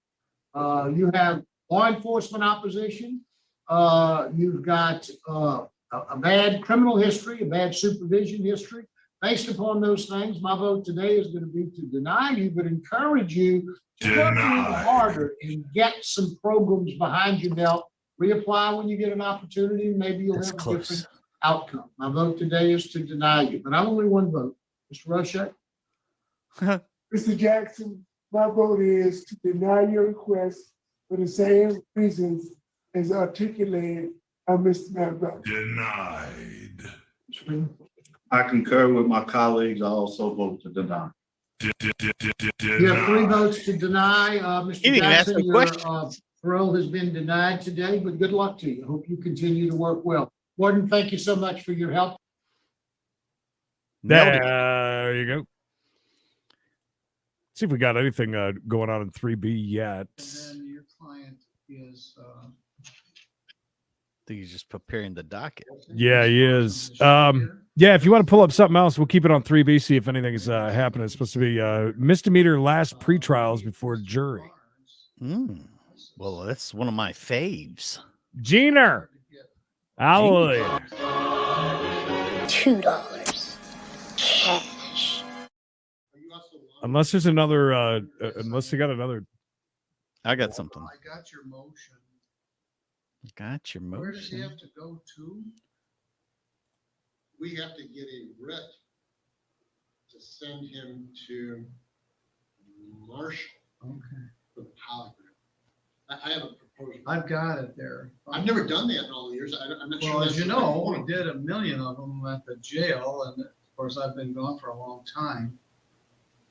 [SPEAKER 26] You have law enforcement opposition. You've got a bad criminal history, a bad supervision history. Based upon those things, my vote today is going to be to deny you, but encourage you to work a little harder and get some programs behind your belt. Reapply when you get an opportunity. Maybe you'll have a different outcome. My vote today is to deny you, but I'm only one vote. Mr. Roche?
[SPEAKER 6] Mr. Jackson, my vote is to deny your request for the same reasons as articulated by Mr. Marabella.
[SPEAKER 17] Denied.
[SPEAKER 26] I concur with my colleagues. I also vote to deny. You have 3 votes to deny. Mr. Jackson, your parole has been denied today, but good luck to you. Hope you continue to work well. Warden, thank you so much for your help.
[SPEAKER 7] There you go. See if we got anything going on in 3B yet.
[SPEAKER 26] And then your client is
[SPEAKER 8] I think he's just preparing the docket.
[SPEAKER 7] Yeah, he is. Yeah, if you want to pull up something else, we'll keep it on 3B, see if anything is happening. It's supposed to be misdemeanor last pretrials before jury.
[SPEAKER 8] Well, that's one of my faves.
[SPEAKER 7] Jeaner. Hallelujah.
[SPEAKER 18] $2 cash.
[SPEAKER 7] Unless there's another, unless you got another.
[SPEAKER 8] I got something.
[SPEAKER 26] I got your motion.
[SPEAKER 8] Got your motion.
[SPEAKER 26] Where does he have to go to? We have to get a writ to send him to Marshall.
[SPEAKER 4] Okay.
[SPEAKER 26] For the polygraph. I have a proposal.
[SPEAKER 4] I've got it there.
[SPEAKER 26] I've never done that in all the years. I'm not sure.
[SPEAKER 4] Well,
[SPEAKER 26] that's
[SPEAKER 4] as you
[SPEAKER 26] the right
[SPEAKER 4] know, we
[SPEAKER 26] point.
[SPEAKER 4] did 1 million of them at the jail, and of course, I've been gone for a long time.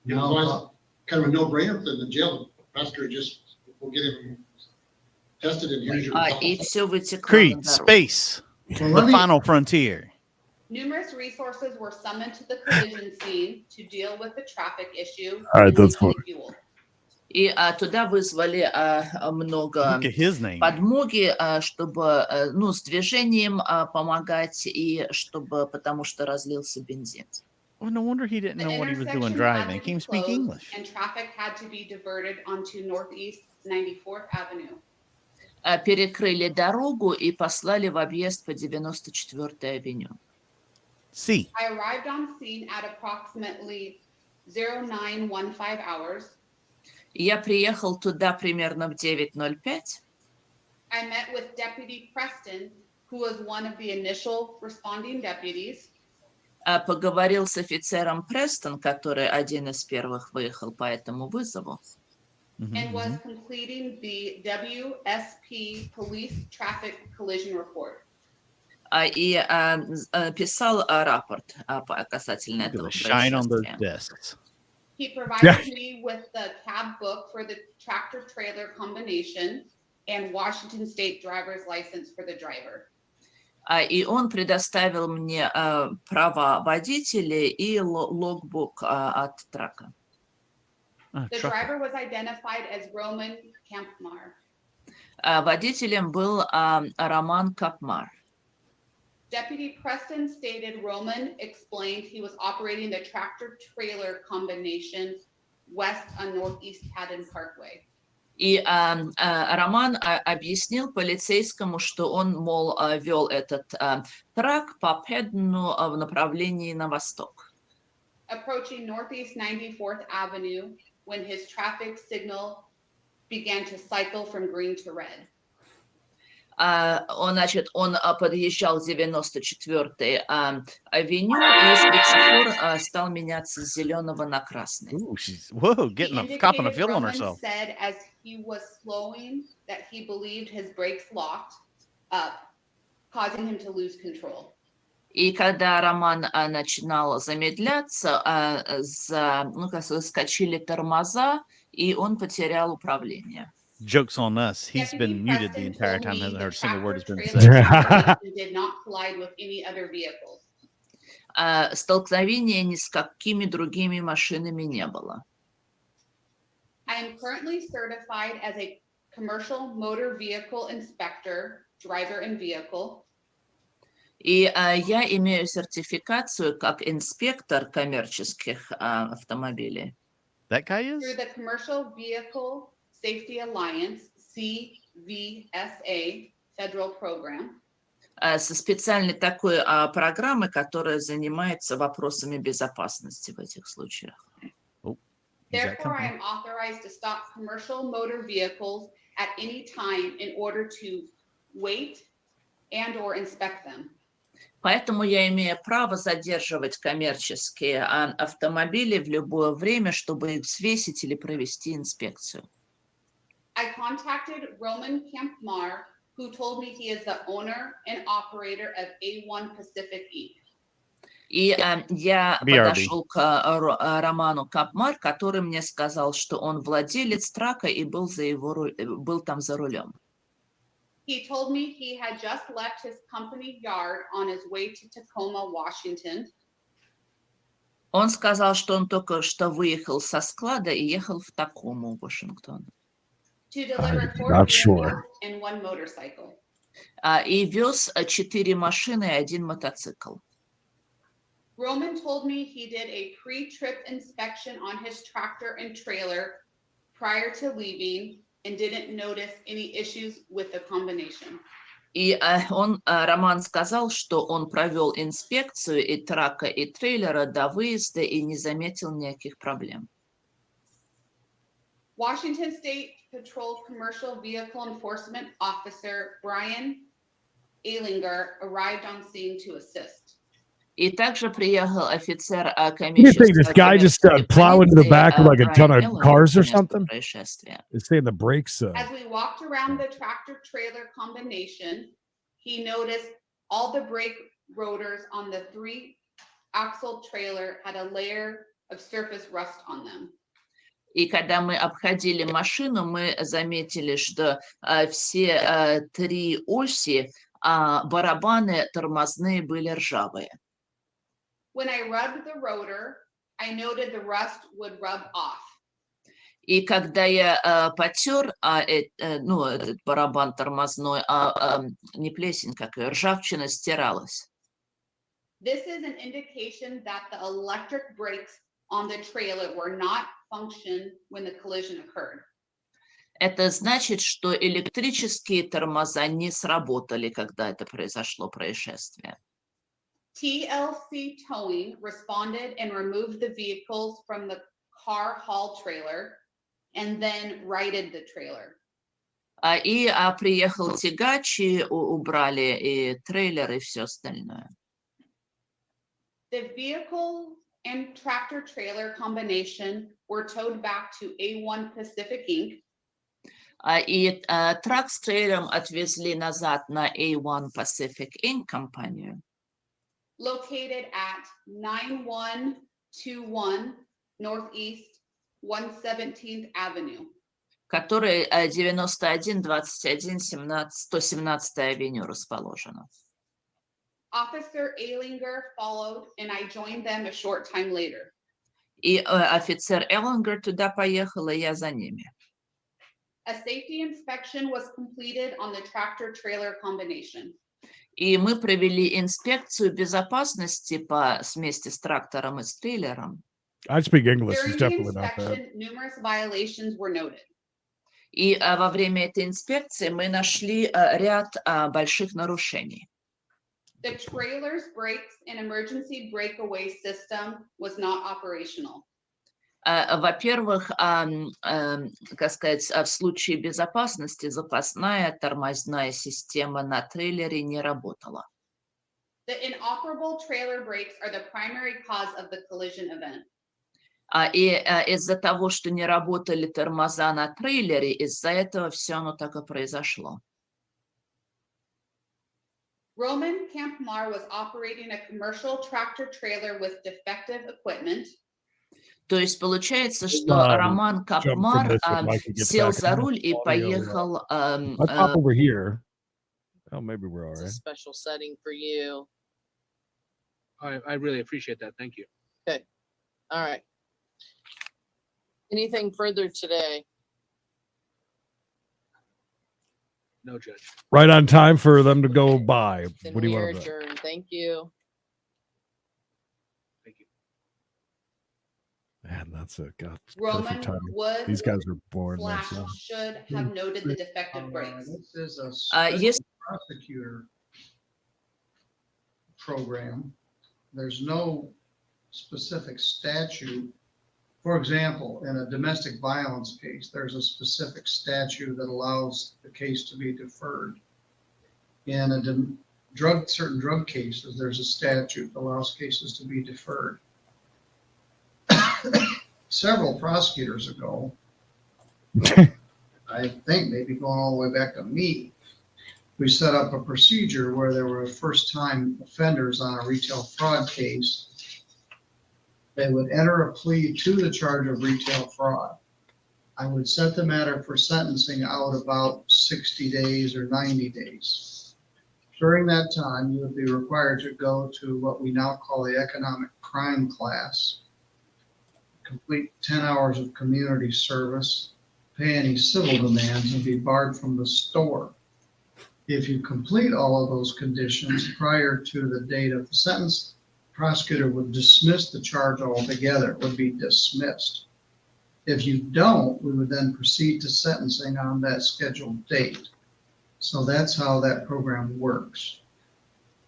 [SPEAKER 26] It was kind of a no-brainer for the jail. Pastor just, we'll get him tested and here's your
[SPEAKER 24] И
[SPEAKER 26] results.
[SPEAKER 24] все вытекло на
[SPEAKER 8] Creed,
[SPEAKER 24] дорогу.
[SPEAKER 8] space, the final frontier.
[SPEAKER 3] Numerous resources were summoned to the collision scene to deal with the traffic issue.
[SPEAKER 7] All right,
[SPEAKER 3] and
[SPEAKER 7] that's
[SPEAKER 3] leaking
[SPEAKER 7] funny.
[SPEAKER 3] fuel.
[SPEAKER 24] И туда вызвали много
[SPEAKER 8] Look at his name.
[SPEAKER 24] подмоги, чтобы ну, с движением помогать и чтобы, потому что разлился бензин.
[SPEAKER 8] Well, no wonder he didn't
[SPEAKER 3] The
[SPEAKER 8] know what he was doing
[SPEAKER 3] intersection
[SPEAKER 8] driving.
[SPEAKER 3] had
[SPEAKER 8] He
[SPEAKER 3] to be
[SPEAKER 8] can't speak
[SPEAKER 3] closed
[SPEAKER 8] English.
[SPEAKER 3] and traffic had to be diverted onto Northeast 94th Avenue.
[SPEAKER 24] Перекрыли дорогу и послали в объезд по 94-й авеню.
[SPEAKER 8] See.
[SPEAKER 3] I arrived on scene at approximately 0915 hours.
[SPEAKER 24] Я приехал туда примерно в 9:05.
[SPEAKER 3] I met with Deputy Preston, who was one of the initial responding deputies.
[SPEAKER 24] Поговорил с офицером Престон, который один из первых выехал по этому вызову.
[SPEAKER 3] And was completing the WSP police traffic collision report.
[SPEAKER 24] И писал рапорт касательно этого
[SPEAKER 8] Shine on those
[SPEAKER 24] происшествия.
[SPEAKER 8] desks.
[SPEAKER 3] He provided me with the cab book for the tractor trailer combination and Washington State driver's license for the driver.
[SPEAKER 24] И он предоставил мне права водителя и логбук от трака.
[SPEAKER 3] The driver was identified as Roman Kampmar.
[SPEAKER 24] Водителем был Роман Капмар.
[SPEAKER 3] Deputy Preston stated Roman explained he was operating the tractor trailer combination west on Northeast Haddon Parkway.
[SPEAKER 24] И Роман объяснил полицейскому, что он, мол, вел этот трак по Пэддену в направлении на восток.
[SPEAKER 3] Approaching Northeast 94th Avenue when his traffic signal began to cycle from green to red.
[SPEAKER 24] Он подъезжал к 94-й авеню, и светофор стал меняться с зеленого на красный.
[SPEAKER 8] Whoa, getting a cop and a feel on
[SPEAKER 3] Roman
[SPEAKER 8] herself.
[SPEAKER 3] said as he was slowing that he believed his brakes locked up, causing him to lose control.
[SPEAKER 24] И когда Роман начинал замедляться, скочили тормоза, и он потерял управление.
[SPEAKER 8] Joke's on us. He's been muted the entire time, hasn't heard a single word has been
[SPEAKER 3] said. Did not collide with any other vehicles.
[SPEAKER 24] Столкновения ни с какими другими машинами не было.
[SPEAKER 3] I am currently certified as a commercial motor vehicle inspector, driver and vehicle.
[SPEAKER 24] И я имею сертификацию как инспектор коммерческих автомобилей.
[SPEAKER 8] That guy is?
[SPEAKER 3] Through the Commercial Vehicle Safety Alliance, CVSA, federal program.
[SPEAKER 24] Со специальной такой программы, которая занимается вопросами безопасности в этих случаях.
[SPEAKER 3] Therefore, I am authorized to stop commercial motor vehicles at any time in order to wait and or inspect them.
[SPEAKER 24] Поэтому я имею право задерживать коммерческие автомобили в любое время, чтобы их взвесить или провести инспекцию.
[SPEAKER 3] I contacted Roman Kampmar, who told me he is the owner and operator of A1 Pacific Inc.
[SPEAKER 24] И я подошел к Роману Капмар, который мне сказал, что он владелец трака и был там за рулем.
[SPEAKER 3] He told me he had just left his company yard on his way to Tacoma, Washington.
[SPEAKER 24] Он сказал, что он только что выехал со склада и ехал в Такому, Вашингтон.
[SPEAKER 3] To deliver 4
[SPEAKER 7] Not
[SPEAKER 3] vehicles
[SPEAKER 7] sure.
[SPEAKER 3] and 1 motorcycle.
[SPEAKER 24] И вез 4 машины и 1 мотоцикл.
[SPEAKER 3] Roman told me he did a pre-trip inspection on his tractor and trailer prior to leaving and didn't notice any issues with the combination.
[SPEAKER 24] И Роман сказал, что он провел инспекцию и трака, и трейлера до выезда и не заметил никаких проблем.
[SPEAKER 3] Washington State Patrol Commercial Vehicle Enforcement Officer Brian Eilinger arrived on scene to assist.
[SPEAKER 10] И также приехал офицер
[SPEAKER 7] What do you think? This guy just plow into the back of like a ton of cars or something?
[SPEAKER 10] происшествия.
[SPEAKER 7] They're saying the brakes.
[SPEAKER 3] As we walked around the tractor trailer combination, he noticed all the brake rotors on the 3-axle trailer had a layer of surface rust on them.
[SPEAKER 10] И когда мы обходили машину, мы заметили, что все 3 оси, барабаны тормозные были ржавые.
[SPEAKER 3] When I rubbed the rotor, I noted the rust would rub off.
[SPEAKER 10] И когда я потер этот барабан тормозной, не плесень, как ржавчина стиралась.
[SPEAKER 3] This is an indication that the electric brakes on the trailer were not function when the collision occurred.
[SPEAKER 10] Это значит, что электрические тормоза не сработали, когда это произошло происшествие.
[SPEAKER 3] TLC Towing responded and removed the vehicles from the car haul trailer and then righted the trailer.
[SPEAKER 10] И приехал тягач, и убрали и трейлер, и все остальное.
[SPEAKER 3] The vehicle and tractor trailer combination were towed back to A1 Pacific Inc.
[SPEAKER 10] И трак с трейлером отвезли назад на A1 Pacific Inc. компанию.
[SPEAKER 3] Located at 9121 Northeast 117th Avenue.
[SPEAKER 10] Который 9121 117 авеню расположена.
[SPEAKER 3] Officer Alinger followed, and I joined them a short time later.
[SPEAKER 10] И офицер Эллингер туда поехал, и я за ними.
[SPEAKER 3] A safety inspection was completed on the tractor trailer combination.
[SPEAKER 10] И мы провели инспекцию безопасности вместе с трактором и с трейлером.
[SPEAKER 7] I speak English.
[SPEAKER 3] During
[SPEAKER 7] It's
[SPEAKER 3] the
[SPEAKER 7] definitely not bad.
[SPEAKER 3] inspection, numerous violations were noted.
[SPEAKER 10] И во время этой инспекции мы нашли ряд больших нарушений.
[SPEAKER 3] The trailer's brakes and emergency breakaway system was not operational.
[SPEAKER 10] Во-первых, как сказать, в случае безопасности запасная тормозная система на трейлере не работала.
[SPEAKER 3] The inoperable trailer brakes are the primary cause of the collision event.
[SPEAKER 10] И из-за того, что не работали тормоза на трейлере, из-за этого все оно так и произошло.
[SPEAKER 3] Roman Campmar was operating a commercial tractor trailer with defective equipment.
[SPEAKER 10] То есть получается, что Роман Капмар сел за руль и поехал.
[SPEAKER 7] I'll pop over here. Oh, maybe we're all
[SPEAKER 12] It's a
[SPEAKER 7] right.
[SPEAKER 12] special setting for you.
[SPEAKER 9] I really appreciate that. Thank you.
[SPEAKER 12] Okay. All right. Anything further today?
[SPEAKER 9] No, Judge.
[SPEAKER 7] Right on time for them to go by.
[SPEAKER 12] Then
[SPEAKER 7] What do you
[SPEAKER 12] we are
[SPEAKER 7] want to do?
[SPEAKER 12] adjourned. Thank you.
[SPEAKER 7] Man, that's a god.
[SPEAKER 3] Roman
[SPEAKER 7] Perfect timing.
[SPEAKER 3] would
[SPEAKER 7] These guys are bored.
[SPEAKER 3] slash should have noted the defective brakes.
[SPEAKER 4] This is a
[SPEAKER 10] Yes.
[SPEAKER 4] special prosecutor program. There's no specific statute. For example, in a domestic violence case, there's a specific statute that allows the case to be deferred. In a certain drug cases, there's a statute that allows cases to be deferred. Several prosecutors ago, I think maybe going all the way back to me, we set up a procedure where there were first-time offenders on a retail fraud case. They would enter a plea to the charge of retail fraud. I would set the matter for sentencing out about 60 days or 90 days. During that time, you would be required to go to what we now call the economic crime class, complete 10 hours of community service, pay any civil demands, and be barred from the store. If you complete all of those conditions prior to the date of the sentence, prosecutor would dismiss the charge altogether. It would be dismissed. If you don't, we would then proceed to sentencing on that scheduled date. So that's how that program works.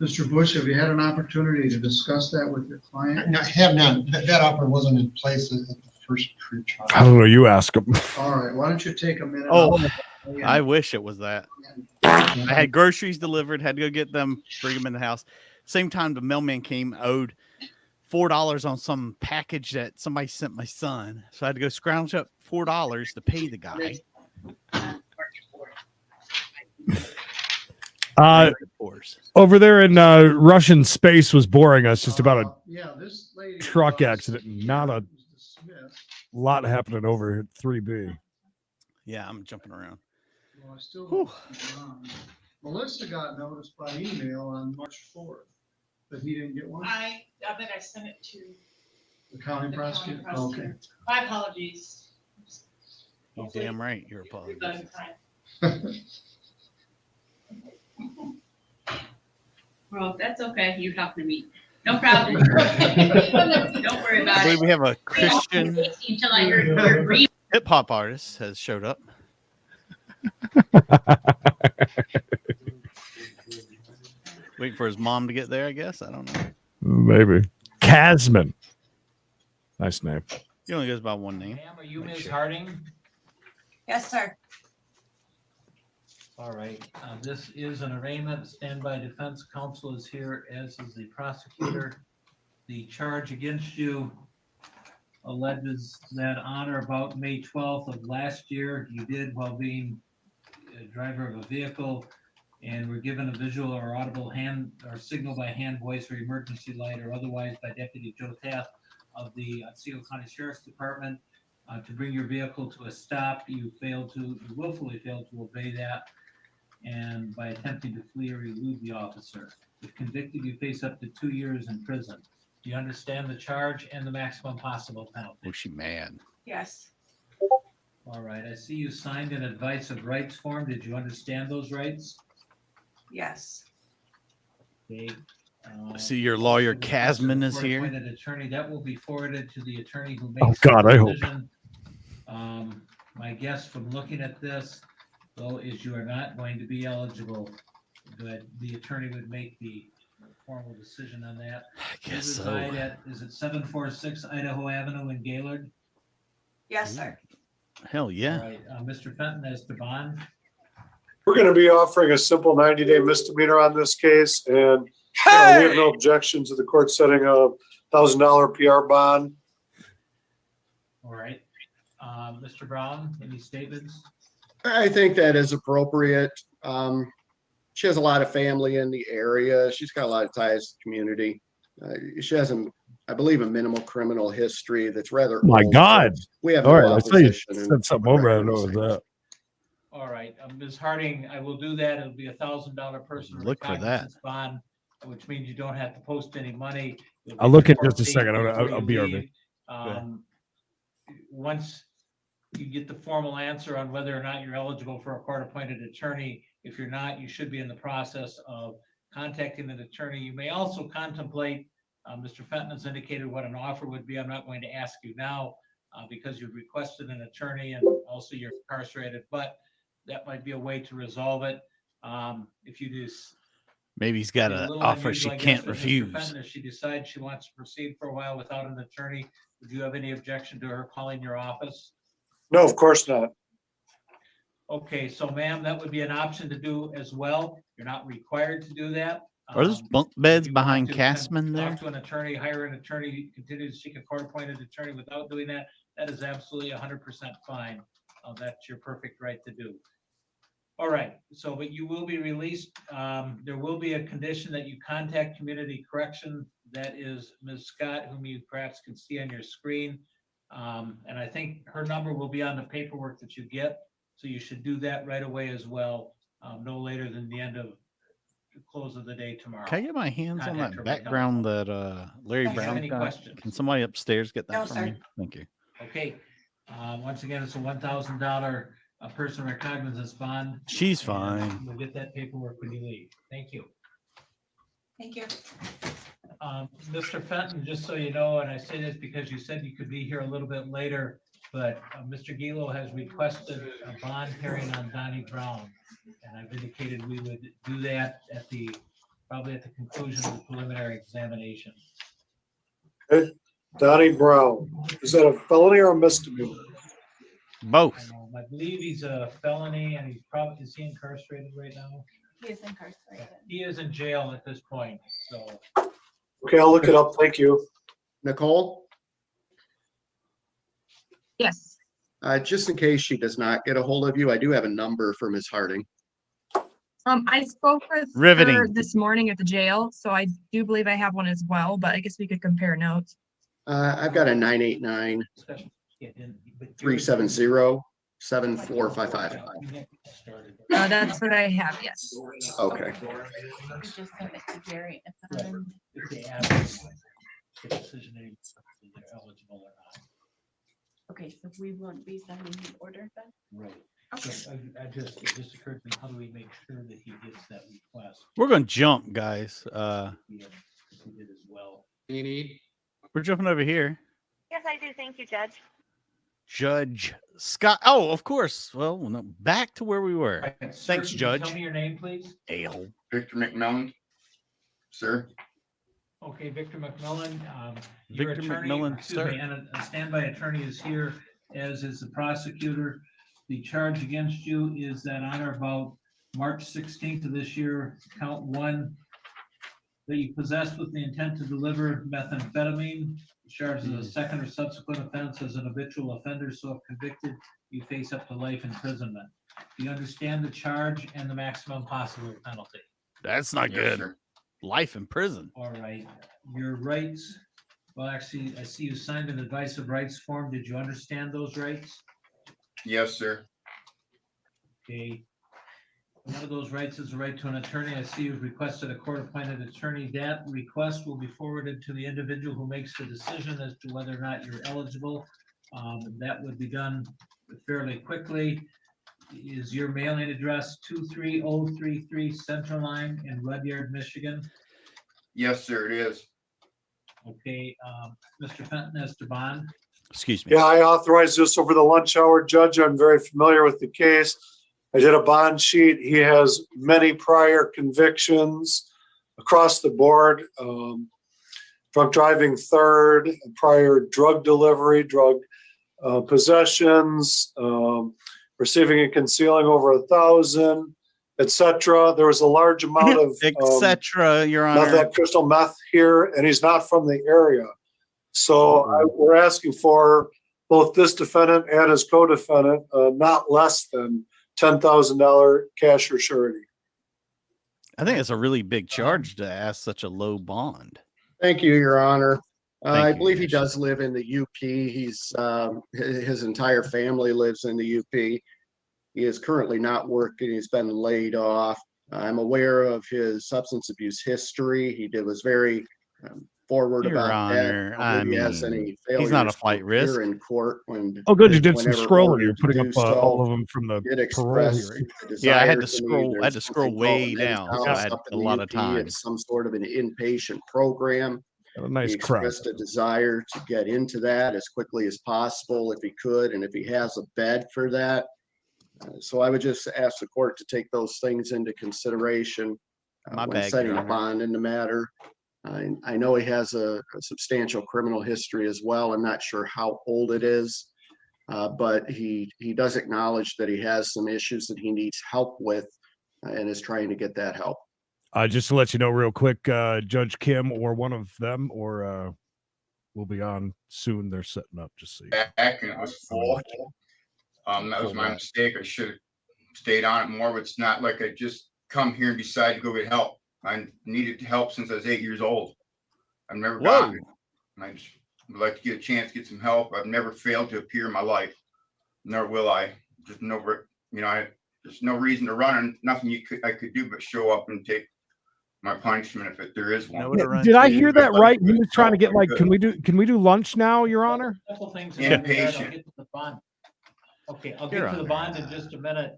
[SPEAKER 4] Mr. Bush, have you had an opportunity to discuss that with your client?
[SPEAKER 14] No, I have not. That offer wasn't in place at the first pre-trial.
[SPEAKER 7] I don't know. You ask them.
[SPEAKER 4] All right, why don't you take a minute?
[SPEAKER 8] Oh, I wish it was that. I had groceries delivered, had to go get them, bring them in the house. Same time the mailman came, owed $4 on some package that somebody sent my son. So I had to go scrounge up $4 to pay the guy.
[SPEAKER 7] Over there in Russian space was boring us just about a
[SPEAKER 4] Yeah, this lady.
[SPEAKER 7] truck
[SPEAKER 4] was
[SPEAKER 7] accident. Not a
[SPEAKER 4] dismissed.
[SPEAKER 7] lot happening over here at 3B.
[SPEAKER 8] Yeah, I'm jumping around.
[SPEAKER 4] Well, I still don't see Ron. Melissa got noticed by email on March 4th, but he didn't get one.
[SPEAKER 1] I bet I sent it to
[SPEAKER 4] The county
[SPEAKER 1] the
[SPEAKER 4] prosecutor.
[SPEAKER 1] county
[SPEAKER 4] Okay.
[SPEAKER 1] prosecutor. My apologies.
[SPEAKER 8] You're damn right. Your apologies.
[SPEAKER 1] Well, that's okay. You're talking to me. No problem. Don't worry
[SPEAKER 8] I
[SPEAKER 1] about
[SPEAKER 8] believe
[SPEAKER 1] it.
[SPEAKER 8] we have a Christian
[SPEAKER 1] Until I heard your brief.
[SPEAKER 8] hip hop artist has showed up. Waiting for his mom to get there, I guess. I don't know.
[SPEAKER 7] Maybe. Casman. Nice name.
[SPEAKER 8] He only goes by one name.
[SPEAKER 9] Ma'am, are you Ms. Harding?
[SPEAKER 1] Yes, sir.
[SPEAKER 9] All right, this is an arraignment. Standby defense counsel is here, as is the prosecutor. The charge against you alleges that on or about May 12th of last year, you did, while being a driver of a vehicle and were given a visual or audible hand or signal by hand, voice, or emergency light or otherwise by Deputy Joe Taft of the Otsego County Sheriff's Department to bring your vehicle to a stop. You willfully failed to obey that, and by attempting to flee or elude the officer. If convicted, you face up to 2 years in prison. Do you understand the charge and the maximum possible penalty?
[SPEAKER 8] Was she mad?
[SPEAKER 1] Yes.
[SPEAKER 9] All right, I see you signed an advice of rights form. Did you understand those rights?
[SPEAKER 1] Yes.
[SPEAKER 9] Okay.
[SPEAKER 8] I see your lawyer, Casman, is here.
[SPEAKER 9] Court-appointed attorney, that will be forwarded to the attorney who
[SPEAKER 7] Oh,
[SPEAKER 9] makes.
[SPEAKER 7] God,
[SPEAKER 9] the
[SPEAKER 7] I hope.
[SPEAKER 9] decision. My guess from looking at this, though, is you are not going to be eligible, but the attorney would make the formal decision on that.
[SPEAKER 8] I guess
[SPEAKER 9] You
[SPEAKER 8] so.
[SPEAKER 9] reside at, is it 746 Idaho Avenue in Gaylord?
[SPEAKER 1] Yes, sir.
[SPEAKER 8] Hell
[SPEAKER 9] All
[SPEAKER 8] yeah.
[SPEAKER 9] right, Mr. Fenton, as to bond,
[SPEAKER 2] We're going to be offering a simple 90-day misdemeanor on this case, and we have no objection to the court setting a $1,000 PR bond.
[SPEAKER 9] all right. Mr. Brown, any statements?
[SPEAKER 11] I think that is appropriate. She has a lot of family in the area. She's got a lot of ties to the community. She has, I believe, a minimal criminal history that's rather
[SPEAKER 7] My
[SPEAKER 11] old.
[SPEAKER 7] God.
[SPEAKER 11] We have
[SPEAKER 7] All
[SPEAKER 11] no
[SPEAKER 7] right. I saw you
[SPEAKER 11] opposition in
[SPEAKER 7] said something over. I don't know what was that.
[SPEAKER 9] All right, Ms. Harding, I will do that. It'll be $1,000 personal
[SPEAKER 8] Look for that.
[SPEAKER 9] recognizance bond, which means you don't have to post any money. You'll
[SPEAKER 7] I'll
[SPEAKER 9] get
[SPEAKER 7] look
[SPEAKER 9] the
[SPEAKER 7] in just a
[SPEAKER 9] court date
[SPEAKER 7] second.
[SPEAKER 9] before
[SPEAKER 7] I'll
[SPEAKER 9] you
[SPEAKER 7] be
[SPEAKER 9] leave.
[SPEAKER 7] over.
[SPEAKER 9] Once you get the formal answer on whether or not you're eligible for a court-appointed attorney, if you're not, you should be in the process of contacting an attorney. You may also contemplate, Mr. Fenton has indicated what an offer would be. I'm not going to ask you now because you've requested an attorney and also you're incarcerated, but that might be a way to resolve it. If you do.
[SPEAKER 8] Maybe he's got
[SPEAKER 9] It's a
[SPEAKER 8] an
[SPEAKER 9] little
[SPEAKER 8] offer
[SPEAKER 9] unusual,
[SPEAKER 8] she
[SPEAKER 9] I guess,
[SPEAKER 8] can't
[SPEAKER 9] with Mr.
[SPEAKER 8] refuse.
[SPEAKER 9] Fenton. If she decides she wants to proceed for a while without an attorney, would you have any objection to her calling your office?
[SPEAKER 2] No, of course not.
[SPEAKER 9] Okay, so ma'am, that would be an option to do as well. You're not required to do that.
[SPEAKER 8] Are those bunk
[SPEAKER 9] If
[SPEAKER 8] beds
[SPEAKER 9] you
[SPEAKER 8] behind
[SPEAKER 9] want to
[SPEAKER 8] Casman there?
[SPEAKER 9] Talk to an attorney, hire an attorney, continue to seek a court-appointed attorney without doing that. That is absolutely 100% fine. That's your perfect right to do. All right, so, but you will be released. There will be a condition that you contact Community Correction. That is Ms. Scott, whom you perhaps can see on your screen. And I think her number will be on the paperwork that you get. So you should do that right away as well, no later than the end of the close of the day tomorrow.
[SPEAKER 8] Can I get my hands on
[SPEAKER 9] Contact
[SPEAKER 8] that
[SPEAKER 9] her by
[SPEAKER 8] background that Larry
[SPEAKER 9] Do you have
[SPEAKER 8] Brown
[SPEAKER 9] any
[SPEAKER 8] got?
[SPEAKER 9] questions?
[SPEAKER 8] Can somebody upstairs get that
[SPEAKER 1] No,
[SPEAKER 8] for
[SPEAKER 1] sir.
[SPEAKER 8] me? Thank you.
[SPEAKER 9] Okay, once again, it's a $1,000 personal recognizance bond.
[SPEAKER 8] She's
[SPEAKER 9] and
[SPEAKER 8] fine.
[SPEAKER 9] You'll get that paperwork when you leave. Thank you.
[SPEAKER 1] Thank you.
[SPEAKER 9] Mr. Fenton, just so you know, and I say this because you said you could be here a little bit later, but Mr. Gilo has requested a bond hearing on Donnie Brown. And I've indicated we would do that probably at the conclusion of the preliminary examination.
[SPEAKER 2] Okay. Donnie Brown, is that a felony or a misdemeanor?
[SPEAKER 8] Both.
[SPEAKER 9] I believe he's a felony and is he incarcerated right now?
[SPEAKER 1] He is incarcerated.
[SPEAKER 9] He is in jail at this point, so.
[SPEAKER 2] Okay, I'll look it up. Thank you.
[SPEAKER 11] Nicole,
[SPEAKER 15] Yes.
[SPEAKER 11] just in case she does not get a hold of you, I do have a number for Ms. Harding.
[SPEAKER 15] I spoke with her
[SPEAKER 8] Riveting.
[SPEAKER 15] this morning at the jail, so I do believe I have one as well, but I guess we could compare notes.
[SPEAKER 11] I've got a 989-370-7455.
[SPEAKER 15] That's what I have, yes.
[SPEAKER 11] Okay.
[SPEAKER 1] You just send it to Gary. It's not in-
[SPEAKER 9] If they ask the decision, they're eligible or not.
[SPEAKER 1] Okay, so we won't be signing the order then?
[SPEAKER 9] Right. So it just occurred to me, how do we make sure that he gets that request?
[SPEAKER 8] We're going to jump, guys.
[SPEAKER 9] We did as well.
[SPEAKER 11] You need?
[SPEAKER 8] We're jumping over here.
[SPEAKER 18] Yes, I do. Thank you, Judge.
[SPEAKER 8] Judge Scott. Oh, of course. Well, no, back to where we were.
[SPEAKER 9] Right, sir,
[SPEAKER 8] Thanks,
[SPEAKER 9] can you
[SPEAKER 8] Judge.
[SPEAKER 9] Tell me your name, please.
[SPEAKER 8] Ale.
[SPEAKER 11] Victor McMillan, sir.
[SPEAKER 9] Okay, Victor McMillan. Your
[SPEAKER 8] Victor
[SPEAKER 9] attorney,
[SPEAKER 8] McMillan,
[SPEAKER 9] excuse
[SPEAKER 8] sir.
[SPEAKER 9] me, and a standby attorney is here, as is the prosecutor. The charge against you is that on or about March 16th of this year, count 1, that you possessed with the intent to deliver methamphetamine. Charged as a second or subsequent offense as an habitual offender, so if convicted, you face up to life imprisonment. Do you understand the charge and the maximum possible penalty?
[SPEAKER 8] That's not
[SPEAKER 11] Yes,
[SPEAKER 8] good.
[SPEAKER 11] sir.
[SPEAKER 8] Life in prison.
[SPEAKER 9] All right, your rights, well, actually, I see you signed an advice of rights form. Did you understand those rights?
[SPEAKER 11] Yes, sir.
[SPEAKER 9] Okay. One of those rights is the right to an attorney. I see you've requested a court-appointed attorney. That request will be forwarded to the individual who makes the decision as to whether or not you're eligible. That would be done fairly quickly. Is your mailing address 23033 Central Line in Rudyard, Michigan?
[SPEAKER 11] Yes, sir, it is.
[SPEAKER 9] Okay, Mr. Fenton, as to bond.
[SPEAKER 8] Excuse me.
[SPEAKER 2] Yeah, I authorized this over the lunch hour, Judge. I'm very familiar with the case. I did a bond sheet. He has many prior convictions across the board. Drunk driving third, prior drug delivery, drug possessions, receiving and concealing over 1,000, etc. There was a large amount of
[SPEAKER 8] etc. Your Honor.
[SPEAKER 2] that crystal meth here, and he's not from the area. So we're asking for both this defendant and his co-defendant not less than $10,000 cash or surety.
[SPEAKER 8] I think it's a really big charge to ask such a low bond.
[SPEAKER 11] Thank you, Your Honor. I
[SPEAKER 8] you,
[SPEAKER 11] believe he
[SPEAKER 8] Commissioner.
[SPEAKER 11] does live in the UP. He's, his entire family lives in the UP. He is currently not working. He's been laid off. I'm aware of his substance abuse history. He was very forward
[SPEAKER 8] Your
[SPEAKER 11] about
[SPEAKER 8] Honor,
[SPEAKER 11] that.
[SPEAKER 8] I
[SPEAKER 11] He has
[SPEAKER 8] mean,
[SPEAKER 11] any
[SPEAKER 8] he's not a
[SPEAKER 11] failures to
[SPEAKER 8] flight risk.
[SPEAKER 11] appear in court when.
[SPEAKER 7] Oh, good. You did some
[SPEAKER 11] whenever
[SPEAKER 7] scrolling. You're
[SPEAKER 11] ordered to
[SPEAKER 7] putting
[SPEAKER 11] do
[SPEAKER 7] up
[SPEAKER 11] so.
[SPEAKER 7] all of them from the
[SPEAKER 11] Did
[SPEAKER 7] parole
[SPEAKER 11] express
[SPEAKER 7] hearing.
[SPEAKER 11] a
[SPEAKER 8] Yeah, I had
[SPEAKER 11] desire
[SPEAKER 8] to
[SPEAKER 11] me.
[SPEAKER 8] scroll. I had
[SPEAKER 11] There's
[SPEAKER 8] to scroll
[SPEAKER 11] something called
[SPEAKER 8] way
[SPEAKER 11] a men's
[SPEAKER 8] down, so I
[SPEAKER 11] house
[SPEAKER 8] had
[SPEAKER 11] up in
[SPEAKER 8] a
[SPEAKER 11] the
[SPEAKER 8] lot of
[SPEAKER 11] UP.
[SPEAKER 8] time.
[SPEAKER 11] It's some sort of an inpatient program.
[SPEAKER 7] Got a nice
[SPEAKER 11] He
[SPEAKER 7] crowd.
[SPEAKER 11] expressed a desire to get into that as quickly as possible if he could, and if he has a bed for that. So I would just ask the court to take those things into consideration
[SPEAKER 8] My
[SPEAKER 11] when
[SPEAKER 8] bad,
[SPEAKER 11] setting
[SPEAKER 8] Your
[SPEAKER 11] a
[SPEAKER 8] Honor.
[SPEAKER 11] bond in the matter. I know he has a substantial criminal history as well. I'm not sure how old it is, but he does acknowledge that he has some issues that he needs help with and is trying to get that help.
[SPEAKER 7] Just to let you know real quick, Judge Kim or one of them or will be on soon. They're setting up, just so you know.
[SPEAKER 16] Back and it was full. That was my mistake. I should have stayed on it more, but it's not like I just come here and decide to go get help. I needed help since I was 8 years old. I've never gotten it. I just would like to get a chance to get some help. I've never failed to appear in my life. Nor will I. Just no, there's no reason to run and nothing I could do but show up and take my punishment if there is one.
[SPEAKER 7] Did I hear that right? He was trying to get like, can we do lunch now, Your Honor?
[SPEAKER 9] Couple things.
[SPEAKER 16] Yeah.
[SPEAKER 9] I'll get to the bond. Okay, I'll get
[SPEAKER 8] Your
[SPEAKER 9] to the
[SPEAKER 8] Honor.
[SPEAKER 9] bond in just a minute.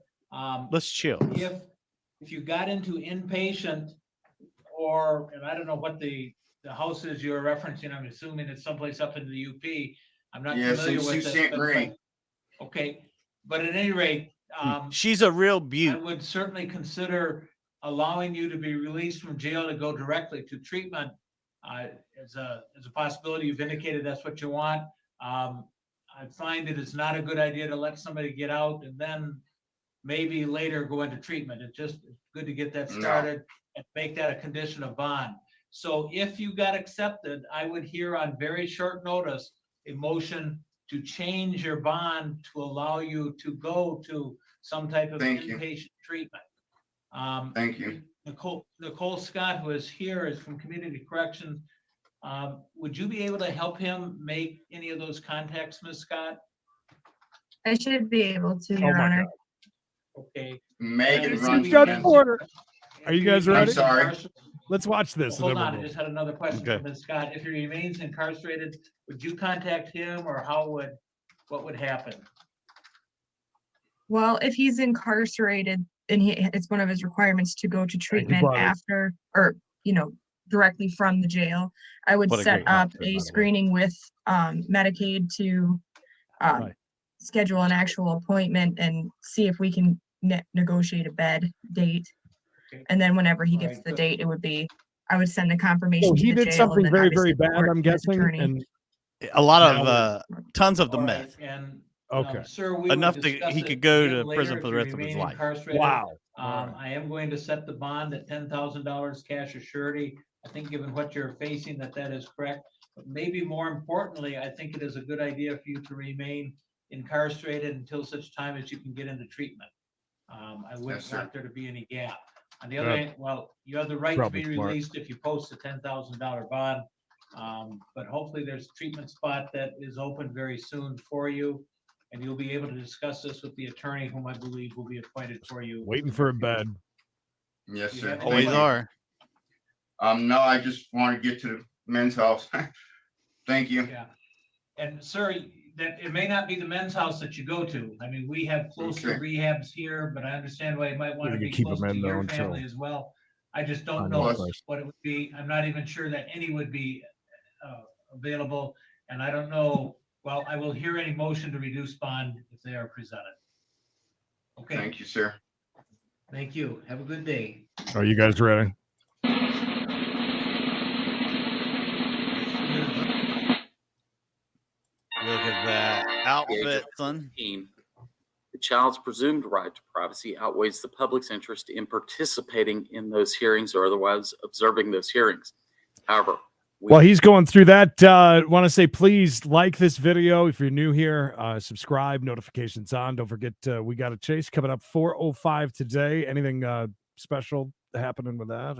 [SPEAKER 8] Let's chill.
[SPEAKER 9] If you got into inpatient and I don't know what the house is you're referencing, I'm assuming it's someplace up in the UP. I'm not
[SPEAKER 16] Yes,
[SPEAKER 9] familiar
[SPEAKER 16] in
[SPEAKER 9] with
[SPEAKER 16] Sault
[SPEAKER 9] it.
[SPEAKER 16] Ste. Marie.
[SPEAKER 9] Okay, but at any rate,
[SPEAKER 8] She's a real
[SPEAKER 9] I
[SPEAKER 8] beaut.
[SPEAKER 9] would certainly consider allowing you to be released from jail to go directly to treatment as a possibility. You've indicated that's what you want. I find it is not a good idea to let somebody get out and then maybe later go into treatment. It's just good to get that
[SPEAKER 16] No.
[SPEAKER 9] started and make that a condition of bond. So if you got accepted, I would hear on very short notice a motion to change your bond to allow you to go to some type of
[SPEAKER 16] Thank you.
[SPEAKER 9] inpatient treatment.
[SPEAKER 16] Thank you.
[SPEAKER 9] Nicole Scott, who is here, is from Community Corrections. Would you be able to help him make any of those contacts, Ms. Scott?
[SPEAKER 15] I should be able to,
[SPEAKER 7] Oh
[SPEAKER 15] Your
[SPEAKER 7] my
[SPEAKER 15] Honor.
[SPEAKER 7] God.
[SPEAKER 9] Okay.
[SPEAKER 16] Megan
[SPEAKER 9] And-
[SPEAKER 16] runs.
[SPEAKER 7] Judge
[SPEAKER 16] and-
[SPEAKER 7] Porter. Are you guys
[SPEAKER 16] I'm
[SPEAKER 7] ready?
[SPEAKER 16] sorry.
[SPEAKER 7] Let's watch this. and
[SPEAKER 9] Hold
[SPEAKER 7] then
[SPEAKER 9] on,
[SPEAKER 7] we'll
[SPEAKER 9] I
[SPEAKER 7] go.
[SPEAKER 9] just had another question
[SPEAKER 7] Okay.
[SPEAKER 9] from Ms. Scott. If he remains incarcerated, would you contact him, or what would happen?
[SPEAKER 15] Well, if he's incarcerated and it's one of his requirements to go to treatment
[SPEAKER 7] brought it.
[SPEAKER 15] after, or, directly from the jail, I would
[SPEAKER 7] What a
[SPEAKER 15] set
[SPEAKER 7] great
[SPEAKER 15] up
[SPEAKER 7] doctor, by the
[SPEAKER 15] a
[SPEAKER 7] way.
[SPEAKER 15] screening with Medicaid to
[SPEAKER 7] Right.
[SPEAKER 15] schedule an actual appointment and see if we can negotiate a bed date.
[SPEAKER 9] Okay.
[SPEAKER 15] And then whenever he gets
[SPEAKER 9] Alright,
[SPEAKER 15] the
[SPEAKER 9] good.
[SPEAKER 15] date, I would send a confirmation
[SPEAKER 7] So
[SPEAKER 15] to
[SPEAKER 7] he
[SPEAKER 15] the
[SPEAKER 7] did
[SPEAKER 15] jail.
[SPEAKER 7] something
[SPEAKER 15] and then
[SPEAKER 7] very, very
[SPEAKER 15] obviously
[SPEAKER 7] bad,
[SPEAKER 15] report
[SPEAKER 7] I'm
[SPEAKER 15] to his
[SPEAKER 7] guessing,
[SPEAKER 15] attorney.
[SPEAKER 8] A
[SPEAKER 7] and
[SPEAKER 8] lot
[SPEAKER 7] Now
[SPEAKER 8] of tons of the
[SPEAKER 9] All
[SPEAKER 8] meth.
[SPEAKER 9] right, and
[SPEAKER 7] okay.
[SPEAKER 9] sir, we
[SPEAKER 8] Enough
[SPEAKER 9] would
[SPEAKER 8] that
[SPEAKER 9] discuss
[SPEAKER 8] he
[SPEAKER 9] it
[SPEAKER 8] could go
[SPEAKER 9] again
[SPEAKER 8] to prison
[SPEAKER 9] later
[SPEAKER 8] for
[SPEAKER 9] if
[SPEAKER 8] the
[SPEAKER 9] you
[SPEAKER 8] rest of his
[SPEAKER 9] remain
[SPEAKER 8] life.
[SPEAKER 9] incarcerated.
[SPEAKER 7] Wow. All right.
[SPEAKER 9] I am going to set the bond at $10,000 cash or surety. I think given what you're facing, that is correct. But maybe more importantly, I think it is a good idea for you to remain incarcerated until such time as you can get into treatment. I wouldn't
[SPEAKER 16] sir.
[SPEAKER 9] want there to be any gap. On the other
[SPEAKER 7] Yeah.
[SPEAKER 9] hand, well, you have the right to
[SPEAKER 7] Probably
[SPEAKER 9] be
[SPEAKER 7] smart.
[SPEAKER 9] released if you post a $10,000 bond. But hopefully there's a treatment spot that is open very soon for you. And you'll be able to discuss this with the attorney whom I believe will be appointed for you.
[SPEAKER 7] Waiting for a bed.
[SPEAKER 16] Yes,
[SPEAKER 9] You
[SPEAKER 16] sir.
[SPEAKER 9] have
[SPEAKER 16] Thank
[SPEAKER 8] Always
[SPEAKER 16] you.
[SPEAKER 8] are.
[SPEAKER 16] No, I just want to get to the men's house. Thank you.
[SPEAKER 9] Yeah. And sir, that it may not be the men's house that you go to. I mean, we have closer
[SPEAKER 16] Okay.
[SPEAKER 9] rehabs here, but I understand why you might want to
[SPEAKER 7] You
[SPEAKER 9] be
[SPEAKER 7] could keep
[SPEAKER 9] close
[SPEAKER 7] them
[SPEAKER 9] to
[SPEAKER 7] in, though,
[SPEAKER 9] your
[SPEAKER 7] until
[SPEAKER 9] family as well. I just don't
[SPEAKER 7] find
[SPEAKER 9] know
[SPEAKER 7] another place.
[SPEAKER 9] what it would be. I'm not even sure that any would be available. And I don't know, well, I will hear any motion to reduce bond if they are presented. Okay,
[SPEAKER 16] Thank you, sir.
[SPEAKER 9] thank you. Have a good day.
[SPEAKER 7] Are you guys ready?
[SPEAKER 8] Look at that outfit, son.
[SPEAKER 17] The child's presumed right to privacy outweighs the public's interest in participating in those hearings or otherwise observing those hearings. However,
[SPEAKER 7] While he's going through that, want to say please like this video. If you're new here, subscribe, notifications on. Don't forget, we got a chase coming up 4:05 today. Anything special happening with that?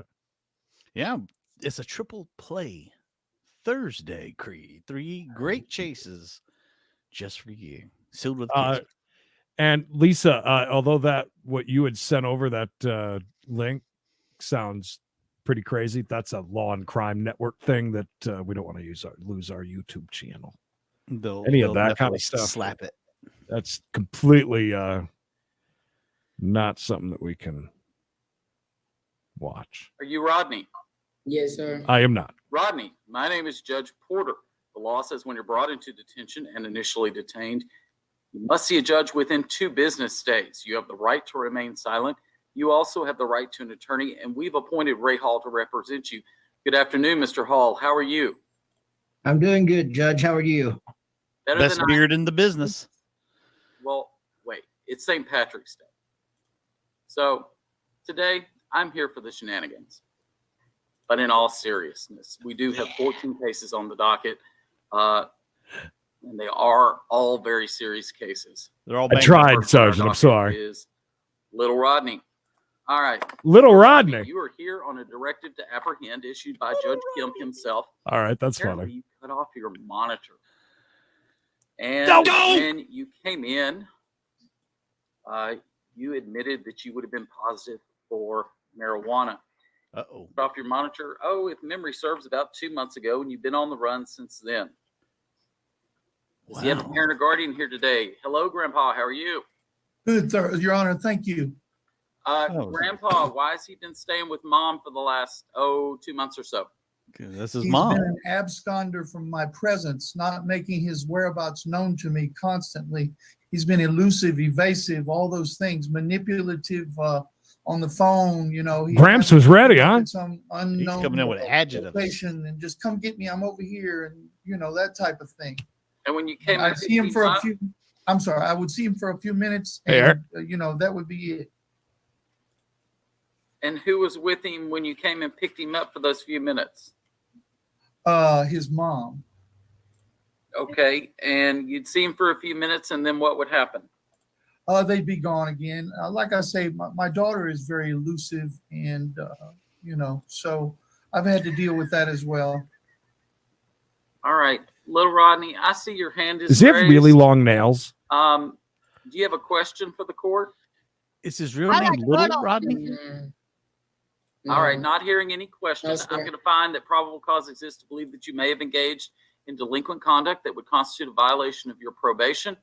[SPEAKER 8] Yeah, it's a triple play Thursday, Creed. 3 great chases just for you. Sealed with a kiss.
[SPEAKER 7] And Lisa, although that what you had sent over that link sounds pretty crazy, that's a law and crime network thing that we don't want to lose our YouTube channel. Any of that kind
[SPEAKER 8] definitely
[SPEAKER 7] of stuff,
[SPEAKER 8] slap it.
[SPEAKER 7] That's completely not something that we can watch.
[SPEAKER 17] are you Rodney?
[SPEAKER 24] Yes, sir.
[SPEAKER 7] I am not.
[SPEAKER 17] Rodney, my name is Judge Porter. The law says when you're brought into detention and initially detained, you must see a judge within 2 business days. You have the right to remain silent. You also have the right to an attorney, and we've appointed Ray Hall to represent you. Good afternoon, Mr. Hall. How are you?
[SPEAKER 24] I'm doing good, Judge. How are you?
[SPEAKER 17] Better
[SPEAKER 8] Best
[SPEAKER 17] than
[SPEAKER 8] beard in the business.
[SPEAKER 17] Well, wait, it's St. Patrick's Day. So today I'm here for the shenanigans. But in all seriousness, we do have 14 cases on the docket. And they are all very serious cases.
[SPEAKER 8] They're all
[SPEAKER 7] I tried, Sergeant. I'm
[SPEAKER 17] Docket
[SPEAKER 7] sorry.
[SPEAKER 17] Is Little Rodney. All right.
[SPEAKER 7] Little Rodney.
[SPEAKER 17] You are here on a directive to apprehend issued by Judge Kim himself.
[SPEAKER 7] All right, that's
[SPEAKER 17] Apparently
[SPEAKER 7] funny.
[SPEAKER 17] You cut off your monitor. And
[SPEAKER 7] No!
[SPEAKER 17] when you came in, you admitted that you would have been positive for marijuana.
[SPEAKER 8] Uh-oh.
[SPEAKER 17] Cut off your monitor. Oh, if memory serves, about 2 months ago, and you've been on the run since then. Does he have a parent or guardian here today? Hello, Grandpa. How are you?
[SPEAKER 19] Good, sir. Your Honor, thank you.
[SPEAKER 17] Grandpa, why has he been staying with Mom for the last 2 months or so?
[SPEAKER 8] This is
[SPEAKER 19] He's
[SPEAKER 8] Mom.
[SPEAKER 19] been an absconder from my presence, not making his whereabouts known to me constantly. He's been elusive, evasive, all those things, manipulative on the phone. You know, he
[SPEAKER 7] Gramps was ready, huh?
[SPEAKER 19] some unknown
[SPEAKER 8] He's coming in with adjectives.
[SPEAKER 19] location and just come get me. I'm over here, and you know that type of thing.
[SPEAKER 17] And when you came
[SPEAKER 19] I
[SPEAKER 17] in,
[SPEAKER 19] see him for a few. I'm sorry, I would see him for a few minutes
[SPEAKER 7] Hey, Eric.
[SPEAKER 19] and, that would be it.
[SPEAKER 17] And who was with him when you came and picked him up for those few minutes?
[SPEAKER 19] His mom.
[SPEAKER 17] Okay, and you'd see him for a few minutes, and then what would happen?
[SPEAKER 19] They'd be gone again. Like I say, my daughter is very elusive and, so I've had to deal with that as well.
[SPEAKER 17] All right, little Rodney, I see your hand is
[SPEAKER 7] Does he have
[SPEAKER 17] raised.
[SPEAKER 7] really long nails?
[SPEAKER 17] Do you have a question for the court?
[SPEAKER 8] Is his real name Little Rodney?
[SPEAKER 17] All right, not hearing any questions,
[SPEAKER 26] No,
[SPEAKER 17] I'm
[SPEAKER 26] sir.
[SPEAKER 17] going to find that probable cause exists to believe that you may have engaged in delinquent conduct that would constitute a violation of your probation.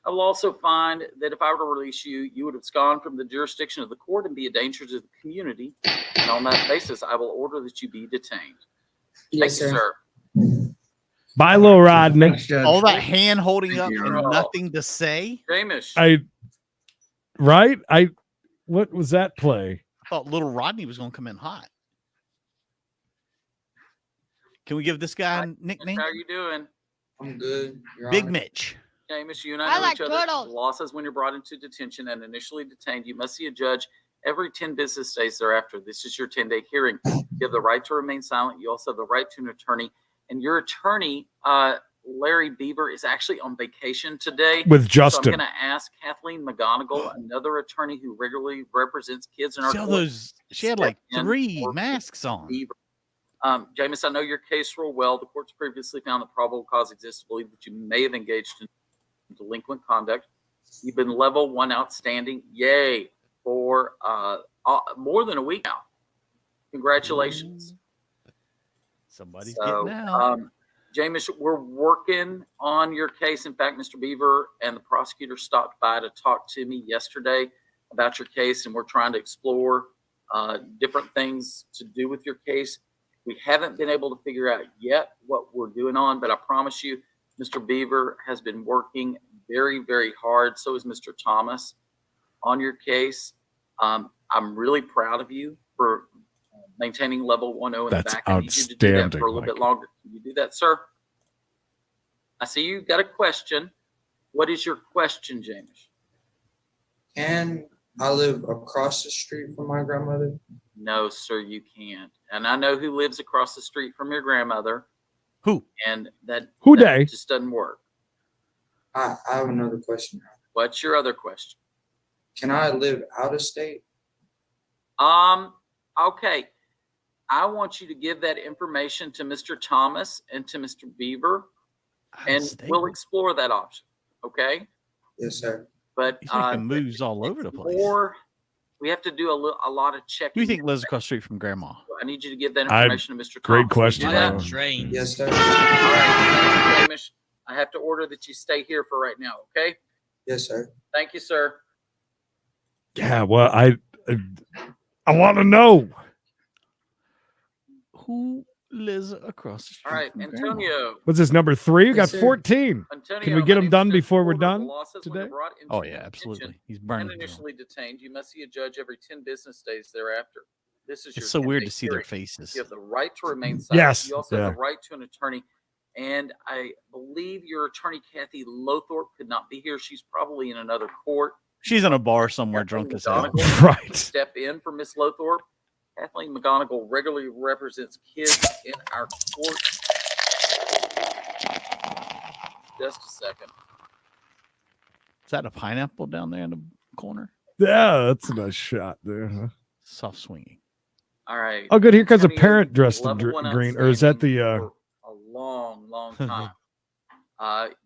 [SPEAKER 17] I will also find that if I were to release you, you would abscond from the jurisdiction of the court and be a danger to the community. And on that basis, I will order that you be detained.
[SPEAKER 26] Yes,
[SPEAKER 17] Thank you,
[SPEAKER 26] sir.
[SPEAKER 17] sir.
[SPEAKER 7] Bye, little Rodney.
[SPEAKER 8] All that hand holding up
[SPEAKER 26] you.
[SPEAKER 8] and nothing to say.
[SPEAKER 17] Jamish.
[SPEAKER 7] What was that play?
[SPEAKER 8] I thought Little Rodney was going to come in hot. Can we give this guy a nickname?
[SPEAKER 17] How are you doing?
[SPEAKER 26] I'm good.
[SPEAKER 8] Big Mitch.
[SPEAKER 17] Jamish, you and I know each other. The law says when you're brought into detention and initially detained, you must see a judge every 10 business days thereafter. This is your 10-day hearing. You have the right to remain silent. You also have the right to an attorney. And your attorney, Larry Beaver, is actually on vacation today.
[SPEAKER 7] With
[SPEAKER 17] So
[SPEAKER 7] Justin.
[SPEAKER 17] I'm going to ask Kathleen McGonigal, another attorney who regularly represents kids in our
[SPEAKER 8] See all
[SPEAKER 17] court,
[SPEAKER 8] those? She had like 3 masks on.
[SPEAKER 17] Beaver. Jameis, I know your case real well. The court's previously found that probable cause exists to believe that you may have engaged in delinquent conduct. You've been level 1 outstanding. Yay. For more than a week now. Congratulations.
[SPEAKER 8] Somebody's getting out.
[SPEAKER 17] Jameis, we're working on your case. In fact, Mr. Beaver and the prosecutor stopped by to talk to me yesterday about your case, and we're trying to explore different things to do with your case. We haven't been able to figure out yet what we're doing on, but I promise you, Mr. Beaver has been working very, very hard. So is Mr. Thomas on your case. I'm really proud of you for maintaining level 1.0 in
[SPEAKER 7] That's
[SPEAKER 17] the back. I need you to do that
[SPEAKER 7] outstanding,
[SPEAKER 17] for a little bit
[SPEAKER 7] Mike.
[SPEAKER 17] longer. Can you do that, sir? I see you got a question. What is your question, James?
[SPEAKER 26] And I live across the street from my grandmother.
[SPEAKER 17] No, sir, you can't. And I know who lives across the street from your grandmother.
[SPEAKER 8] Who?
[SPEAKER 17] And that
[SPEAKER 7] Day?
[SPEAKER 17] just doesn't work.
[SPEAKER 26] I have another question.
[SPEAKER 17] What's your other question?
[SPEAKER 26] Can I live out of state?
[SPEAKER 17] Okay. I want you to give that information to Mr. Thomas and to Mr. Beaver, and we'll explore that option. Okay.
[SPEAKER 26] Yes, sir.
[SPEAKER 17] But
[SPEAKER 8] He's making moves all over the place.
[SPEAKER 17] or we have to do a lot of checking.
[SPEAKER 8] Who do you think lives across the street from Grandma?
[SPEAKER 17] I need you to give that information to Mr.
[SPEAKER 7] Great
[SPEAKER 17] Thomas.
[SPEAKER 7] question,
[SPEAKER 17] Do that?
[SPEAKER 7] Alan.
[SPEAKER 26] Train. Yes, sir.
[SPEAKER 17] All right. Thank you, Hamish. I have to order that you stay here for right now. Okay.
[SPEAKER 26] Yes, sir.
[SPEAKER 17] Thank you, sir.
[SPEAKER 7] Yeah, well, I want to know.
[SPEAKER 8] Who lives across the street?
[SPEAKER 17] All right,
[SPEAKER 8] from
[SPEAKER 17] Antonio.
[SPEAKER 7] What's this, number 3? We got
[SPEAKER 26] Yes, sir.
[SPEAKER 7] 14.
[SPEAKER 17] Antonio,
[SPEAKER 7] Can we get
[SPEAKER 17] my
[SPEAKER 7] them
[SPEAKER 17] name
[SPEAKER 7] done
[SPEAKER 17] is
[SPEAKER 7] before we're
[SPEAKER 17] Porter. The
[SPEAKER 7] done
[SPEAKER 17] law says when you're
[SPEAKER 7] today?
[SPEAKER 17] brought into
[SPEAKER 8] Oh, yeah,
[SPEAKER 17] detention
[SPEAKER 8] absolutely. He's
[SPEAKER 17] and
[SPEAKER 8] burning.
[SPEAKER 17] initially detained, you must see a judge every 10 business days thereafter. This is your
[SPEAKER 8] It's so weird
[SPEAKER 17] 10-day
[SPEAKER 8] to see their
[SPEAKER 17] hearing.
[SPEAKER 8] faces.
[SPEAKER 17] You have the right to remain silent.
[SPEAKER 7] Yes,
[SPEAKER 17] You also have
[SPEAKER 7] yeah.
[SPEAKER 17] the right to an attorney. And I believe your attorney, Kathy Lothorpe, could not be here. She's probably in another court.
[SPEAKER 8] She's in a bar somewhere drunk as hell.
[SPEAKER 17] McGonigal
[SPEAKER 7] Right.
[SPEAKER 17] Step in for Miss Lothorpe. Kathleen McGonigal regularly represents kids in our court. Just a second.
[SPEAKER 8] Is that a pineapple down there in the corner?
[SPEAKER 7] Yeah, that's a nice shot there. Huh?
[SPEAKER 8] Soft swinging.
[SPEAKER 17] All right.
[SPEAKER 7] Oh, good. Here comes a
[SPEAKER 17] Antonio,
[SPEAKER 7] parent dressed in
[SPEAKER 17] level 1
[SPEAKER 7] green. Or is that the...
[SPEAKER 17] outstanding for a long, long time.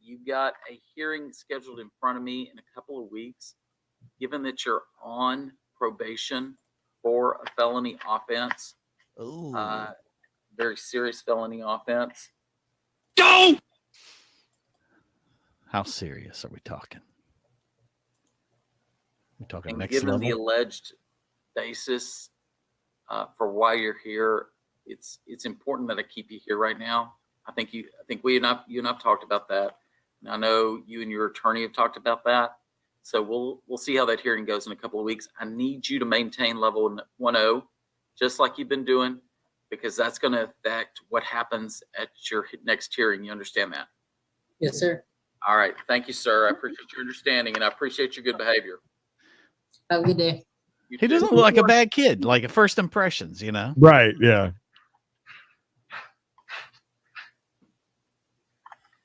[SPEAKER 17] You've got a hearing scheduled in front of me in a couple of weeks. Given that you're on probation for a felony offense, very serious felony offense.
[SPEAKER 8] How serious are we talking? We talking
[SPEAKER 17] And
[SPEAKER 8] next
[SPEAKER 17] given
[SPEAKER 8] level?
[SPEAKER 17] the alleged basis for why you're here, it's important that I keep you here right now. I think you and I've talked about that. And I know you and your attorney have talked about that. So we'll see how that hearing goes in a couple of weeks. I need you to maintain level 1.0, just like you've been doing, because that's going to affect what happens at your next hearing. You understand that?
[SPEAKER 26] Yes, sir.
[SPEAKER 17] All right. Thank you, sir. I appreciate your understanding and I appreciate your good behavior.
[SPEAKER 24] Have a good day.
[SPEAKER 17] You
[SPEAKER 8] He
[SPEAKER 17] too.
[SPEAKER 8] doesn't look like a bad kid, like at first impressions, you know?
[SPEAKER 7] Right. Yeah.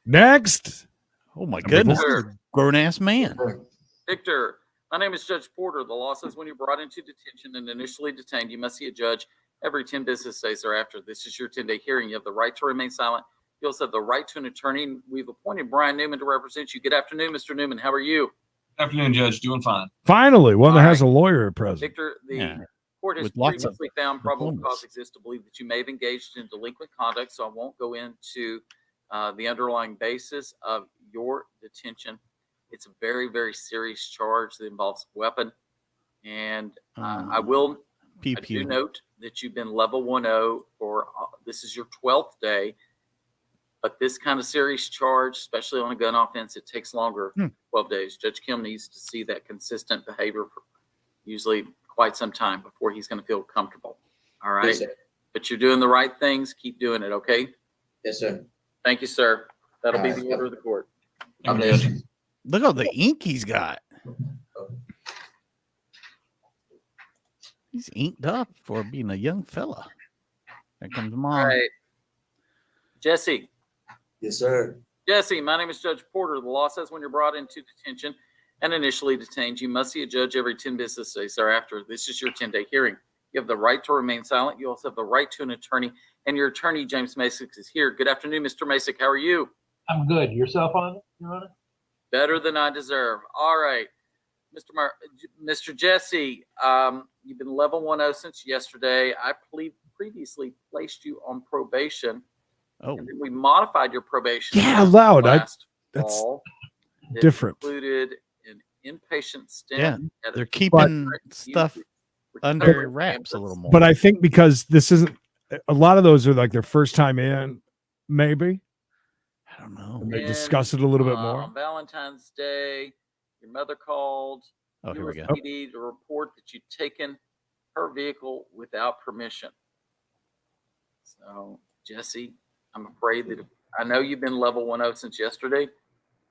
[SPEAKER 7] Next.
[SPEAKER 8] Oh my goodness.
[SPEAKER 17] Victor.
[SPEAKER 8] Grown ass man.
[SPEAKER 17] Victor, my name is Judge Porter. The law says when you're brought into detention and initially detained, you must see a judge every 10 business days thereafter. This is your 10-day hearing. You have the right to remain silent. You also have the right to an attorney. We've appointed Brian Newman to represent you. Good afternoon, Mr. Newman. How are you?
[SPEAKER 5] Afternoon, Judge. Doing fine.
[SPEAKER 7] Finally, one that
[SPEAKER 17] All
[SPEAKER 7] has
[SPEAKER 17] right.
[SPEAKER 7] a lawyer present.
[SPEAKER 17] Victor, the
[SPEAKER 8] Yeah.
[SPEAKER 17] court has
[SPEAKER 8] With lots of
[SPEAKER 17] previously found probable
[SPEAKER 8] diplomas.
[SPEAKER 17] cause exists to believe that you may have engaged in delinquent conduct, so I won't go into the underlying basis of your detention. It's a very, very serious charge that involves a weapon. And I do note that you've been level 1-0 for, this is your 12th day. But this kind of serious charge, especially on a gun offense, it takes longer, 12 days. Judge Kim needs to see that consistent behavior for usually quite some time before he's going to feel comfortable. All right.
[SPEAKER 13] Yes, sir.
[SPEAKER 17] But you're doing the right things. Keep doing it. Okay.
[SPEAKER 13] Yes, sir.
[SPEAKER 17] Thank you, sir. That'll be
[SPEAKER 13] All
[SPEAKER 17] the
[SPEAKER 13] right.
[SPEAKER 17] order of the court.
[SPEAKER 13] I'm Judge.
[SPEAKER 8] Look at the ink he's got. He's inked up for being a young fella. There comes mom.
[SPEAKER 17] All right. Jesse.
[SPEAKER 13] Yes, sir.
[SPEAKER 17] Jesse, my name is Judge Porter. The law says when you're brought into detention and initially detained, you must see a judge every 10 business days thereafter. This is your 10-day hearing. You have the right to remain silent. You also have the right to an attorney, and your attorney, James Masick, is here. Good afternoon, Mr. Masick. How are you?
[SPEAKER 9] I'm good. Yourself on, Your Honor?
[SPEAKER 17] Better than I deserve. All right. Mr. Jesse, you've been level 1-0 since yesterday. I previously placed you on probation.
[SPEAKER 8] Oh,
[SPEAKER 17] and then we modified your probation.
[SPEAKER 7] Yeah, loud.
[SPEAKER 17] Last
[SPEAKER 7] That's
[SPEAKER 17] fall. That
[SPEAKER 7] different.
[SPEAKER 17] Included an inpatient stint.
[SPEAKER 8] yeah.
[SPEAKER 17] at a
[SPEAKER 8] They're keeping stuff under wraps a little more.
[SPEAKER 7] But I think because this isn't, a lot of those are like their first time in, maybe.
[SPEAKER 8] I don't know.
[SPEAKER 7] And they discuss it a little bit more.
[SPEAKER 17] On Valentine's Day, your mother called
[SPEAKER 8] Oh, here we go.
[SPEAKER 17] USPD to report that you'd taken her vehicle without permission. So, Jesse, I'm afraid that I know you've been level 1-0 since yesterday.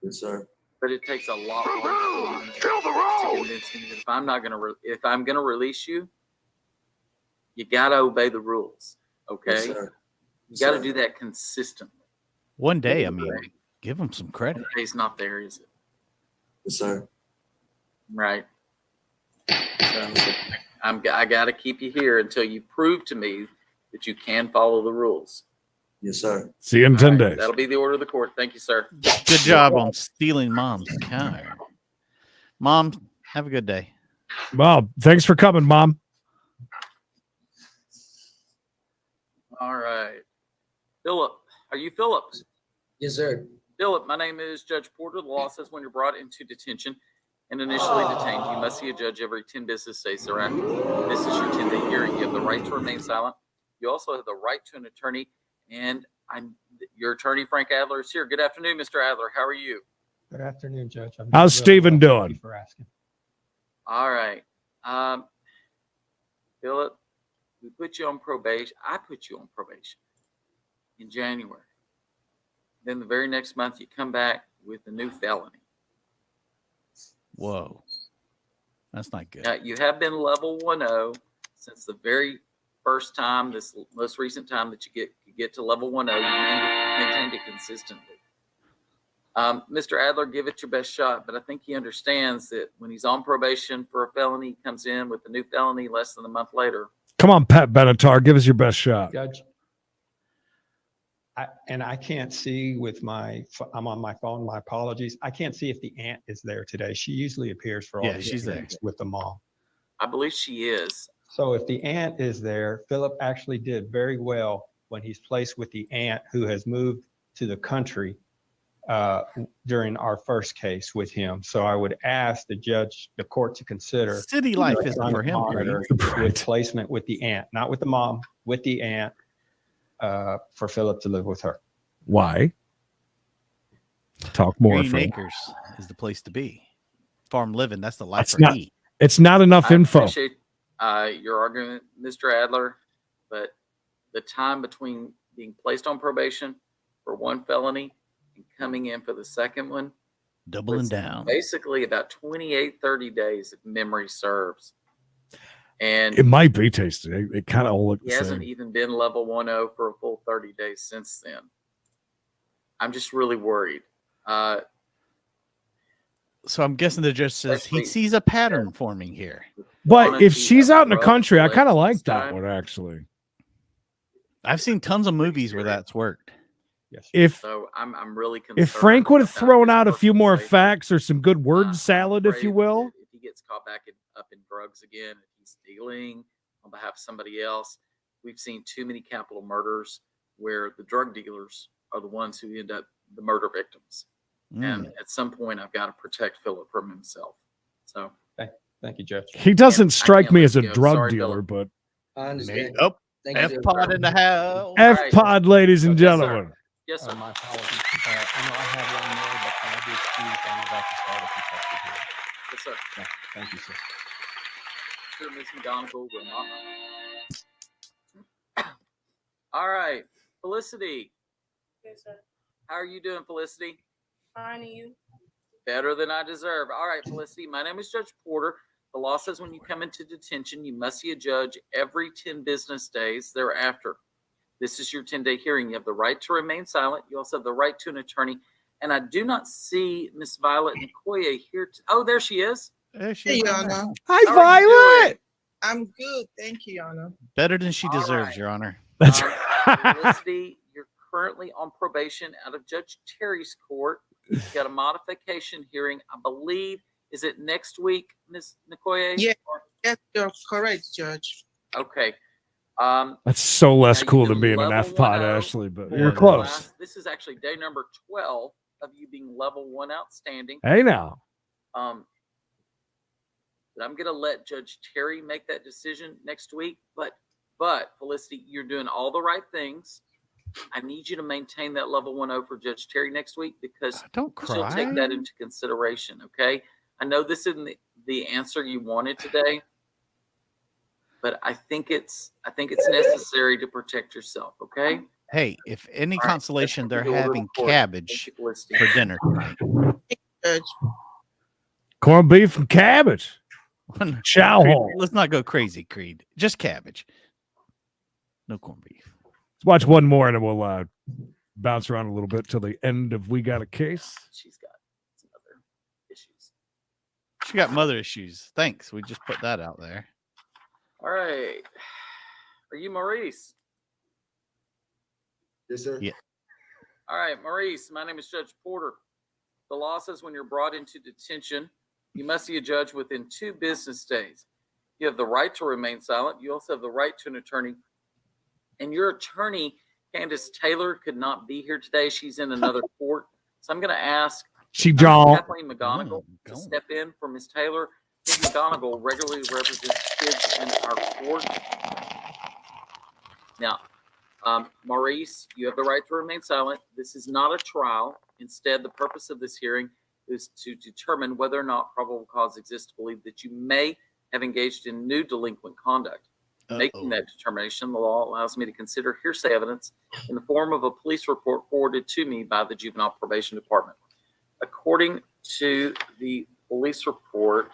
[SPEAKER 13] Yes, sir.
[SPEAKER 17] But it takes a lot longer to convince me that if I'm gonna release you, you gotta obey the rules. Okay,
[SPEAKER 13] Yes, sir.
[SPEAKER 17] you gotta do that consistently.
[SPEAKER 8] One day, I mean, give him some credit.
[SPEAKER 17] One day's not there, is it?
[SPEAKER 13] Yes, sir.
[SPEAKER 17] Right. So I gotta keep you here until you prove to me that you can follow the rules.
[SPEAKER 13] Yes, sir.
[SPEAKER 7] See you in 10 days.
[SPEAKER 17] That'll be the order of the court. Thank you, sir.
[SPEAKER 8] Good job on stealing mom's car. Mom, have a good day.
[SPEAKER 7] Well, thanks for coming, Mom.
[SPEAKER 17] All right. Philip, are you Philip?
[SPEAKER 13] Yes, sir.
[SPEAKER 17] Philip, my name is Judge Porter. The law says when you're brought into detention and initially detained, you must see a judge every 10 business days thereafter. This is your 10-day hearing. You have the right to remain silent. You also have the right to an attorney, and your attorney, Frank Adler, is here. Good afternoon, Mr. Adler. How are you?
[SPEAKER 20] Good afternoon, Judge. I'm
[SPEAKER 7] How's
[SPEAKER 20] doing
[SPEAKER 7] Stephen
[SPEAKER 20] well. Thank
[SPEAKER 7] doing?
[SPEAKER 20] you for asking.
[SPEAKER 17] All right. Philip, we put you on probation. I put you on probation in January. Then the very next month, you come back with a new felony.
[SPEAKER 8] Whoa. That's not good.
[SPEAKER 17] Now, you have been level 1-0 since the very first time, this most recent time that you get to level 1-0, you maintained it consistently. Mr. Adler, give it your best shot, but I think he understands that when he's on probation for a felony, he comes in with a new felony less than a month later.
[SPEAKER 7] Come on, Pat Benatar. Give us your best shot.
[SPEAKER 20] Judge, I can't see with I'm on my phone, my apologies. I can't see if the aunt is there today. She usually appears for all these
[SPEAKER 8] she's there
[SPEAKER 20] hearings with the mom.
[SPEAKER 17] I believe she is.
[SPEAKER 20] So if the aunt is there, Philip actually did very well when he's placed with the aunt who has moved to the country during our first case with him. So I would ask the court to consider
[SPEAKER 8] city life isn't for him.
[SPEAKER 20] With placement with the aunt, not with the mom, with the aunt, for Philip to live with her.
[SPEAKER 7] Why? Talk more.
[SPEAKER 8] Green
[SPEAKER 7] Frank.
[SPEAKER 8] Acres is the place to be. Farm living, that's the life
[SPEAKER 7] It's
[SPEAKER 8] for
[SPEAKER 7] not,
[SPEAKER 8] me.
[SPEAKER 7] it's not enough
[SPEAKER 17] I
[SPEAKER 7] info.
[SPEAKER 17] appreciate your argument, Mr. Adler, but the time between being placed on probation for one felony and coming in for the second one.
[SPEAKER 8] Doubling
[SPEAKER 17] was
[SPEAKER 8] down.
[SPEAKER 17] Basically about 28, 30 days if memory serves. And
[SPEAKER 7] It might be tasty. It kind of all look
[SPEAKER 17] he
[SPEAKER 7] the
[SPEAKER 17] hasn't
[SPEAKER 7] same.
[SPEAKER 17] even been level 1.0 for a full 30 days since then. I'm just really worried.
[SPEAKER 8] So I'm guessing the judge says he sees a pattern forming here.
[SPEAKER 7] But if she's out in the
[SPEAKER 17] drugs
[SPEAKER 7] country, I kind of
[SPEAKER 17] collected
[SPEAKER 7] like
[SPEAKER 17] this
[SPEAKER 7] that
[SPEAKER 17] time.
[SPEAKER 7] one actually.
[SPEAKER 8] I've seen tons of movies where that's worked.
[SPEAKER 20] Yes.
[SPEAKER 7] If
[SPEAKER 17] So I'm really concerned.
[SPEAKER 7] if Frank would have
[SPEAKER 17] about
[SPEAKER 7] thrown
[SPEAKER 17] his
[SPEAKER 7] out a few
[SPEAKER 17] personal
[SPEAKER 7] more
[SPEAKER 17] safety.
[SPEAKER 7] facts or some good word salad, if you
[SPEAKER 17] Afraid
[SPEAKER 7] will,
[SPEAKER 17] that if he gets caught back up in drugs again, if he's stealing on behalf of somebody else, we've seen too many capital murders where the drug dealers are the ones who end up the murder victims. And at some point, I've got to protect Philip from himself. So
[SPEAKER 20] Thank you, Judge.
[SPEAKER 7] he doesn't
[SPEAKER 17] I
[SPEAKER 7] strike
[SPEAKER 17] can't
[SPEAKER 7] me
[SPEAKER 17] let
[SPEAKER 7] as a
[SPEAKER 17] you go.
[SPEAKER 7] drug
[SPEAKER 17] Sorry,
[SPEAKER 7] dealer,
[SPEAKER 17] Philip.
[SPEAKER 7] but
[SPEAKER 13] I understand.
[SPEAKER 8] Oh,
[SPEAKER 13] Thank you,
[SPEAKER 8] F
[SPEAKER 13] Judge.
[SPEAKER 8] pod in the house.
[SPEAKER 7] F
[SPEAKER 17] right.
[SPEAKER 7] pod, ladies and
[SPEAKER 17] Yes, sir.
[SPEAKER 7] gentlemen.
[SPEAKER 17] Yes, sir.
[SPEAKER 20] My apologies. I know I have one more, but can I be excused? I'm about to start a contested hearing.
[SPEAKER 17] Yes, sir.
[SPEAKER 20] Thank you, sir.
[SPEAKER 17] Sure, Ms. McGonigal will not. All right, Felicity.
[SPEAKER 6] Yes, sir.
[SPEAKER 17] How are you doing, Felicity?
[SPEAKER 6] Fine, and you?
[SPEAKER 17] Better than I deserve. All right, Felicity. My name is Judge Porter. The law says when you come into detention, you must see a judge every 10 business days thereafter. This is your 10-day hearing. You have the right to remain silent. You also have the right to an attorney. And I do not see Miss Violet Nicoya here. Oh, there she is.
[SPEAKER 8] There she
[SPEAKER 6] Hey,
[SPEAKER 8] is.
[SPEAKER 6] Your Honor.
[SPEAKER 7] Hi,
[SPEAKER 17] How are you
[SPEAKER 7] Violet.
[SPEAKER 6] I'm good, thank you, Your Honor.
[SPEAKER 8] Better than she
[SPEAKER 17] All
[SPEAKER 8] deserves,
[SPEAKER 17] right.
[SPEAKER 8] Your Honor.
[SPEAKER 7] That's
[SPEAKER 17] Felicity, you're currently on probation out of Judge Terry's court. You've got a modification hearing. I believe, is it next week, Ms. Nicoya?
[SPEAKER 6] Yeah. Yes, you're correct, Judge.
[SPEAKER 17] Okay.
[SPEAKER 7] That's so less
[SPEAKER 17] Now, you've
[SPEAKER 7] cool
[SPEAKER 17] been
[SPEAKER 7] than being an
[SPEAKER 17] level
[SPEAKER 7] F pod,
[SPEAKER 17] 1-0
[SPEAKER 7] Ashley, but
[SPEAKER 17] for
[SPEAKER 7] you're
[SPEAKER 17] the
[SPEAKER 7] close.
[SPEAKER 17] This is actually day number 12 of you being level 1 outstanding.
[SPEAKER 7] Hey now.
[SPEAKER 17] But I'm going to let Judge Terry make that decision next week. But Felicity, you're doing all the right things. I need you to maintain that level 1.0 for Judge Terry next week because
[SPEAKER 8] Don't
[SPEAKER 17] she'll
[SPEAKER 8] cry.
[SPEAKER 17] take that into consideration. Okay. I know this isn't the answer you wanted today, but I think it's necessary to protect yourself. Okay.
[SPEAKER 8] Hey, if any
[SPEAKER 17] All right,
[SPEAKER 8] consolation,
[SPEAKER 17] that's
[SPEAKER 8] they're
[SPEAKER 17] the order of
[SPEAKER 8] having
[SPEAKER 17] court.
[SPEAKER 8] cabbage
[SPEAKER 17] Thank you, Felicity.
[SPEAKER 8] for dinner tonight.
[SPEAKER 6] Judge.
[SPEAKER 7] Corned beef and cabbage. Chow
[SPEAKER 8] Creed,
[SPEAKER 7] hall.
[SPEAKER 8] let's not go crazy, Creed. Just cabbage. No corned beef.
[SPEAKER 7] Let's watch one more and then we'll bounce around a little bit till the end of We Got a Case.
[SPEAKER 17] She's got some other issues.
[SPEAKER 8] She got mother issues. Thanks. We just put that out there.
[SPEAKER 17] All right. Are you Maurice?
[SPEAKER 13] Yes, sir.
[SPEAKER 8] Yeah.
[SPEAKER 17] All right, Maurice, my name is Judge Porter. The law says when you're brought into detention, you must see a judge within 2 business days. You have the right to remain silent. You also have the right to an attorney. And your attorney, Candace Taylor, could not be here today. She's in another court. So I'm going to ask Kathleen McGonigal to step in for Ms. Taylor. Ms. McGonigal regularly represents kids in our court. Now, Maurice, you have the right to remain silent. This is not a trial. Instead, the purpose of this hearing is to determine whether or not probable cause exists to believe that you may have engaged in new delinquent conduct. Making that determination, the law allows me to consider hearsay evidence in the form of a police report forwarded to me by the Juvenile Probation Department. According to the police report,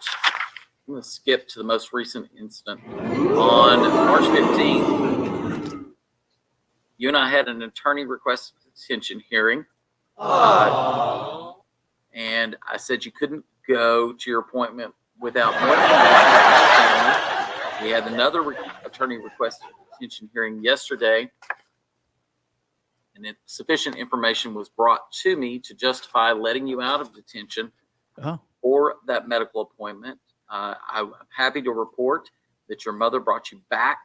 [SPEAKER 17] I'm going to skip to the most recent incident. On March 15th, you and I had an attorney request detention hearing. And I said you couldn't go to your appointment without more information. We had another attorney request detention hearing yesterday, and sufficient information was brought to me to justify letting you out of detention for that medical appointment. I'm happy to report that your mother brought you back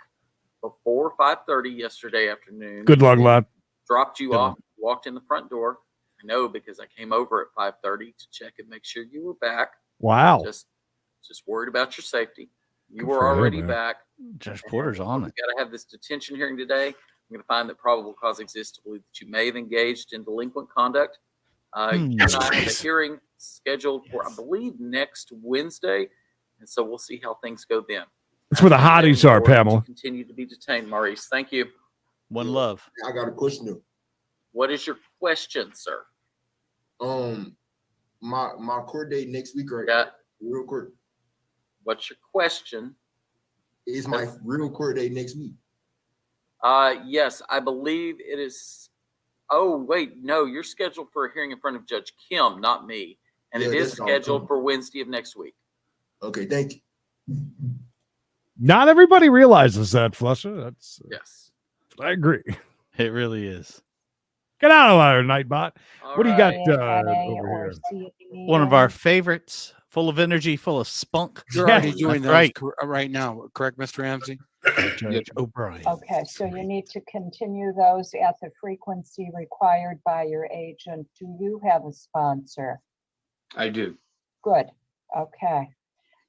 [SPEAKER 17] before 5:30 yesterday afternoon.
[SPEAKER 7] Good luck, lad.
[SPEAKER 17] Dropped you off, walked in the front door. I know because I came over at 5:30 to check and make sure you were back.
[SPEAKER 7] Wow.
[SPEAKER 17] Just worried about your safety. You
[SPEAKER 8] Good
[SPEAKER 17] were
[SPEAKER 8] for you,
[SPEAKER 17] already
[SPEAKER 8] man.
[SPEAKER 17] back.
[SPEAKER 8] Judge Porter's on it.
[SPEAKER 17] We got to have this detention hearing today. I'm going to find that probable cause exists to believe that you may have engaged in delinquent conduct. You and I have a hearing scheduled for, I believe, next Wednesday, and so we'll see how things go then.
[SPEAKER 7] That's where the hotties are, Pamela.
[SPEAKER 17] Continue to be detained, Maurice. Thank you.
[SPEAKER 8] One love.
[SPEAKER 13] I got a question.
[SPEAKER 17] What is your question, sir?
[SPEAKER 11] My court date next week, right?
[SPEAKER 17] Yeah.
[SPEAKER 11] Real court.
[SPEAKER 17] What's your question?
[SPEAKER 11] Is my real court date next week?
[SPEAKER 17] Yes, I believe it is. Oh, wait, no, you're scheduled for a hearing in front of Judge Kim, not me. And
[SPEAKER 11] Yeah,
[SPEAKER 17] it is
[SPEAKER 11] that's all
[SPEAKER 17] scheduled
[SPEAKER 11] cool.
[SPEAKER 17] for Wednesday of next week.
[SPEAKER 11] Okay, thank you.
[SPEAKER 7] Not everybody realizes that, Flusher. That's
[SPEAKER 17] yes.
[SPEAKER 7] I agree.
[SPEAKER 8] It really is.
[SPEAKER 7] Get out of there, Nightbot. What do you got
[SPEAKER 3] NA
[SPEAKER 7] over
[SPEAKER 3] or
[SPEAKER 7] here?
[SPEAKER 8] One of our favorites, full of energy, full of spunk.
[SPEAKER 3] You're already doing
[SPEAKER 8] That's right.
[SPEAKER 3] right now, correct, Mr. Ramsey?
[SPEAKER 8] Judge O'Brien.
[SPEAKER 3] Okay, so you need to continue those at the frequency required by your agent. Do you have a sponsor?
[SPEAKER 16] I do.
[SPEAKER 3] Good, okay.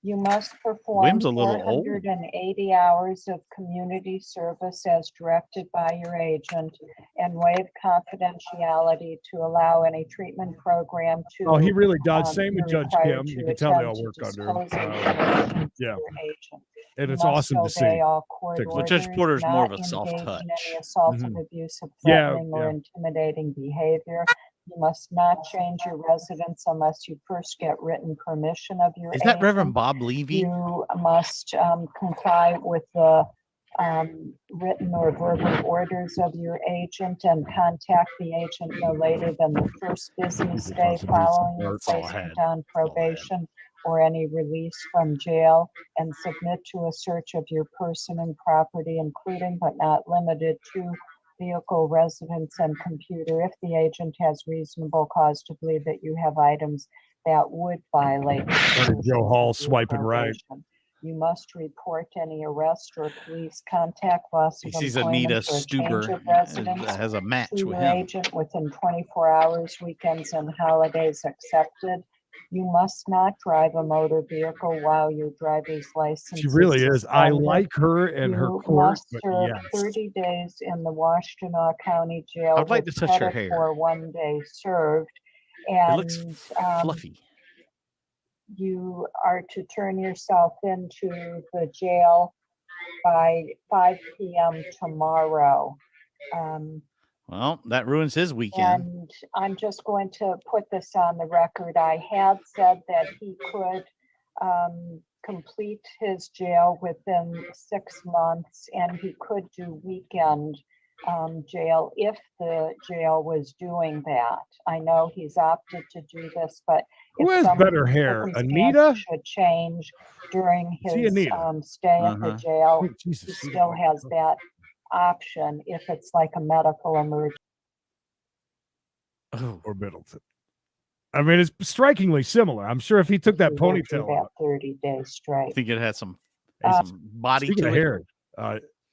[SPEAKER 3] You must perform
[SPEAKER 8] William's a little old.
[SPEAKER 3] 480 hours of community service as directed by your agent and waive confidentiality to allow any treatment program to.
[SPEAKER 7] Oh, he really does. Same
[SPEAKER 3] you're
[SPEAKER 7] with Judge
[SPEAKER 3] required
[SPEAKER 7] Kim. You
[SPEAKER 3] to
[SPEAKER 7] can tell they all
[SPEAKER 3] attempt to
[SPEAKER 7] work under him.
[SPEAKER 3] disclose information to
[SPEAKER 7] Yeah.
[SPEAKER 3] your agent.
[SPEAKER 7] And
[SPEAKER 3] You
[SPEAKER 7] it's
[SPEAKER 3] must
[SPEAKER 7] awesome to see.
[SPEAKER 3] obey all court
[SPEAKER 8] Well, Judge
[SPEAKER 3] orders,
[SPEAKER 8] Porter's more of
[SPEAKER 3] not
[SPEAKER 8] a soft
[SPEAKER 3] engage in
[SPEAKER 8] touch.
[SPEAKER 3] any assaultive,
[SPEAKER 7] Mhm.
[SPEAKER 3] abusive,
[SPEAKER 7] Yeah,
[SPEAKER 3] threatening, or
[SPEAKER 7] yeah.
[SPEAKER 3] intimidating behavior. You must not change your residence unless you first get written permission of your
[SPEAKER 8] Is that
[SPEAKER 3] agent.
[SPEAKER 8] Reverend Bob Levy?
[SPEAKER 3] You must comply with the written or verbal orders of your agent and contact the agent no later than the first business day following your placement on probation or any release from jail, and submit to a search of your person and property, including but not limited to vehicle, residence, and computer if the agent has reasonable cause to believe that you have items that would violate the
[SPEAKER 7] Joe
[SPEAKER 3] provisions
[SPEAKER 7] Hall
[SPEAKER 3] of your
[SPEAKER 7] swiping right.
[SPEAKER 3] probation. You must report any arrest or police contact, loss
[SPEAKER 8] He
[SPEAKER 3] of
[SPEAKER 8] sees
[SPEAKER 3] employment,
[SPEAKER 8] Anita
[SPEAKER 3] or a change
[SPEAKER 8] Stuber
[SPEAKER 3] of residence
[SPEAKER 8] has a match
[SPEAKER 3] to
[SPEAKER 8] with
[SPEAKER 3] your
[SPEAKER 8] him.
[SPEAKER 3] agent within 24 hours, weekends and holidays accepted. You must not drive a motor vehicle while your driver's license
[SPEAKER 7] She really is. I
[SPEAKER 3] suspended.
[SPEAKER 7] like her and her
[SPEAKER 3] You
[SPEAKER 7] court,
[SPEAKER 3] must
[SPEAKER 7] but
[SPEAKER 3] serve
[SPEAKER 7] yes.
[SPEAKER 3] 30 days in the Washtenaw County Jail
[SPEAKER 8] I'd like
[SPEAKER 3] with
[SPEAKER 8] to touch her
[SPEAKER 3] credit
[SPEAKER 8] hair.
[SPEAKER 3] for 1 day served.
[SPEAKER 8] It looks
[SPEAKER 3] And
[SPEAKER 8] fluffy.
[SPEAKER 3] you are to turn yourself into the jail by 5 p.m. tomorrow.
[SPEAKER 8] Well, that ruins his weekend.
[SPEAKER 3] And I'm just going to put this on the record. I had said that he could complete his jail within 6 months, and he could do weekend jail if the jail was doing that. I know he's opted to do this, but
[SPEAKER 7] Who
[SPEAKER 3] if
[SPEAKER 7] has
[SPEAKER 3] some
[SPEAKER 7] better hair,
[SPEAKER 3] circumstances
[SPEAKER 7] Anita?
[SPEAKER 3] should change during
[SPEAKER 7] See
[SPEAKER 3] his
[SPEAKER 7] Anita.
[SPEAKER 3] stay at the jail,
[SPEAKER 7] Wait, Jesus,
[SPEAKER 3] he
[SPEAKER 7] she's
[SPEAKER 3] still
[SPEAKER 7] like-
[SPEAKER 3] has that option if it's like a medical emergency.
[SPEAKER 7] Or Middleton. I mean, it's strikingly similar. I'm sure if he took that
[SPEAKER 3] He went through
[SPEAKER 7] ponytail
[SPEAKER 3] that
[SPEAKER 7] off,
[SPEAKER 3] 30 days straight.
[SPEAKER 8] I think it had some
[SPEAKER 3] Uh,
[SPEAKER 8] body
[SPEAKER 7] speaking
[SPEAKER 8] to
[SPEAKER 7] of
[SPEAKER 8] it.
[SPEAKER 7] hair,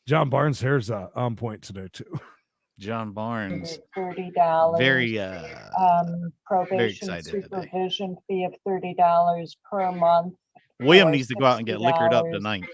[SPEAKER 7] John Barnes' hair's on point today too.
[SPEAKER 8] John Barnes.
[SPEAKER 3] $30.
[SPEAKER 8] Very
[SPEAKER 3] Probation
[SPEAKER 8] excited today.
[SPEAKER 3] supervision fee of $30 per month.
[SPEAKER 8] William
[SPEAKER 3] or
[SPEAKER 8] needs to go out and get liquored up
[SPEAKER 3] $60
[SPEAKER 8] tonight.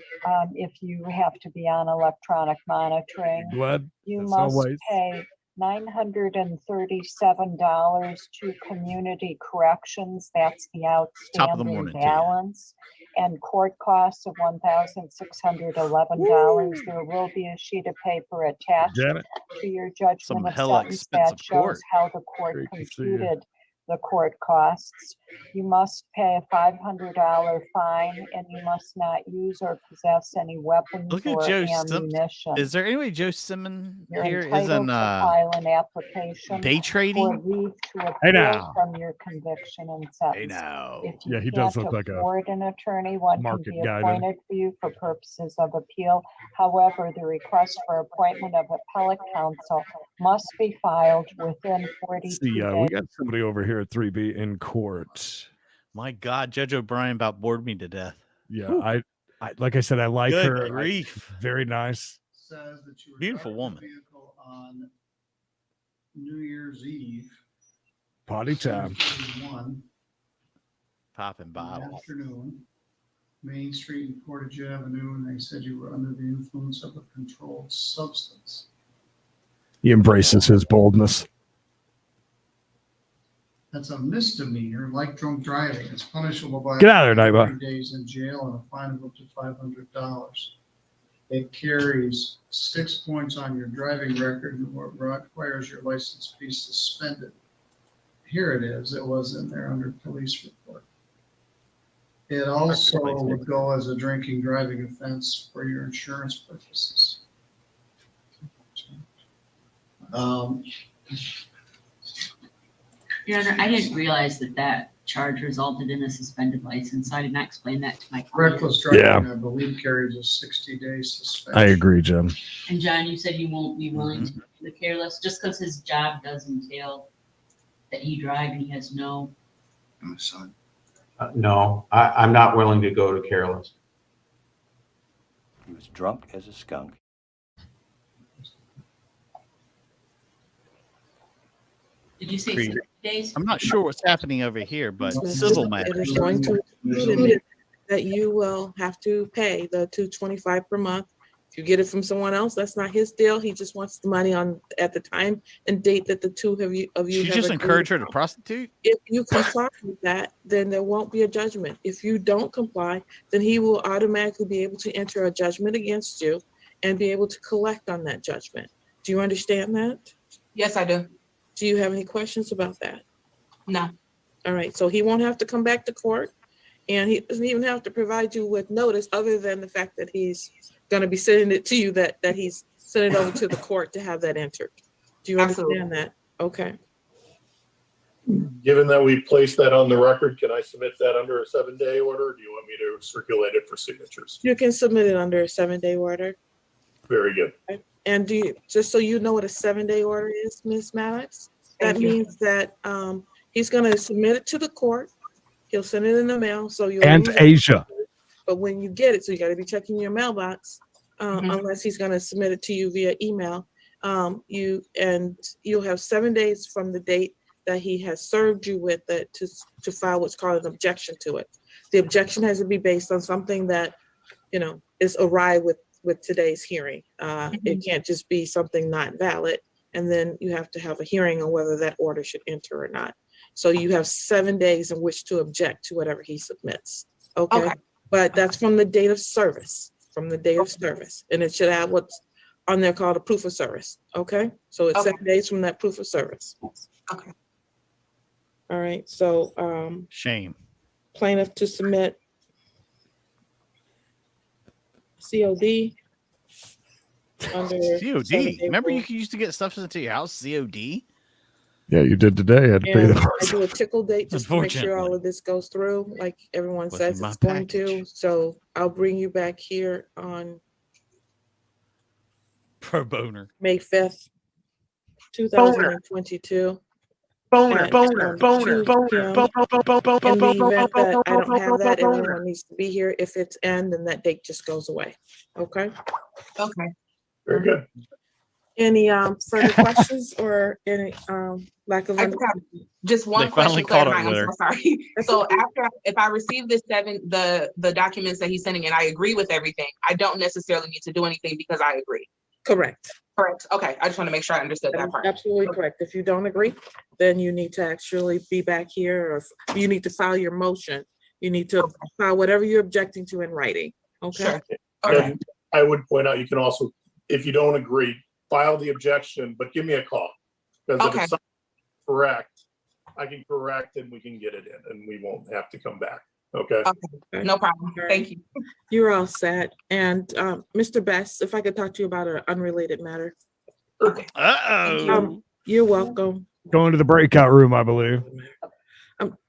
[SPEAKER 3] If you have to be on electronic monitoring.
[SPEAKER 7] Glad
[SPEAKER 3] You
[SPEAKER 7] as
[SPEAKER 3] must
[SPEAKER 7] always.
[SPEAKER 3] pay $937 to community corrections. That's the
[SPEAKER 8] Top of the
[SPEAKER 3] outstanding
[SPEAKER 8] morning to you.
[SPEAKER 3] balance. And court costs of $1,611. There will be a sheet of paper attached
[SPEAKER 7] Janet.
[SPEAKER 3] to your judgment
[SPEAKER 8] Some
[SPEAKER 3] of
[SPEAKER 8] hella
[SPEAKER 3] sentence
[SPEAKER 8] expensive
[SPEAKER 3] that shows
[SPEAKER 8] court.
[SPEAKER 3] how the court
[SPEAKER 7] Great to see you.
[SPEAKER 3] computed the court costs. You must pay a $500 fine, and you must not use or possess any weapons
[SPEAKER 8] Look at
[SPEAKER 3] or
[SPEAKER 8] Joe Simpson.
[SPEAKER 3] ammunition.
[SPEAKER 8] Is there any way Joe Simmons
[SPEAKER 3] You're
[SPEAKER 8] here is
[SPEAKER 3] entitled
[SPEAKER 8] in
[SPEAKER 3] to file an application
[SPEAKER 8] day
[SPEAKER 3] for
[SPEAKER 8] trading?
[SPEAKER 3] leave to
[SPEAKER 7] Hey
[SPEAKER 3] appeal
[SPEAKER 7] now.
[SPEAKER 3] from your conviction and sentence.
[SPEAKER 8] now.
[SPEAKER 3] If you
[SPEAKER 7] Yeah, he does
[SPEAKER 3] can't
[SPEAKER 7] look like a
[SPEAKER 3] afford an attorney, one can
[SPEAKER 7] market
[SPEAKER 3] be
[SPEAKER 7] guy, doesn't he?
[SPEAKER 3] appointed for you for purposes of appeal. However, the request for appointment of appellate counsel must be filed within 42
[SPEAKER 7] See,
[SPEAKER 3] days.
[SPEAKER 7] we got somebody over here at 3B in court.
[SPEAKER 8] My God, Judge O'Brien about bored me to death.
[SPEAKER 7] Yeah,
[SPEAKER 8] Whew.
[SPEAKER 7] I like I said, I like
[SPEAKER 8] Good
[SPEAKER 7] her.
[SPEAKER 8] grief.
[SPEAKER 7] Very nice.
[SPEAKER 4] Says that you were
[SPEAKER 8] Beautiful
[SPEAKER 4] driving a
[SPEAKER 8] woman.
[SPEAKER 4] vehicle on New Year's Eve.
[SPEAKER 7] Potty time.
[SPEAKER 4] 7:31
[SPEAKER 8] Popping
[SPEAKER 4] in the
[SPEAKER 8] bottles.
[SPEAKER 4] afternoon, Main Street and Portage Avenue, and they said you were under the influence of a controlled substance.
[SPEAKER 7] He embraces his boldness.
[SPEAKER 4] That's a misdemeanor, like drunk driving. It's punishable by
[SPEAKER 7] Get out of there, Nightbot.
[SPEAKER 4] 30 days in jail and a fine of up to $500. It carries 6 points on your driving record and requires your license be suspended. here it is. It was in there under police report. It also would go as a drinking driving offense for your insurance purposes.
[SPEAKER 1] Your Honor, I didn't realize that charge resulted in a suspended license. I did not explain that to my client.
[SPEAKER 4] Reckless driving, I believe, carries a 60-day suspension.
[SPEAKER 7] I agree, Jim.
[SPEAKER 1] And John, you said you won't be willing to do the careless, just because his job does entail that he drive and he has no.
[SPEAKER 16] My son.
[SPEAKER 10] No, I'm not willing to go to careless.
[SPEAKER 13] He was drunk as a skunk.
[SPEAKER 1] Did you say
[SPEAKER 8] Creed.
[SPEAKER 1] 60 days?
[SPEAKER 8] I'm not sure what's happening over here, but civil
[SPEAKER 12] It
[SPEAKER 8] matters.
[SPEAKER 12] is going to include that you will have to pay the $225 per month. If you get it from someone else, that's not his deal. He just wants the money at the time and date that the two of you
[SPEAKER 8] You
[SPEAKER 12] have
[SPEAKER 8] just
[SPEAKER 12] agreed
[SPEAKER 8] encourage her to
[SPEAKER 12] upon.
[SPEAKER 8] prostitute?
[SPEAKER 12] If you comply with that, then there won't be a judgment. If you don't comply, then he will automatically be able to enter a judgment against you and be able to collect on that judgment. Do you understand that?
[SPEAKER 21] Yes, I do.
[SPEAKER 12] Do you have any questions about that?
[SPEAKER 21] No.
[SPEAKER 12] All right, so he won't have to come back to court, and he doesn't even have to provide you with notice other than the fact that he's gonna be sending it to you, that he's sending it over to the court to have that entered. Do you understand that? Okay.
[SPEAKER 22] Given that we placed that on the record, can I submit that under a 7-day order? Or do you want me to circulate it for signatures?
[SPEAKER 12] You can submit it under a 7-day order.
[SPEAKER 22] Very good.
[SPEAKER 12] And do you, just so you know what a 7-day order is, Ms. Maddox? That
[SPEAKER 21] Thank you.
[SPEAKER 12] means that he's gonna submit it to the court. He'll send it in the mail, so you'll.
[SPEAKER 7] And
[SPEAKER 12] lose it.
[SPEAKER 7] Asia.
[SPEAKER 12] But when you get it, so you gotta be checking your mailbox, unless he's gonna submit it to you via email. You'll have 7 days from the date that he has served you with it to file what's called an objection to it. The objection has to be based on something that, is awry with today's hearing. It can't just be something not valid. And then you have to have a hearing on whether that order should enter or not. So you have 7 days in which to object to whatever he submits. Okay. But that's from the date of service, And it should have what's on there called a proof of service. Okay. So it's 7 days from that proof of service.
[SPEAKER 21] Okay.
[SPEAKER 12] All right. So
[SPEAKER 8] Shame.
[SPEAKER 12] plaintiff to submit COD. Under
[SPEAKER 8] COD. Remember you used to get stuff sent to your house, COD?
[SPEAKER 7] Yeah, you did today. I had to pay
[SPEAKER 12] And
[SPEAKER 7] the
[SPEAKER 12] I do a tickle date just to make sure
[SPEAKER 8] Unfortunately.
[SPEAKER 12] all of this goes through, like everyone
[SPEAKER 8] Wasn't
[SPEAKER 12] says
[SPEAKER 8] my
[SPEAKER 12] it's going to. So I'll bring you back here on
[SPEAKER 8] Pro boner.
[SPEAKER 12] May 5th, 2022.
[SPEAKER 11] Boner,
[SPEAKER 12] at,
[SPEAKER 11] boner,
[SPEAKER 12] 2
[SPEAKER 11] boner, boner,
[SPEAKER 12] p.m.
[SPEAKER 11] boner,
[SPEAKER 12] In the event that I don't have that,
[SPEAKER 11] boner.
[SPEAKER 12] everyone needs to be here. If it's end, then that date just goes away. Okay?
[SPEAKER 21] Okay.
[SPEAKER 22] Very good.
[SPEAKER 12] Any further questions or any lack of
[SPEAKER 21] I just have just one
[SPEAKER 8] They finally
[SPEAKER 21] question.
[SPEAKER 8] caught up
[SPEAKER 21] clarifying.
[SPEAKER 8] with
[SPEAKER 21] I'm so sorry. So if I receive the documents that he's sending and I agree with everything, I don't necessarily need to do anything because I agree.
[SPEAKER 12] Correct.
[SPEAKER 21] Correct. Okay. I just want to make sure I understood that part.
[SPEAKER 12] Absolutely correct. If you don't agree, then you need to actually be back here, or if you need to file your motion. You need to file whatever you're objecting to in writing. Okay.
[SPEAKER 22] And I would point out, you can also, if you don't agree, file the objection, but give me a call. Because if it's something correct, I can correct and we can get it in and we won't have to come back. Okay.
[SPEAKER 21] Okay. No problem. Thank you.
[SPEAKER 12] You're all set. And Mr. Best, if I could talk to you about an unrelated matter.
[SPEAKER 8] Uh-oh.
[SPEAKER 12] You're welcome.
[SPEAKER 7] Going to the breakout room, I believe.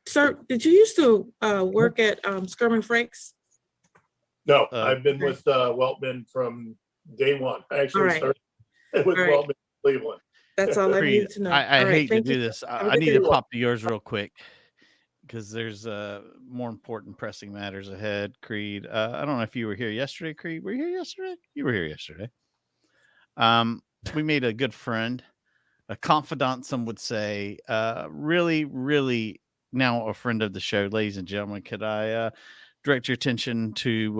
[SPEAKER 12] Sir, did you used to work at Skirman Frakes?
[SPEAKER 22] No, I've been with Weltman from day one. I actually started with Weltman in Cleveland.
[SPEAKER 12] That's all I need to know.
[SPEAKER 8] I
[SPEAKER 12] All right,
[SPEAKER 8] hate to
[SPEAKER 12] thank
[SPEAKER 8] do
[SPEAKER 12] you.
[SPEAKER 8] this.
[SPEAKER 12] Have a
[SPEAKER 8] I
[SPEAKER 12] good
[SPEAKER 8] need
[SPEAKER 12] day.
[SPEAKER 8] to pop to yours real quick because there's more important pressing matters ahead. Creed, I don't know if you were here yesterday. Creed, were you here yesterday? You were here yesterday. We made a good friend, a confidant, some would say. Really, really now a friend of the show, ladies and gentlemen. Could I direct your attention to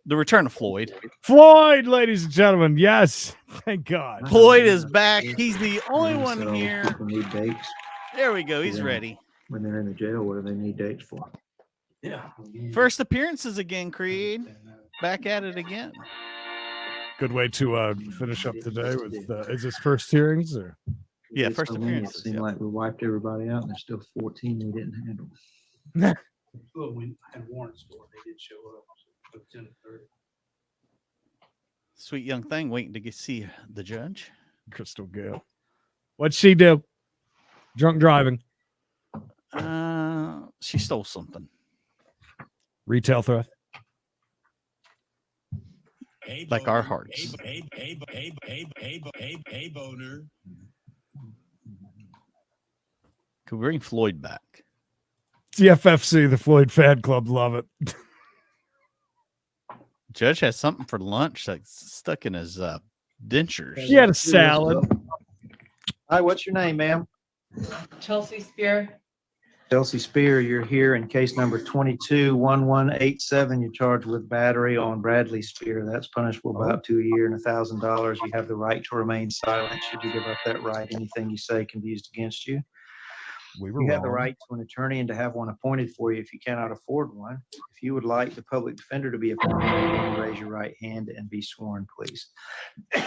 [SPEAKER 8] the return of Floyd?
[SPEAKER 7] Floyd, ladies and gentlemen. Yes. Thank God.
[SPEAKER 8] Floyd is back. He's the only one here.
[SPEAKER 13] People need dates.
[SPEAKER 8] There we go. He's ready.
[SPEAKER 13] When they're in the jail, what do they need dates for? Yeah.
[SPEAKER 8] First appearances again, Creed. Back at it again.
[SPEAKER 7] Good way to finish up today with is this first hearings or
[SPEAKER 8] Yeah,
[SPEAKER 2] did
[SPEAKER 8] first
[SPEAKER 2] so many, it
[SPEAKER 8] appearances.
[SPEAKER 2] seemed
[SPEAKER 8] Yeah.
[SPEAKER 2] like we wiped everybody out, and there's still 14 we didn't handle.
[SPEAKER 14] Well, we had warrants for, they did show up. So it was 10:30.
[SPEAKER 8] Sweet young thing waiting to see the judge.
[SPEAKER 7] Crystal Gale. What'd she do? Drunk driving.
[SPEAKER 8] She stole something.
[SPEAKER 7] Retail theft.
[SPEAKER 8] Like our hearts.
[SPEAKER 15] Hey, boner.
[SPEAKER 8] Could we bring Floyd back?
[SPEAKER 7] CFFC, the Floyd Fan Club, love it.
[SPEAKER 8] Judge has something for lunch that's stuck in his dentures.
[SPEAKER 7] She had a salad.
[SPEAKER 2] Hi, what's your name, ma'am?
[SPEAKER 18] Chelsea Spear.
[SPEAKER 2] Chelsea Spear, you're here in case number 221187. You're charged with battery on Bradley Spear. That's punishable by up to a year and $1,000. You have the right to remain silent. Should you give up that right, anything you say can be used against you.
[SPEAKER 7] We
[SPEAKER 2] You have the right to an attorney and to have one appointed for you if you cannot afford one. If you would like the public defender to be appointed, you raise your right hand and be sworn, please. Do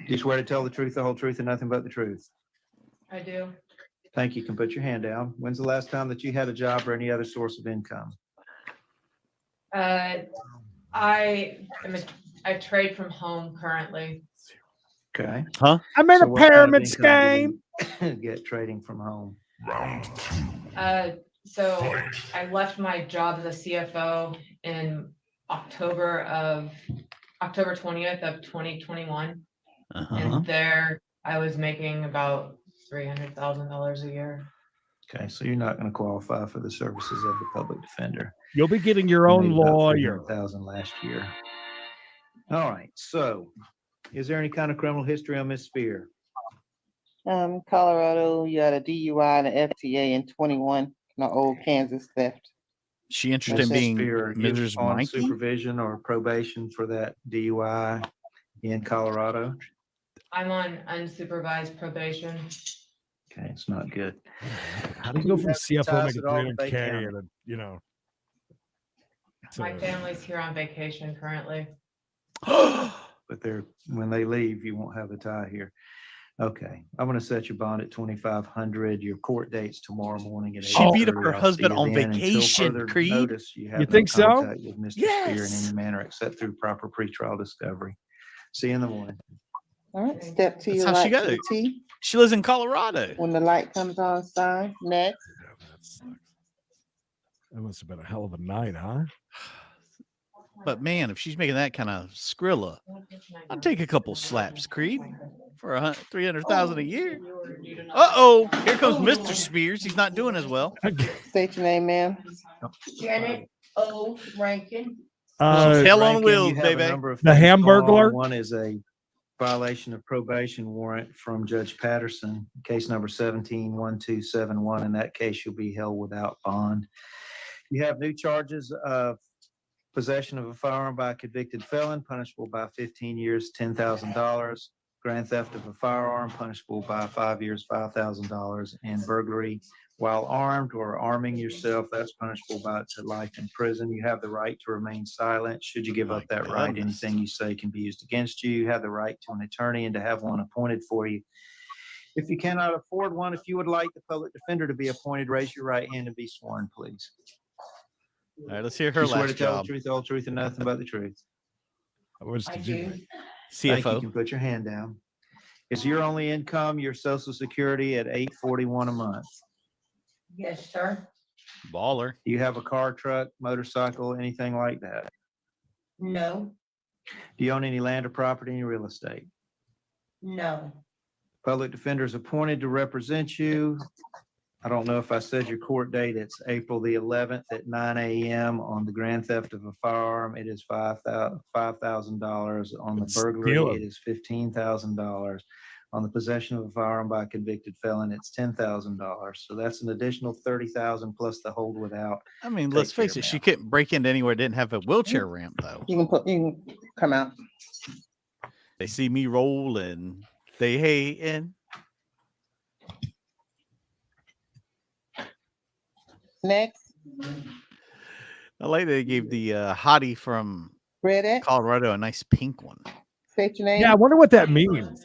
[SPEAKER 2] you swear to tell the truth, the whole truth, and nothing but the truth?
[SPEAKER 18] I do.
[SPEAKER 2] Thank you. You can put your hand down. When's the last time that you had a job or any other source of income?
[SPEAKER 18] I trade from home currently.
[SPEAKER 2] Okay.
[SPEAKER 8] Huh?
[SPEAKER 7] I'm in
[SPEAKER 2] So
[SPEAKER 7] a
[SPEAKER 2] what kind of
[SPEAKER 7] pyramid
[SPEAKER 2] income
[SPEAKER 7] scheme.
[SPEAKER 2] do you get trading from home?
[SPEAKER 18] So I left my job as a CFO in October 20th of 2021. And there I was making about $300,000 a year.
[SPEAKER 2] Okay, so you're not going to qualify for the services of the public defender.
[SPEAKER 7] You'll be getting your own lawyer.
[SPEAKER 2] 300,000 last year. All right. So, is there any kind of criminal history on Miss Spear?
[SPEAKER 23] Colorado, you had a DUI and an FTA in 21, no old Kansas theft.
[SPEAKER 8] She interested in
[SPEAKER 2] Miss
[SPEAKER 8] being
[SPEAKER 2] Spear, you
[SPEAKER 8] Mrs.
[SPEAKER 2] on
[SPEAKER 8] Mikey?
[SPEAKER 2] supervision or probation for that DUI in Colorado?
[SPEAKER 18] I'm on unsupervised probation.
[SPEAKER 2] Okay, it's not good.
[SPEAKER 7] How do you go from
[SPEAKER 2] have any
[SPEAKER 7] CFO
[SPEAKER 2] ties
[SPEAKER 7] making
[SPEAKER 2] at all to Bay
[SPEAKER 7] 300K
[SPEAKER 2] County?
[SPEAKER 7] and to
[SPEAKER 18] My family's here on vacation currently.
[SPEAKER 2] But when they leave, you won't have a tie here. Okay, I'm going to set your bond at 2,500. Your court date's tomorrow morning at 8:30.
[SPEAKER 8] She beat up her
[SPEAKER 2] I'll see
[SPEAKER 8] husband
[SPEAKER 2] you
[SPEAKER 8] on
[SPEAKER 2] then. Until
[SPEAKER 8] vacation,
[SPEAKER 2] further
[SPEAKER 8] Creed.
[SPEAKER 2] notice, you have
[SPEAKER 7] You
[SPEAKER 2] no
[SPEAKER 7] think so?
[SPEAKER 2] contact with Mr. Spear in
[SPEAKER 8] Yes.
[SPEAKER 2] any manner except through proper pretrial discovery. See you in the morning.
[SPEAKER 23] All right, step to
[SPEAKER 8] That's
[SPEAKER 23] your
[SPEAKER 8] how she
[SPEAKER 23] right
[SPEAKER 8] got
[SPEAKER 23] to the
[SPEAKER 8] it.
[SPEAKER 23] T.
[SPEAKER 8] She lives in Colorado.
[SPEAKER 23] When the light comes on, sign. Next.
[SPEAKER 7] That must have been a hell of a night, huh?
[SPEAKER 8] But man, if she's making that kind of Skrilla, I'll take a couple slaps, Creed, for 300,000 a year. Uh-oh, here comes Mr. Spears. He's not doing as well.
[SPEAKER 23] State your name, ma'am. Janet O. Rankin.
[SPEAKER 8] Hell on
[SPEAKER 2] Rankin,
[SPEAKER 8] wheels,
[SPEAKER 2] you have
[SPEAKER 8] baby.
[SPEAKER 2] a number of
[SPEAKER 7] The
[SPEAKER 2] things going
[SPEAKER 7] Hamburglar?
[SPEAKER 2] on. One is a violation of probation warrant from Judge Patterson, case number 171271. In that case, you'll be held without bond. You have new charges of possession of a firearm by a convicted felon, punishable by 15 years, $10,000. Grand theft of a firearm, punishable by 5 years, $5,000. And burglary while armed or arming yourself, that's punishable by up to life in prison. You have the right to remain silent. Should you give up that right, anything you say can be used against you. You have the right to an attorney and to have one appointed for you. If you cannot afford one, if you would like the public defender to be appointed, raise your right hand and be sworn, please.
[SPEAKER 8] All right, let's hear her
[SPEAKER 2] You swear to
[SPEAKER 8] last
[SPEAKER 2] tell
[SPEAKER 8] job.
[SPEAKER 2] the truth, the whole truth, and nothing but the truth.
[SPEAKER 7] What
[SPEAKER 23] I do.
[SPEAKER 2] Thank you.
[SPEAKER 8] CFO.
[SPEAKER 2] You can put your hand down. Is your only income your Social Security at $841 a month?
[SPEAKER 23] Yes, sir.
[SPEAKER 8] Baller.
[SPEAKER 2] Do you have a car, truck, motorcycle, anything like that?
[SPEAKER 23] No.
[SPEAKER 2] Do you own any land or property, any real estate?
[SPEAKER 23] No.
[SPEAKER 2] Public defender is appointed to represent you. I don't know if I said your court date. It's April the 11th at 9 a.m. on the grand theft of a firearm. It is $5,000. On the burglary,
[SPEAKER 7] stealing.
[SPEAKER 2] it is $15,000. On the possession of a firearm by a convicted felon, it's $10,000. So that's an additional $30,000 plus the hold without.
[SPEAKER 8] I mean, let's
[SPEAKER 2] Take care,
[SPEAKER 8] face it, she
[SPEAKER 2] ma'am.
[SPEAKER 8] couldn't break into anywhere that didn't have a wheelchair ramp, though.
[SPEAKER 23] You can come out.
[SPEAKER 8] They see me roll and they hating.
[SPEAKER 23] Next.
[SPEAKER 8] I like that they gave the hottie from
[SPEAKER 23] Read it.
[SPEAKER 8] Colorado a nice pink one.
[SPEAKER 23] State your name.
[SPEAKER 7] Yeah, I wonder what that means.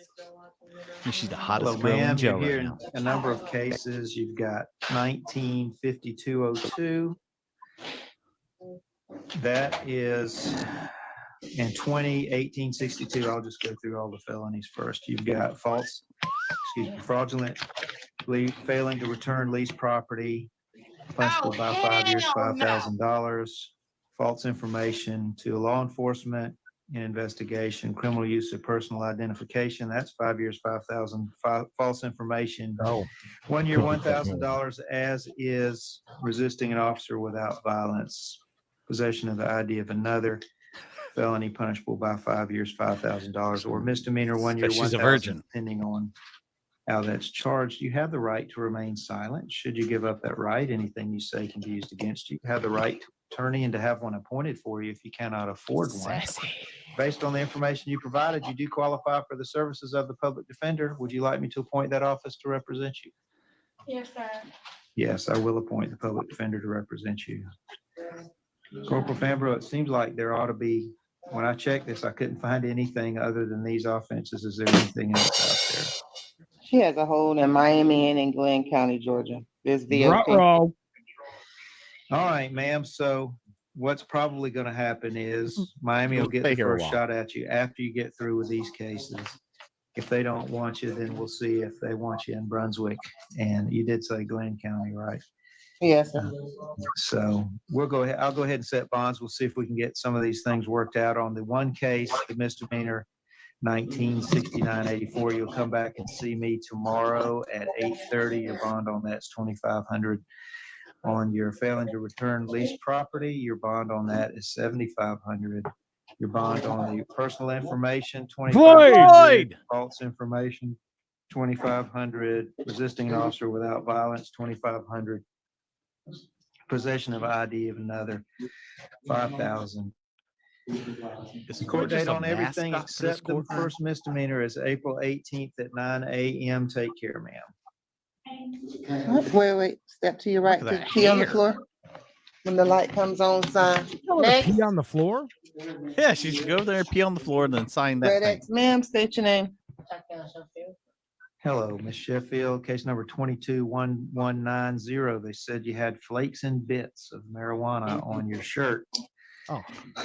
[SPEAKER 8] She's the hottest
[SPEAKER 2] Hello,
[SPEAKER 8] girl in
[SPEAKER 2] ma'am.
[SPEAKER 8] jail
[SPEAKER 2] You're
[SPEAKER 8] right
[SPEAKER 2] here
[SPEAKER 8] now.
[SPEAKER 2] in a number of cases. You've got 195202. That is in 1862. I'll just go through all the felonies first. You've got fraudulent failing to return leased property, punishable by 5 years, $5,000. False information to law enforcement in investigation, criminal use of personal identification, that's 5 years, $5,000. False information, 1 year, $1,000, as is resisting an officer without violence, possession of the ID of another, felony punishable by 5 years, $5,000, or misdemeanor 1 year,
[SPEAKER 8] She's a
[SPEAKER 2] 1,000,
[SPEAKER 8] virgin.
[SPEAKER 2] depending on how that's charged. You have the right to remain silent. Should you give up that right, anything you say can be used against you. You have the right to attorney and to have one appointed for you if you cannot afford one. Based on the information you provided, you do qualify for the services of the public defender. Would you like me to appoint that office to represent you?
[SPEAKER 5] Yes, sir.
[SPEAKER 2] Yes, I will appoint the public defender to represent you. Corporal Fambro, it seems like there ought to be, when I checked this, I couldn't find anything other than these offenses. Is there anything else out there?
[SPEAKER 23] She has a hold in Miami and in Glenn County, Georgia. This VOP.
[SPEAKER 2] All right, ma'am. So what's probably going to happen is Miami will get the
[SPEAKER 8] Take her a
[SPEAKER 2] first
[SPEAKER 8] while.
[SPEAKER 2] shot at you after you get through with these cases. If they don't want you, then we'll see if they want you in Brunswick. And you did say Glenn County, right?
[SPEAKER 23] Yes, sir.
[SPEAKER 2] So we'll go ahead. I'll go ahead and set bonds. We'll see if we can get some of these things worked out on the one case, the misdemeanor 1969-84. You'll come back and see me tomorrow at 8:30. Your bond on that's $2,500. On your failing to return leased property, your bond on that is $7,500. Your bond on the personal information, $2,500. False information, $2,500. Resisting an officer without violence, $2,500. Possession of ID of another, $5,000. The court date on everything except the first misdemeanor is April 18th at 9 a.m. Take care, ma'am.
[SPEAKER 23] Wait, step to your right,
[SPEAKER 8] Look at
[SPEAKER 23] to
[SPEAKER 8] that
[SPEAKER 23] pee on the
[SPEAKER 8] hair.
[SPEAKER 23] floor. When the light comes on, sign. Next,
[SPEAKER 7] Pee on the floor?
[SPEAKER 8] Yeah, she should go over there and pee on the floor and then sign that
[SPEAKER 23] red
[SPEAKER 8] thing.
[SPEAKER 23] X, ma'am, state your name.
[SPEAKER 2] Hello, Miss Sheffield, case number 221190. They said you had flakes and bits of marijuana on your shirt.
[SPEAKER 8] Oh.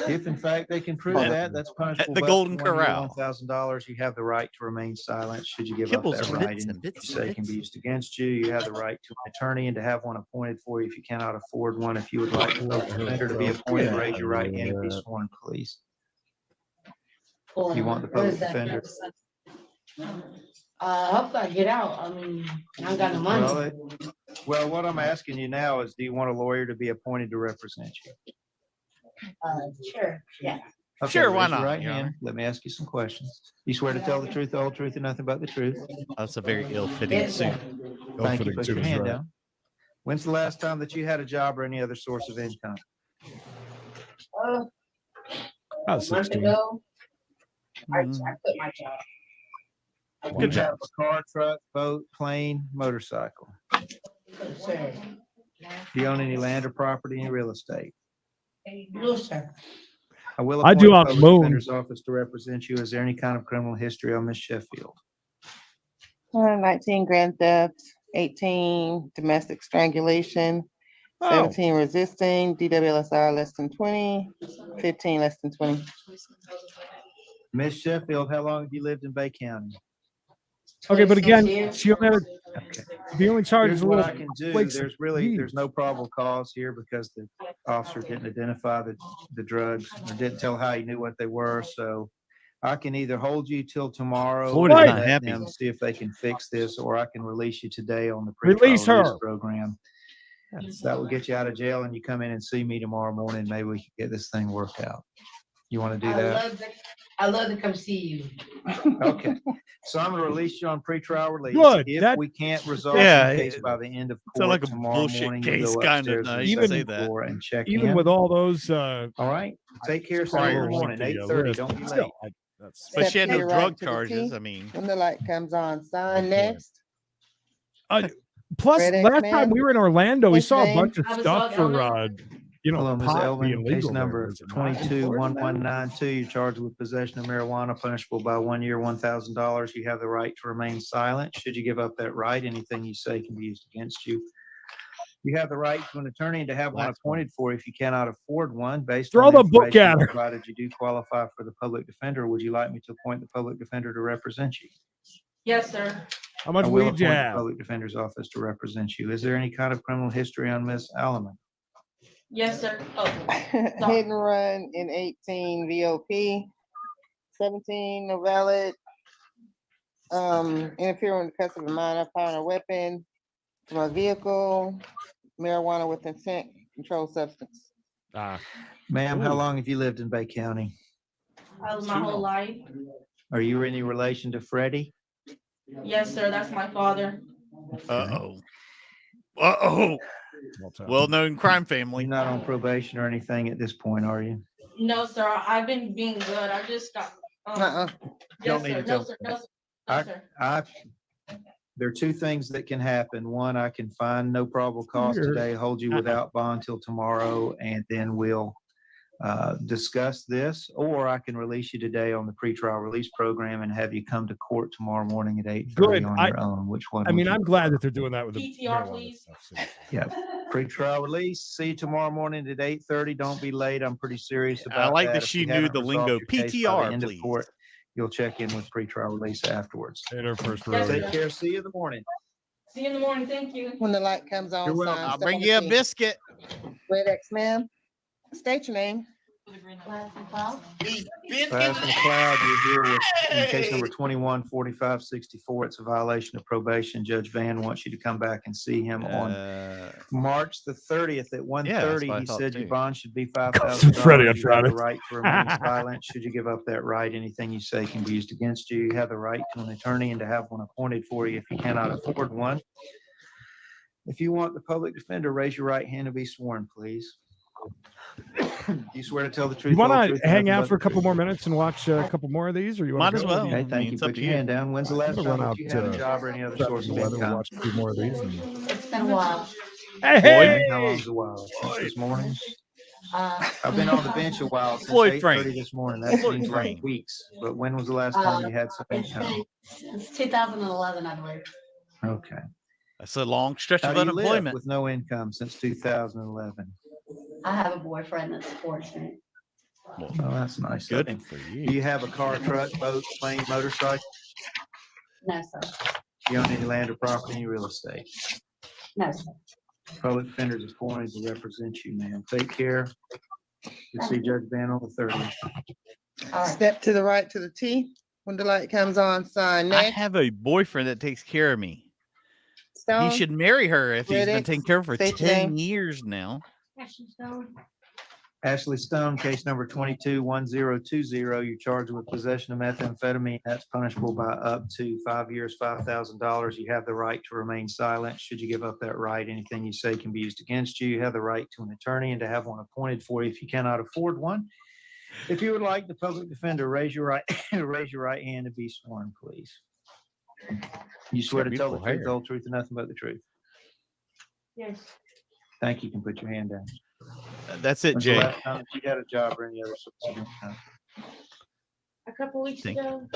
[SPEAKER 2] If in fact they can prove
[SPEAKER 8] At-
[SPEAKER 2] that, that's punishable.
[SPEAKER 8] at the
[SPEAKER 2] by
[SPEAKER 8] Golden
[SPEAKER 2] 1 year,
[SPEAKER 8] Corral.
[SPEAKER 2] $1,000. You have the right to remain silent. Should you give
[SPEAKER 8] Kibbles
[SPEAKER 2] up that
[SPEAKER 8] and
[SPEAKER 2] right,
[SPEAKER 8] bits
[SPEAKER 2] and
[SPEAKER 8] and bits
[SPEAKER 2] you
[SPEAKER 8] and
[SPEAKER 2] say can be
[SPEAKER 8] bits.
[SPEAKER 2] used against you. You have the right to an attorney and to have one appointed for you if you cannot afford one. If you would like the public defender to be appointed, raise your right hand and be sworn, please. You want the public defender?
[SPEAKER 5] Hopefully I get out. I mean, I ain't got no money.
[SPEAKER 2] Well, what I'm asking you now is, do you want a lawyer to be appointed to represent you?
[SPEAKER 5] Sure, yeah.
[SPEAKER 2] Okay,
[SPEAKER 8] Sure, why
[SPEAKER 2] raise your
[SPEAKER 8] not,
[SPEAKER 2] right
[SPEAKER 8] Your
[SPEAKER 2] hand.
[SPEAKER 8] Honor?
[SPEAKER 2] Let me ask you some questions. You swear to tell the truth, the whole truth, and nothing but the truth?
[SPEAKER 8] That's a very ill-fitting suit.
[SPEAKER 2] Thank you. Put your hand down. When's the last time that you had a job or any other source of income?
[SPEAKER 7] I
[SPEAKER 5] A
[SPEAKER 7] was
[SPEAKER 5] month
[SPEAKER 7] 16.
[SPEAKER 5] ago, I
[SPEAKER 8] Mm.
[SPEAKER 5] quit my job.
[SPEAKER 2] Good job. A car, truck, boat, plane, motorcycle.
[SPEAKER 5] Sir.
[SPEAKER 2] Do you own any land or property, any real estate?
[SPEAKER 5] No, sir.
[SPEAKER 2] I will
[SPEAKER 7] I
[SPEAKER 2] appoint
[SPEAKER 7] do
[SPEAKER 2] the
[SPEAKER 7] on the
[SPEAKER 2] public
[SPEAKER 7] moon.
[SPEAKER 2] defender's office to represent you. Is there any kind of criminal history on Miss Sheffield?
[SPEAKER 23] 19 grand theft, 18 domestic strangulation,
[SPEAKER 7] Oh.
[SPEAKER 23] 17 resisting, DWLSR less than 20, 15 less than 20.
[SPEAKER 2] Miss Sheffield, how long have you lived in Bay County?
[SPEAKER 7] Okay, but
[SPEAKER 5] 26
[SPEAKER 7] again,
[SPEAKER 5] years.
[SPEAKER 7] she'll never. The only charge
[SPEAKER 2] Here's
[SPEAKER 7] is a
[SPEAKER 2] what
[SPEAKER 7] little.
[SPEAKER 2] I can do.
[SPEAKER 7] flakes
[SPEAKER 2] There's
[SPEAKER 7] of
[SPEAKER 2] no probable cause here because the officer didn't identify the drugs or didn't tell how he knew what they were. So I can either hold you till tomorrow
[SPEAKER 8] Florida's
[SPEAKER 2] and
[SPEAKER 8] not
[SPEAKER 2] let
[SPEAKER 8] happy.
[SPEAKER 2] them see if they can fix this, or I can release you today on the
[SPEAKER 7] Release
[SPEAKER 2] pretrial release
[SPEAKER 7] her.
[SPEAKER 2] program. That will get you out of jail and you come in and see me tomorrow morning. Maybe we can get this thing worked out. You want to do that?
[SPEAKER 5] I love to come see you.
[SPEAKER 2] Okay. So I'm going to release you on pretrial release.
[SPEAKER 7] Good.
[SPEAKER 2] If
[SPEAKER 7] That-
[SPEAKER 2] we can't resolve
[SPEAKER 8] Yeah,
[SPEAKER 2] the case by the end of
[SPEAKER 8] sound
[SPEAKER 2] court
[SPEAKER 8] like a
[SPEAKER 2] tomorrow
[SPEAKER 8] bullshit
[SPEAKER 2] morning,
[SPEAKER 8] case,
[SPEAKER 2] you go
[SPEAKER 8] kinda,
[SPEAKER 2] upstairs
[SPEAKER 8] now
[SPEAKER 2] to the
[SPEAKER 8] you
[SPEAKER 7] can
[SPEAKER 8] say
[SPEAKER 2] second
[SPEAKER 8] that.
[SPEAKER 2] floor and check
[SPEAKER 7] Even
[SPEAKER 2] in.
[SPEAKER 7] with all those.
[SPEAKER 2] All right. Take care.
[SPEAKER 7] Prior
[SPEAKER 2] Tomorrow morning,
[SPEAKER 7] lengthy,
[SPEAKER 2] 8:30.
[SPEAKER 7] list,
[SPEAKER 2] Don't be late.
[SPEAKER 7] still, that's.
[SPEAKER 8] But she had no
[SPEAKER 23] Step to your
[SPEAKER 8] drug
[SPEAKER 23] right to the
[SPEAKER 8] charges.
[SPEAKER 23] T.
[SPEAKER 8] I mean,
[SPEAKER 23] When the light comes on, sign
[SPEAKER 7] Okay.
[SPEAKER 23] next.
[SPEAKER 7] Plus,
[SPEAKER 23] Red X
[SPEAKER 7] last
[SPEAKER 23] man.
[SPEAKER 7] time we were in Orlando, we
[SPEAKER 23] His
[SPEAKER 7] saw a
[SPEAKER 23] name?
[SPEAKER 7] bunch of
[SPEAKER 5] I was
[SPEAKER 7] stuff
[SPEAKER 5] all
[SPEAKER 7] for
[SPEAKER 5] down
[SPEAKER 7] you know,
[SPEAKER 2] Hello, Ms.
[SPEAKER 7] pot being
[SPEAKER 2] Elvin. Case
[SPEAKER 7] legal there,
[SPEAKER 2] number
[SPEAKER 7] is it not in Florida now?
[SPEAKER 2] 221192. You're charged with possession of marijuana, punishable by 1 year, $1,000. You have the right to remain silent. Should you give up that right, anything you say can be used against you. You have the right to an attorney and to have one
[SPEAKER 8] Last one.
[SPEAKER 2] appointed for you if you cannot afford one. Based
[SPEAKER 7] Throw
[SPEAKER 2] on
[SPEAKER 7] the book
[SPEAKER 2] information
[SPEAKER 7] at her.
[SPEAKER 2] provided, you do qualify for the public defender. Would you like me to appoint the public defender to represent you?
[SPEAKER 1] Yes, sir.
[SPEAKER 7] How much
[SPEAKER 2] I will
[SPEAKER 7] weed you
[SPEAKER 2] appoint the
[SPEAKER 7] have?
[SPEAKER 2] public defender's office to represent you. Is there any kind of criminal history on Ms. Alleman?
[SPEAKER 1] Yes, sir. Oh,
[SPEAKER 23] Hit and run in 18 VOP, 17 no valid. Interfering with the custody of a minor, firing a weapon from a vehicle, marijuana with intent, controlled substance.
[SPEAKER 2] Ma'am, how
[SPEAKER 8] Ooh.
[SPEAKER 2] long have you lived in Bay County?
[SPEAKER 1] my whole life.
[SPEAKER 2] Are you any relation to Freddie?
[SPEAKER 1] Yes, sir. That's my father.
[SPEAKER 8] Uh-oh. Uh-oh. Well-known crime family.
[SPEAKER 2] You're not on probation or anything at this point, are you?
[SPEAKER 1] No, sir. I've been being good. I just got. Yes,
[SPEAKER 2] Don't need
[SPEAKER 1] sir.
[SPEAKER 2] to
[SPEAKER 1] No,
[SPEAKER 2] tell
[SPEAKER 1] sir.
[SPEAKER 2] me
[SPEAKER 1] No, sir. No, sir.
[SPEAKER 2] There are two things that can happen. One, I can find no probable cause today, hold you without bond till tomorrow, and then we'll discuss this, or I can release you today on the pretrial release program and have you come to court tomorrow morning at 8:30
[SPEAKER 7] Good.
[SPEAKER 2] on your own. Which one?
[SPEAKER 7] I mean,
[SPEAKER 2] would you
[SPEAKER 7] I'm glad that they're doing that with the
[SPEAKER 1] PTR,
[SPEAKER 7] marijuana
[SPEAKER 1] please.
[SPEAKER 7] stuff. seriously.
[SPEAKER 2] Yeah, pretrial release. See you tomorrow morning at 8:30. Don't be late. I'm pretty serious about
[SPEAKER 8] I like
[SPEAKER 2] that.
[SPEAKER 8] that
[SPEAKER 2] If
[SPEAKER 8] she
[SPEAKER 2] we
[SPEAKER 8] knew
[SPEAKER 2] haven't
[SPEAKER 8] the
[SPEAKER 2] resolved
[SPEAKER 8] lingo.
[SPEAKER 2] your case by the
[SPEAKER 8] PTR,
[SPEAKER 2] end of
[SPEAKER 8] please.
[SPEAKER 2] court, you'll check in with pretrial release afterwards.
[SPEAKER 7] In her first
[SPEAKER 1] Yes,
[SPEAKER 7] rodeo.
[SPEAKER 2] Take care. See you in the morning.
[SPEAKER 1] See you in the morning. Thank you.
[SPEAKER 23] When the light comes on,
[SPEAKER 2] You're welcome.
[SPEAKER 23] sign,
[SPEAKER 8] I'll
[SPEAKER 23] step
[SPEAKER 8] bring
[SPEAKER 23] on the
[SPEAKER 8] you a
[SPEAKER 23] key.
[SPEAKER 8] biscuit.
[SPEAKER 23] Red X, ma'am. State your name.
[SPEAKER 2] Gladys McLeod, you're here with in case number 214564. It's a violation of probation. Judge Van wants you to come back and see him on March the 30th at 1:30.
[SPEAKER 8] what I
[SPEAKER 2] He
[SPEAKER 8] thought
[SPEAKER 2] said
[SPEAKER 8] too.
[SPEAKER 2] your bond should be
[SPEAKER 7] Freddie
[SPEAKER 2] $5,000.
[SPEAKER 7] on
[SPEAKER 2] You have
[SPEAKER 7] Friday.
[SPEAKER 2] the right to remain silent. Should you give up that right, anything you say can be used against you. You have the right to an attorney and to have one appointed for you if you cannot afford one. If you want the public defender, raise your right hand and be sworn, please. Do you swear to tell the truth?
[SPEAKER 7] You want
[SPEAKER 2] the whole
[SPEAKER 7] to
[SPEAKER 2] truth, and
[SPEAKER 7] hang
[SPEAKER 2] nothing
[SPEAKER 7] out
[SPEAKER 2] but
[SPEAKER 7] for a
[SPEAKER 2] the
[SPEAKER 7] couple
[SPEAKER 2] truth?
[SPEAKER 7] more minutes and watch a couple more of these, or you want
[SPEAKER 8] Might
[SPEAKER 7] to
[SPEAKER 8] as
[SPEAKER 7] go?
[SPEAKER 8] well.
[SPEAKER 7] What do you-
[SPEAKER 2] Okay, thank you.
[SPEAKER 8] It's up
[SPEAKER 2] Put
[SPEAKER 8] to
[SPEAKER 2] your
[SPEAKER 8] you.
[SPEAKER 2] hand down. When's the last
[SPEAKER 7] I'm gonna
[SPEAKER 2] time
[SPEAKER 7] run
[SPEAKER 2] that you
[SPEAKER 7] out,
[SPEAKER 2] had a job or any other
[SPEAKER 7] grab
[SPEAKER 2] source
[SPEAKER 7] some
[SPEAKER 2] of
[SPEAKER 7] weather,
[SPEAKER 2] income?
[SPEAKER 7] watch a few more of these. And...
[SPEAKER 1] It's been a while.
[SPEAKER 7] Hey,
[SPEAKER 2] Floyd,
[SPEAKER 7] hey!
[SPEAKER 2] how long's a while? Since this morning? I've been on the bench a while, since
[SPEAKER 8] Floyd
[SPEAKER 2] 8:30
[SPEAKER 8] Frame.
[SPEAKER 2] this morning. That
[SPEAKER 8] Floyd
[SPEAKER 2] seems like
[SPEAKER 8] Frame.
[SPEAKER 2] weeks. But when was the last time you had some income?
[SPEAKER 1] Since 2011, I believe.
[SPEAKER 2] Okay.
[SPEAKER 8] That's a long stretch
[SPEAKER 2] How
[SPEAKER 8] of
[SPEAKER 2] do you live
[SPEAKER 8] unemployment.
[SPEAKER 2] with no income since 2011?
[SPEAKER 1] I have a boyfriend that supports me.
[SPEAKER 2] Well, that's nice.
[SPEAKER 8] Good
[SPEAKER 2] of him.
[SPEAKER 8] for
[SPEAKER 2] Do
[SPEAKER 8] you.
[SPEAKER 2] you have a car, truck, boat, plane, motorcycle?
[SPEAKER 1] No, sir.
[SPEAKER 2] You own any land or property, any real estate?
[SPEAKER 1] No, sir.
[SPEAKER 2] Public defenders is appointed to represent you, ma'am. Take care. You'll see Judge Van on the 30th.
[SPEAKER 1] All right.
[SPEAKER 23] Step to the right to the T. When the light comes on, sign
[SPEAKER 8] I
[SPEAKER 23] next.
[SPEAKER 8] have a boyfriend that takes care of me.
[SPEAKER 23] Stone.
[SPEAKER 8] He should marry her if he's
[SPEAKER 23] Red
[SPEAKER 8] been
[SPEAKER 23] X,
[SPEAKER 8] taking care of her for
[SPEAKER 23] state your
[SPEAKER 8] 10
[SPEAKER 23] name.
[SPEAKER 8] years now.
[SPEAKER 2] Ashley Stone, case number 221020. You're charged with possession of methamphetamine. That's punishable by up to 5 years, $5,000. You have the right to remain silent. Should you give up that right, anything you say can be used against you. You have the right to an attorney and to have one appointed for you if you cannot afford one. If you would like the public defender, raise your right hand and be sworn, please. You swear to tell the truth, the whole truth, and nothing but the truth.
[SPEAKER 1] Yes.
[SPEAKER 2] Thank you. You can put your hand down.
[SPEAKER 8] That's it,
[SPEAKER 2] When's the
[SPEAKER 8] Jay.
[SPEAKER 2] last time that you got a job or any other source of income?
[SPEAKER 9] A couple weeks ago,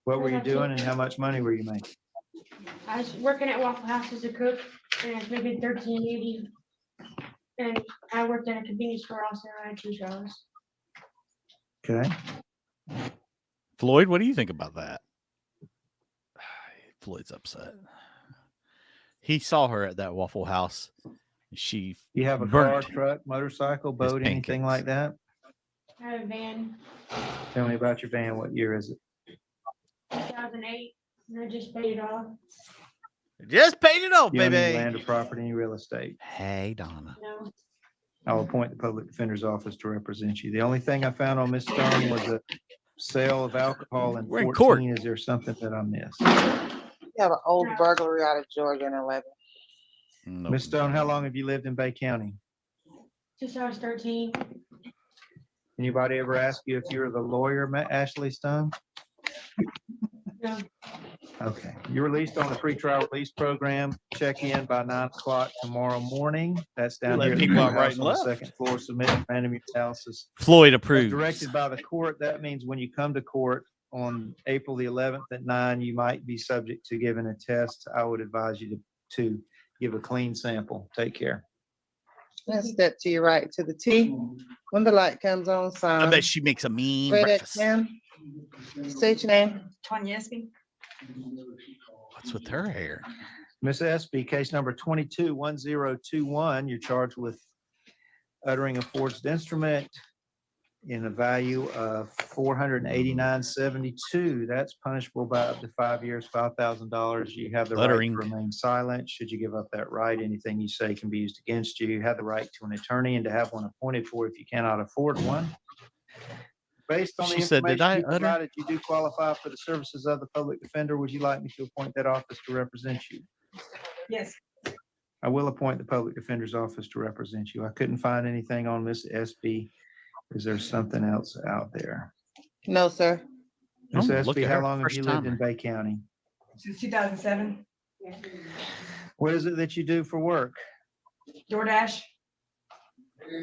[SPEAKER 2] What were you doing and how much money were you making?
[SPEAKER 9] I was working at Waffle House as a cook, and I was making $13.80. And I worked at a convenience store also. I had 2 jobs.
[SPEAKER 2] Okay.
[SPEAKER 8] Floyd, what do you think about that? Floyd's upset. He saw her at that Waffle House. She
[SPEAKER 2] You have a car, truck, motorcycle, boat, anything like that?
[SPEAKER 9] I have a van,
[SPEAKER 2] Tell me about your van. What year is it?
[SPEAKER 9] 2008, and I just paid it off.
[SPEAKER 8] Just paid it off,
[SPEAKER 2] You own any
[SPEAKER 8] baby.
[SPEAKER 2] land or property, any real estate?
[SPEAKER 8] Hey, Donna.
[SPEAKER 9] No.
[SPEAKER 2] I'll appoint the public defender's office to represent you. The only thing I found on Miss Stone was a sale of alcohol in
[SPEAKER 8] We're in
[SPEAKER 2] 14.
[SPEAKER 8] court.
[SPEAKER 2] Is there something that I missed?
[SPEAKER 23] You have an old burglary out of Georgia in 11.
[SPEAKER 8] No.
[SPEAKER 2] Miss Stone, how long have you lived in Bay County?
[SPEAKER 9] Since I was 13.
[SPEAKER 2] Anybody ever ask you if you're the lawyer, Ashley Stone?
[SPEAKER 9] No.
[SPEAKER 2] Okay, you're released on the pretrial release program. Check in by 9 o'clock tomorrow morning. That's down here
[SPEAKER 8] Let
[SPEAKER 2] at the
[SPEAKER 8] people out right
[SPEAKER 2] courthouse
[SPEAKER 8] and
[SPEAKER 2] on the
[SPEAKER 8] left.
[SPEAKER 2] second floor. Submit random analysis.
[SPEAKER 8] Floyd
[SPEAKER 2] As
[SPEAKER 8] approves.
[SPEAKER 2] directed by the court, that means when you come to court on April the 11th at 9, you might be subject to giving a test. I would advise you to give a clean sample. Take care.
[SPEAKER 23] Let's step to your right to the T. When the light comes on,
[SPEAKER 8] I
[SPEAKER 23] sign.
[SPEAKER 8] bet she makes a mean
[SPEAKER 23] Ready,
[SPEAKER 8] breakfast.
[SPEAKER 23] ma'am? State your name.
[SPEAKER 15] Tanya Espy.
[SPEAKER 8] What's with her hair?
[SPEAKER 2] Miss Espy, case number 221021, you're charged with uttering a forged instrument in a value of $489.72. That's punishable by up to 5 years, $5,000. You have the
[SPEAKER 8] Uttering.
[SPEAKER 2] right to remain silent. Should you give up that right, anything you say can be used against you. You have the right to an attorney and to have one appointed for if you cannot afford one. Based on the
[SPEAKER 8] She said, "Did
[SPEAKER 2] information
[SPEAKER 8] I
[SPEAKER 2] you
[SPEAKER 8] utter?"
[SPEAKER 2] provided, you do qualify for the services of the public defender. Would you like me to appoint that office to represent you?
[SPEAKER 15] Yes.
[SPEAKER 2] I will appoint the public defender's office to represent you. I couldn't find anything on Miss SB. Is there something else out there?
[SPEAKER 23] No, sir.
[SPEAKER 2] Miss
[SPEAKER 8] Oh, look
[SPEAKER 2] SB,
[SPEAKER 8] at
[SPEAKER 2] how
[SPEAKER 8] her,
[SPEAKER 2] long have
[SPEAKER 8] first
[SPEAKER 2] you lived in
[SPEAKER 8] timer.
[SPEAKER 2] Bay County?
[SPEAKER 15] Since 2007.
[SPEAKER 2] What is it that you do for work?
[SPEAKER 15] DoorDash.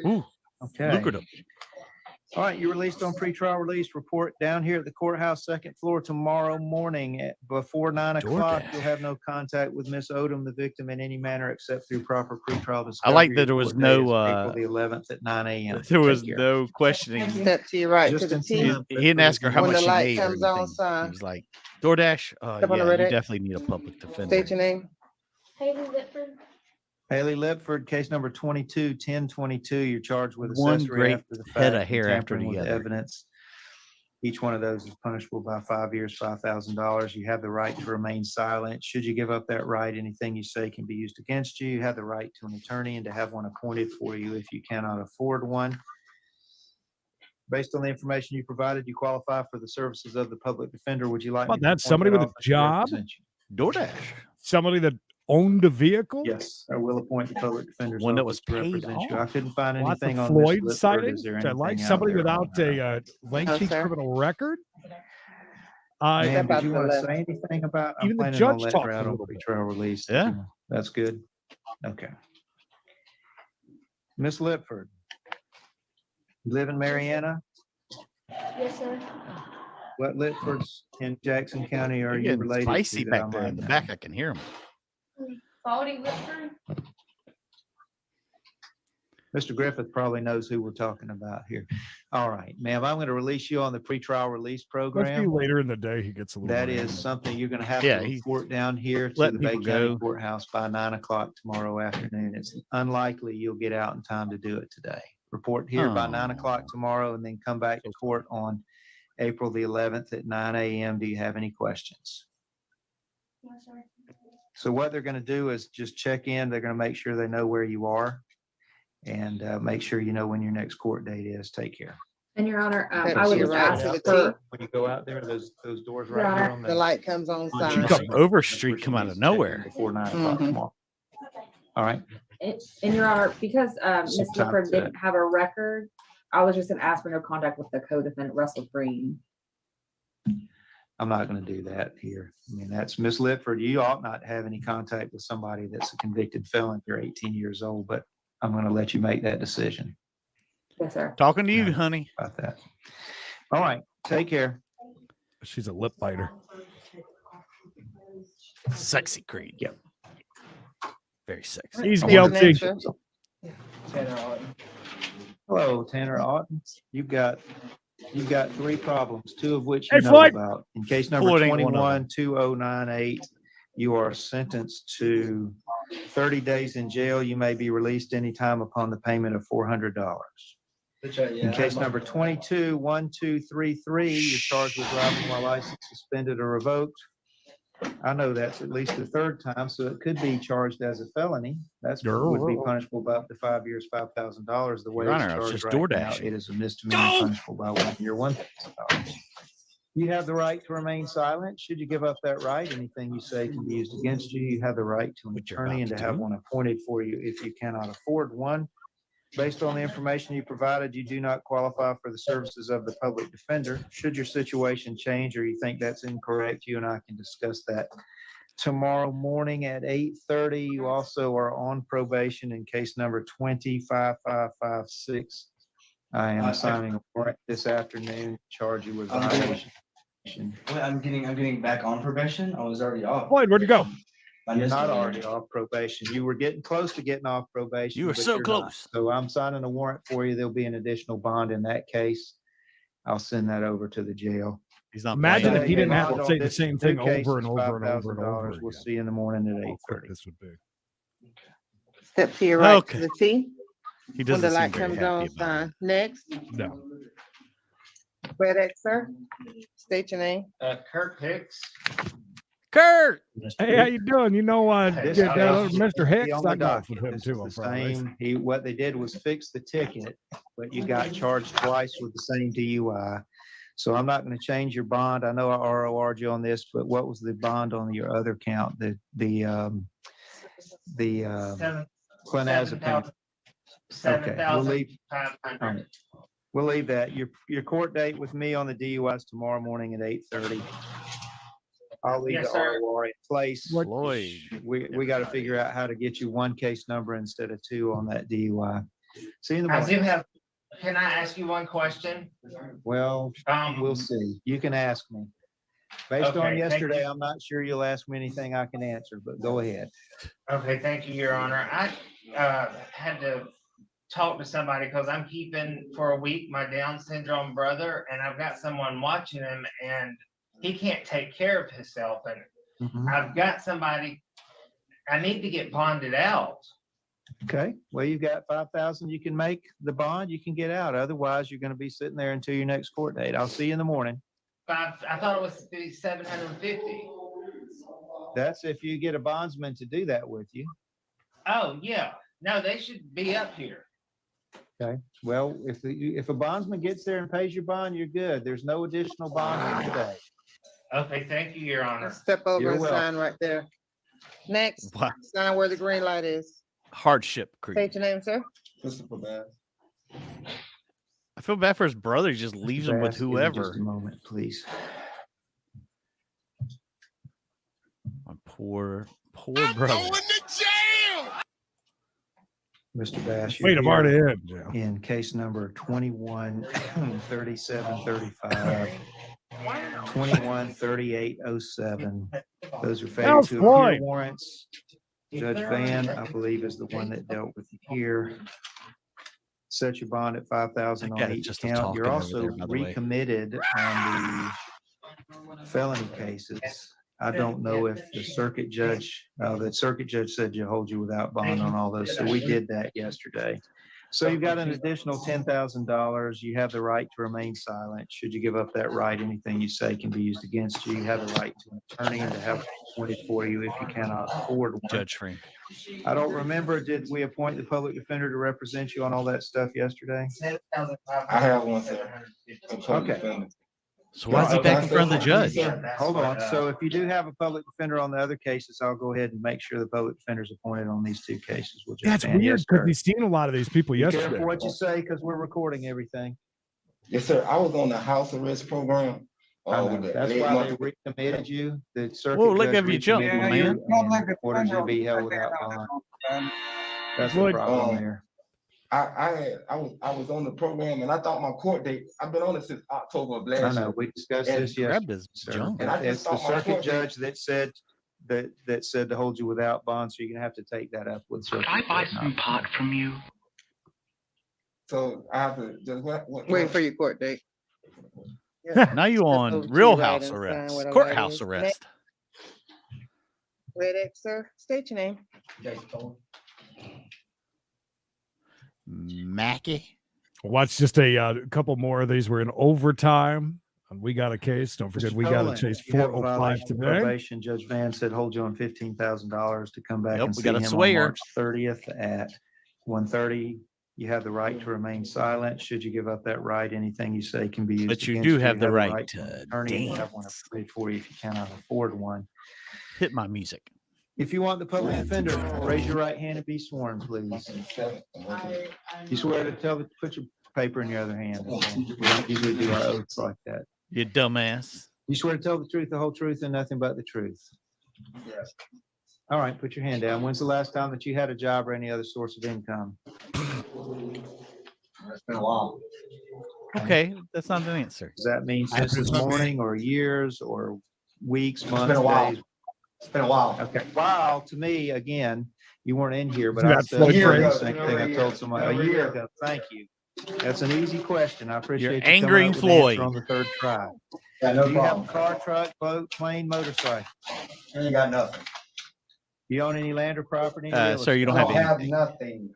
[SPEAKER 8] Ooh,
[SPEAKER 2] Okay.
[SPEAKER 8] lucrative.
[SPEAKER 2] All right, you're released on pretrial release. Report down here at the courthouse, second floor tomorrow morning before 9 o'clock.
[SPEAKER 8] DoorDash.
[SPEAKER 2] You'll have no contact with Miss Odom, the victim, in any manner except through proper pretrial discovery.
[SPEAKER 8] I like that there
[SPEAKER 2] Your
[SPEAKER 8] was
[SPEAKER 2] court date is
[SPEAKER 8] no,
[SPEAKER 2] April the 11th at 9 a.m.
[SPEAKER 8] there was
[SPEAKER 2] Take care.
[SPEAKER 8] no questioning.
[SPEAKER 23] Step to your right to
[SPEAKER 2] Just
[SPEAKER 23] the
[SPEAKER 2] in
[SPEAKER 23] T.
[SPEAKER 2] time.
[SPEAKER 8] He didn't ask her how
[SPEAKER 23] When
[SPEAKER 8] much
[SPEAKER 23] the
[SPEAKER 8] she
[SPEAKER 23] light
[SPEAKER 8] made or
[SPEAKER 23] comes on,
[SPEAKER 8] anything. He
[SPEAKER 23] sign.
[SPEAKER 8] was like, DoorDash,
[SPEAKER 23] Step on
[SPEAKER 8] yeah,
[SPEAKER 23] the
[SPEAKER 8] you
[SPEAKER 23] red X.
[SPEAKER 8] definitely need a public defender.
[SPEAKER 23] State your name.
[SPEAKER 9] Haley Whitford.
[SPEAKER 2] Haley Lipford, case number 221022. You're charged with
[SPEAKER 8] One
[SPEAKER 2] accessory
[SPEAKER 8] great
[SPEAKER 2] after the
[SPEAKER 8] head
[SPEAKER 2] fact
[SPEAKER 8] of
[SPEAKER 2] and
[SPEAKER 8] hair after
[SPEAKER 2] tampering with
[SPEAKER 8] the other.
[SPEAKER 2] evidence. Each one of those is punishable by 5 years, $5,000. You have the right to remain silent. Should you give up that right, anything you say can be used against you. You have the right to an attorney and to have one appointed for you if you cannot afford one. Based on the information you provided, you qualify for the services of the public defender. Would you like
[SPEAKER 7] How
[SPEAKER 2] me
[SPEAKER 7] about
[SPEAKER 2] to
[SPEAKER 7] that?
[SPEAKER 2] appoint
[SPEAKER 7] Somebody with a
[SPEAKER 2] office to
[SPEAKER 7] job?
[SPEAKER 2] represent you?
[SPEAKER 8] DoorDash.
[SPEAKER 7] Somebody that owned a vehicle?
[SPEAKER 2] Yes, I will appoint the public defender's
[SPEAKER 8] One that
[SPEAKER 2] office
[SPEAKER 8] was
[SPEAKER 2] to
[SPEAKER 8] paid
[SPEAKER 2] represent you. I
[SPEAKER 8] off.
[SPEAKER 2] couldn't find
[SPEAKER 7] Lots
[SPEAKER 2] anything
[SPEAKER 7] of
[SPEAKER 2] on Miss
[SPEAKER 7] Floyd
[SPEAKER 2] Lipford.
[SPEAKER 7] sightings.
[SPEAKER 2] Is there
[SPEAKER 7] I like
[SPEAKER 2] anything out
[SPEAKER 7] somebody
[SPEAKER 2] there on
[SPEAKER 7] without
[SPEAKER 2] her?
[SPEAKER 7] a lengthy
[SPEAKER 23] sir.
[SPEAKER 7] criminal record.
[SPEAKER 2] Ma'am,
[SPEAKER 23] Step
[SPEAKER 2] did
[SPEAKER 23] out
[SPEAKER 2] you
[SPEAKER 23] to the
[SPEAKER 2] want to
[SPEAKER 23] left.
[SPEAKER 2] say anything about, I'm
[SPEAKER 7] Even the
[SPEAKER 2] planning on
[SPEAKER 7] judge
[SPEAKER 2] letting her
[SPEAKER 7] talked a
[SPEAKER 2] out on
[SPEAKER 7] little bit.
[SPEAKER 2] pretrial release.
[SPEAKER 8] Yeah.
[SPEAKER 2] That's good. Okay. Miss Lipford. You live in Mariana?
[SPEAKER 9] Yes, sir.
[SPEAKER 2] What Lipfords in Jackson County are
[SPEAKER 8] They're
[SPEAKER 2] you
[SPEAKER 8] getting
[SPEAKER 2] related
[SPEAKER 8] spicy
[SPEAKER 2] to? that I
[SPEAKER 8] back there
[SPEAKER 2] might
[SPEAKER 8] in the
[SPEAKER 2] know?
[SPEAKER 8] back. I can hear them.
[SPEAKER 9] Baldy Whitford.
[SPEAKER 2] Mr. Griffith probably knows who we're talking about here. All right, ma'am, I'm going to release you on the pretrial release
[SPEAKER 7] Must be
[SPEAKER 2] program.
[SPEAKER 7] later in the day. He gets a little.
[SPEAKER 2] That is
[SPEAKER 7] random.
[SPEAKER 2] something you're going to have
[SPEAKER 8] Yeah,
[SPEAKER 2] to
[SPEAKER 8] he's
[SPEAKER 2] report down here to the
[SPEAKER 8] letting
[SPEAKER 2] Bay
[SPEAKER 8] people
[SPEAKER 2] County
[SPEAKER 8] go.
[SPEAKER 2] Courthouse by 9 o'clock tomorrow afternoon. It's unlikely you'll get out in time to do it today. Report here by 9 o'clock tomorrow and then come back to court on April the 11th at 9 a.m. Do you have any questions?
[SPEAKER 9] No, sir.
[SPEAKER 2] So what they're going to do is just check in. They're going to make sure they know where you are and make sure you know when your next court date is. Take care.
[SPEAKER 19] And Your Honor,
[SPEAKER 23] Step
[SPEAKER 19] I
[SPEAKER 23] to
[SPEAKER 19] would
[SPEAKER 23] your
[SPEAKER 19] just
[SPEAKER 23] right
[SPEAKER 19] ask
[SPEAKER 23] to the
[SPEAKER 19] for,
[SPEAKER 23] T.
[SPEAKER 2] When you go out there, those doors
[SPEAKER 19] Your
[SPEAKER 2] right here
[SPEAKER 19] Honor.
[SPEAKER 2] on
[SPEAKER 23] The light comes on,
[SPEAKER 8] She
[SPEAKER 23] sign.
[SPEAKER 8] come Overstreet, come out of nowhere.
[SPEAKER 2] Before 9 o'clock
[SPEAKER 23] Mhm.
[SPEAKER 2] tomorrow. All right.
[SPEAKER 19] and Your Honor, because Ms.
[SPEAKER 2] Sometime
[SPEAKER 19] Clifford
[SPEAKER 2] today.
[SPEAKER 19] didn't have a record, I was just gonna ask for no contact with the co-defendant Russell Green.
[SPEAKER 2] I'm not going to do that here. I mean, that's Miss Lipford. You ought not have any contact with somebody that's a convicted felon. You're 18 years old, but I'm going to let you make that decision
[SPEAKER 19] Yes, sir.
[SPEAKER 8] Talking to you, honey.
[SPEAKER 2] about that. All right. Take care.
[SPEAKER 7] She's a lip biter.
[SPEAKER 8] Sexy Creed.
[SPEAKER 2] Yep.
[SPEAKER 8] Very sexy.
[SPEAKER 7] He's
[SPEAKER 23] State your name,
[SPEAKER 7] guilty.
[SPEAKER 23] sir.
[SPEAKER 2] Hello, Tanner Otten. You've got 3 problems, 2 of which
[SPEAKER 7] Hey,
[SPEAKER 2] you know
[SPEAKER 7] Floyd.
[SPEAKER 2] about. In case number
[SPEAKER 8] Floyd ain't one of them.
[SPEAKER 2] 212098, you are sentenced to 30 days in jail. You may be released anytime upon the payment of $400. In case number 221233, you're charged with driving while license suspended or revoked. I know that's at least the 3rd time, so it could be charged as a felony. That's would be punishable by up to 5 years, $5,000. The way
[SPEAKER 8] Your
[SPEAKER 2] it's
[SPEAKER 8] Honor, I was
[SPEAKER 2] charged
[SPEAKER 8] just
[SPEAKER 2] right now,
[SPEAKER 8] DoorDashing.
[SPEAKER 2] it is a misdemeanor punishable by 1 year, $1,000. You have the right to remain silent. Should you give up that right, anything you say can be used against you. You have the right to an
[SPEAKER 8] What you're
[SPEAKER 2] attorney and
[SPEAKER 8] about
[SPEAKER 2] to
[SPEAKER 8] to
[SPEAKER 2] have
[SPEAKER 8] do.
[SPEAKER 2] one appointed for you if you cannot afford one. Based on the information you provided, you do not qualify for the services of the public defender. Should your situation change or you think that's incorrect, you and I can discuss that tomorrow morning at 8:30. You also are on probation in case number 25556. I am signing a warrant this afternoon, charge you with violation.
[SPEAKER 6] I'm getting back on probation. I was already off.
[SPEAKER 7] Floyd, where'd you go?
[SPEAKER 2] You're not already off probation. You were getting close to getting off probation.
[SPEAKER 8] You were
[SPEAKER 2] but
[SPEAKER 8] so
[SPEAKER 2] you're not.
[SPEAKER 8] close.
[SPEAKER 2] So I'm signing a warrant for you. There'll be an additional bond in that case. I'll send that over to the jail.
[SPEAKER 8] He's not
[SPEAKER 7] Imagine
[SPEAKER 8] playing.
[SPEAKER 7] if he didn't have to
[SPEAKER 2] Bond
[SPEAKER 7] say
[SPEAKER 2] on
[SPEAKER 7] the
[SPEAKER 2] this
[SPEAKER 7] same
[SPEAKER 2] new
[SPEAKER 7] thing
[SPEAKER 2] case
[SPEAKER 7] over and
[SPEAKER 2] is
[SPEAKER 7] over and over and over
[SPEAKER 2] $5,000. We'll
[SPEAKER 7] again.
[SPEAKER 2] see you in the morning at
[SPEAKER 7] How quick
[SPEAKER 2] 8:30.
[SPEAKER 7] this would be.
[SPEAKER 23] Step to your right
[SPEAKER 8] Okay.
[SPEAKER 23] to the T.
[SPEAKER 8] He
[SPEAKER 23] When the
[SPEAKER 8] doesn't seem
[SPEAKER 23] light
[SPEAKER 8] very
[SPEAKER 23] comes
[SPEAKER 8] happy
[SPEAKER 23] on,
[SPEAKER 8] about it.
[SPEAKER 23] sign. Next,
[SPEAKER 7] No.
[SPEAKER 23] red X, sir. State your name.
[SPEAKER 17] Kurt Hicks.
[SPEAKER 8] Kurt.
[SPEAKER 7] Hey, how you doing? You know,
[SPEAKER 2] This
[SPEAKER 7] Mr.
[SPEAKER 2] case
[SPEAKER 7] Hicks,
[SPEAKER 2] on the
[SPEAKER 7] I golfed
[SPEAKER 2] docket.
[SPEAKER 7] with him
[SPEAKER 2] This
[SPEAKER 7] too
[SPEAKER 2] is
[SPEAKER 7] on
[SPEAKER 2] the
[SPEAKER 7] Fridays.
[SPEAKER 2] same. What they did was fix the ticket, but you got charged twice with the same DUI. So I'm not going to change your bond. I know I ROR'd you on this, but what was the bond on your other count? The clonazepam. Okay, we'll leave. All right. We'll leave that. Your court date with me on the DUI is tomorrow morning at 8:30. I'll leave
[SPEAKER 17] Yes,
[SPEAKER 2] the
[SPEAKER 17] sir.
[SPEAKER 2] ROR in place.
[SPEAKER 8] Floyd.
[SPEAKER 2] We got to figure out how to get you one case number instead of two on that DUI. See you in the
[SPEAKER 17] I do
[SPEAKER 2] morning.
[SPEAKER 17] have, can I ask you one question?
[SPEAKER 2] Well, we'll see. You can ask me. Based
[SPEAKER 17] Okay,
[SPEAKER 2] on
[SPEAKER 17] thank
[SPEAKER 2] yesterday,
[SPEAKER 17] you.
[SPEAKER 2] I'm not sure you'll ask me anything I can answer, but go ahead.
[SPEAKER 17] Okay, thank you, Your Honor. I had to talk to somebody because I'm keeping for a week my Down syndrome brother, and I've got someone watching him, and he can't take care of himself. And
[SPEAKER 2] Mhm.
[SPEAKER 17] I've got somebody, I need to get bonded out.
[SPEAKER 2] Okay, well, you've got 5,000. You can make the bond, you can get out. Otherwise, you're going to be sitting there until your next court date. I'll see you in the morning.
[SPEAKER 17] I thought it was 750.
[SPEAKER 2] That's if you get a bondsman to do that with you.
[SPEAKER 17] Oh, yeah. No, they should be up here.
[SPEAKER 2] Okay, well, if a bondsman gets there and pays your bond, you're good. There's no additional bonding today.
[SPEAKER 17] Okay, thank you, Your Honor.
[SPEAKER 23] Step over
[SPEAKER 2] You're
[SPEAKER 23] and
[SPEAKER 2] welcome.
[SPEAKER 23] sign right there. Next,
[SPEAKER 8] Wow.
[SPEAKER 23] sign where the green light is.
[SPEAKER 8] Hardship creep.
[SPEAKER 23] State your name, sir.
[SPEAKER 11] Christopher Bass.
[SPEAKER 8] I feel bad for his brother. He just leaves him with
[SPEAKER 2] Bass, give me
[SPEAKER 8] whoever.
[SPEAKER 2] Just a moment, please.
[SPEAKER 8] My poor brother.
[SPEAKER 2] Mr. Bass.
[SPEAKER 7] Wait,
[SPEAKER 2] you're
[SPEAKER 7] I'm already
[SPEAKER 2] here
[SPEAKER 7] in jail.
[SPEAKER 2] in case number 213735, 213807. Those are failure
[SPEAKER 7] How's
[SPEAKER 2] to
[SPEAKER 7] Floyd?
[SPEAKER 2] appear warrants. Judge Van, I believe, is the one that dealt with you here. Set your bond at 5,000
[SPEAKER 8] That
[SPEAKER 2] on
[SPEAKER 8] guy
[SPEAKER 2] each
[SPEAKER 8] just
[SPEAKER 2] count.
[SPEAKER 8] talking
[SPEAKER 2] You're
[SPEAKER 8] over
[SPEAKER 2] also
[SPEAKER 8] there, by the way.
[SPEAKER 2] recommitted on the felony cases. I don't know if the circuit judge said you hold you without bond on all those. So we did that yesterday. So you've got an additional $10,000. You have the right to remain silent. Should you give up that right, anything you say can be used against you. You have the right to an attorney and to have one appointed for you if you cannot afford one.
[SPEAKER 8] Judge free.
[SPEAKER 2] I don't remember, did we appoint the public defender to represent you on all that stuff yesterday?
[SPEAKER 17] I have one, sir.
[SPEAKER 2] Okay.
[SPEAKER 8] So why is he back in front of the judge?
[SPEAKER 2] Hold on. So if you do have a public defender on the other cases, I'll go ahead and make sure the public defender's appointed on these two cases. We'll just
[SPEAKER 7] That's
[SPEAKER 2] ban-
[SPEAKER 7] weird
[SPEAKER 2] Yes,
[SPEAKER 7] because
[SPEAKER 2] sir.
[SPEAKER 7] he's seen a lot of these people
[SPEAKER 2] Be
[SPEAKER 7] yesterday.
[SPEAKER 2] careful what you say because we're recording everything.
[SPEAKER 17] Yes, sir. I was on the house arrest program.
[SPEAKER 2] I know. That's why they recommitted you. The circuit
[SPEAKER 8] Whoa, look
[SPEAKER 2] judge
[SPEAKER 8] at you jump,
[SPEAKER 2] recommitted
[SPEAKER 8] man.
[SPEAKER 2] you and ordered you to be held without bond. That's the
[SPEAKER 7] Floyd,
[SPEAKER 2] problem there.
[SPEAKER 17] I was on the program and I thought my court date, I've been on it since October of
[SPEAKER 2] I
[SPEAKER 17] last
[SPEAKER 2] know,
[SPEAKER 17] year.
[SPEAKER 2] we discussed
[SPEAKER 17] And
[SPEAKER 2] this
[SPEAKER 8] grabbed
[SPEAKER 2] yesterday,
[SPEAKER 8] his
[SPEAKER 2] sir.
[SPEAKER 8] junk.
[SPEAKER 17] And I
[SPEAKER 2] It's
[SPEAKER 17] just
[SPEAKER 2] the
[SPEAKER 17] thought my
[SPEAKER 2] circuit
[SPEAKER 17] court date-
[SPEAKER 2] judge that said to hold you without bond, so you're gonna have to take that up with circuit.
[SPEAKER 17] I buy
[SPEAKER 2] judge,
[SPEAKER 17] some
[SPEAKER 2] not-
[SPEAKER 17] pot from you? So I have to just
[SPEAKER 23] Wait for your court date.
[SPEAKER 8] Now you
[SPEAKER 23] Step
[SPEAKER 8] on
[SPEAKER 23] over to
[SPEAKER 8] real
[SPEAKER 23] your right
[SPEAKER 8] house
[SPEAKER 23] and sign
[SPEAKER 8] arrest,
[SPEAKER 23] where the light
[SPEAKER 8] courthouse
[SPEAKER 23] is.
[SPEAKER 8] arrest.
[SPEAKER 23] Red X, sir. State your name.
[SPEAKER 8] Mackie.
[SPEAKER 7] Watch just a couple more of these. We're in overtime. And we got a case. Don't forget, we got to
[SPEAKER 2] Stolen.
[SPEAKER 7] chase
[SPEAKER 2] You have a
[SPEAKER 7] 405
[SPEAKER 2] violation of
[SPEAKER 7] today.
[SPEAKER 2] Probation. Judge Van said hold you on $15,000 to come back
[SPEAKER 8] Yep,
[SPEAKER 2] and
[SPEAKER 8] we
[SPEAKER 2] see
[SPEAKER 8] got a
[SPEAKER 2] him on
[SPEAKER 8] swear.
[SPEAKER 2] March 30th at 1:30. You have the right to remain silent. Should you give up that right, anything you say can be used
[SPEAKER 8] But you
[SPEAKER 2] against
[SPEAKER 8] do have the right
[SPEAKER 2] to
[SPEAKER 8] to
[SPEAKER 2] an attorney and have one
[SPEAKER 8] dance.
[SPEAKER 2] appointed for you if you cannot afford one.
[SPEAKER 8] Hit my music.
[SPEAKER 2] If you want the public defender, raise your right hand and be sworn, please. You swear to put your paper in your other hand. We don't usually do our oaths like that.
[SPEAKER 8] You dumbass.
[SPEAKER 2] You swear to tell the truth, the whole truth, and nothing but the truth.
[SPEAKER 6] Yes.
[SPEAKER 2] All right, put your hand down. When's the last time that you had a job or any other source of income?
[SPEAKER 6] It's been a while.
[SPEAKER 8] Okay, that's not an answer.
[SPEAKER 2] Does that mean since this morning or years or weeks, months,
[SPEAKER 6] been a while.
[SPEAKER 2] days?
[SPEAKER 6] It's been a while.
[SPEAKER 2] Okay, wow, to me, again, you weren't in here, but
[SPEAKER 7] Isn't
[SPEAKER 2] I
[SPEAKER 7] that
[SPEAKER 2] said
[SPEAKER 7] Floyd
[SPEAKER 2] the
[SPEAKER 7] Prince?
[SPEAKER 2] same thing I told somebody a year ago. Thank you. That's an easy question. I appreciate you
[SPEAKER 8] angering
[SPEAKER 2] coming up with the answer
[SPEAKER 8] Floyd.
[SPEAKER 2] on the third try.
[SPEAKER 6] Yeah, no
[SPEAKER 2] Do you have
[SPEAKER 6] problem.
[SPEAKER 2] a car, truck, boat, plane, motorcycle?
[SPEAKER 6] I ain't got nothing.
[SPEAKER 2] Do you own any land or property? Any real
[SPEAKER 8] Sir, you
[SPEAKER 2] estate?
[SPEAKER 8] don't
[SPEAKER 6] I
[SPEAKER 8] have
[SPEAKER 6] don't have
[SPEAKER 8] anything.
[SPEAKER 6] nothing.